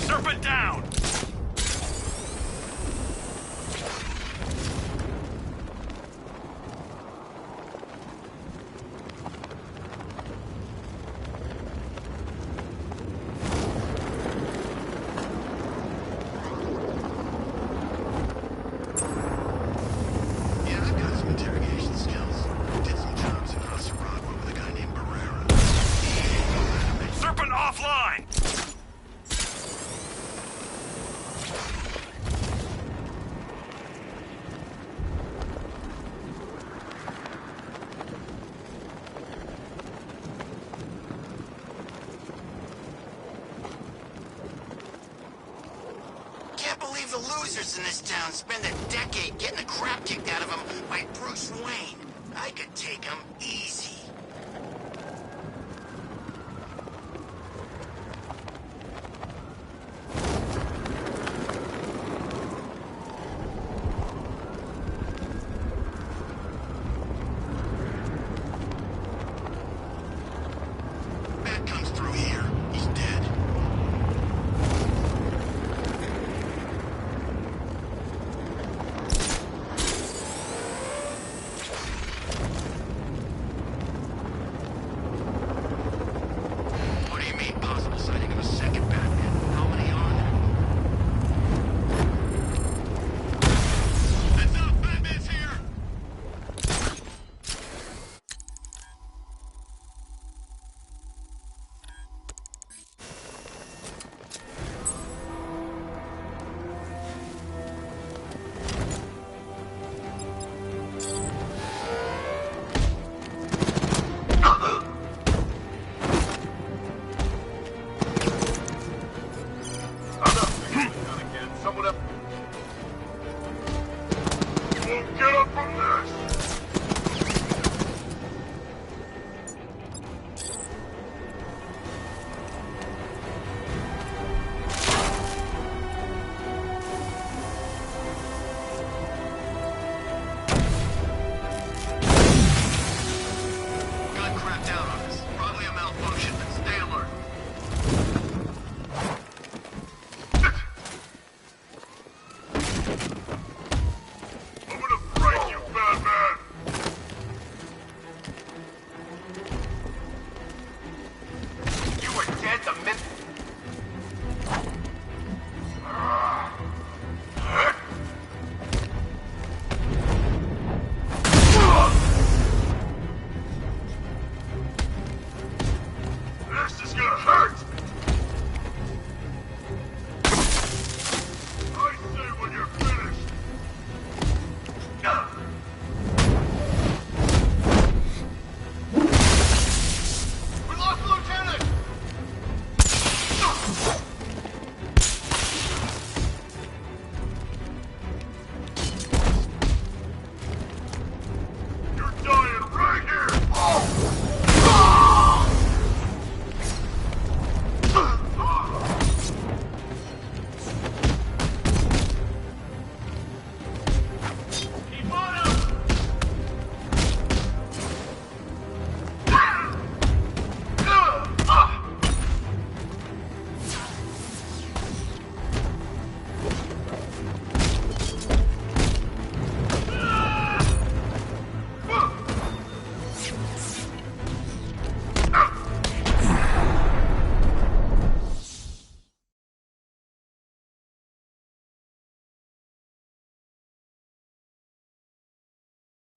Serpent down! Yeah, I've got some interrogation skills. Did some jobs in House Rock with a guy named Barrera. Serpent offline! Can't believe the losers in this town spend a decade getting the crap kicked out of them by Bruce Wayne. I could take him easy. Bat comes through here. He's dead.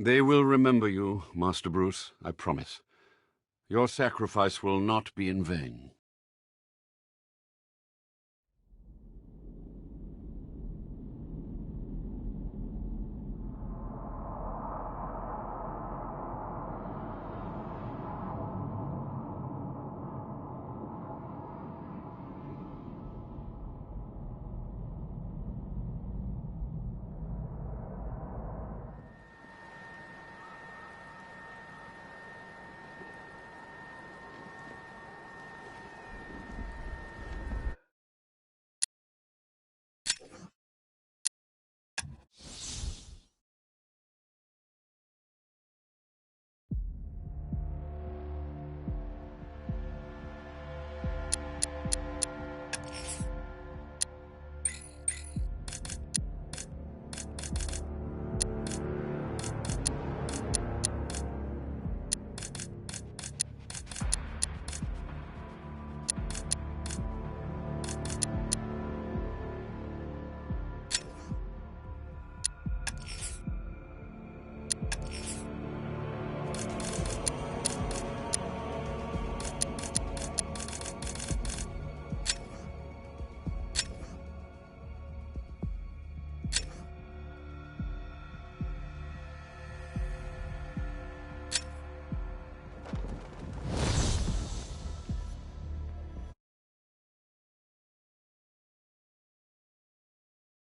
They will remember you, Master Bruce, I promise. Your sacrifice will not be in vain.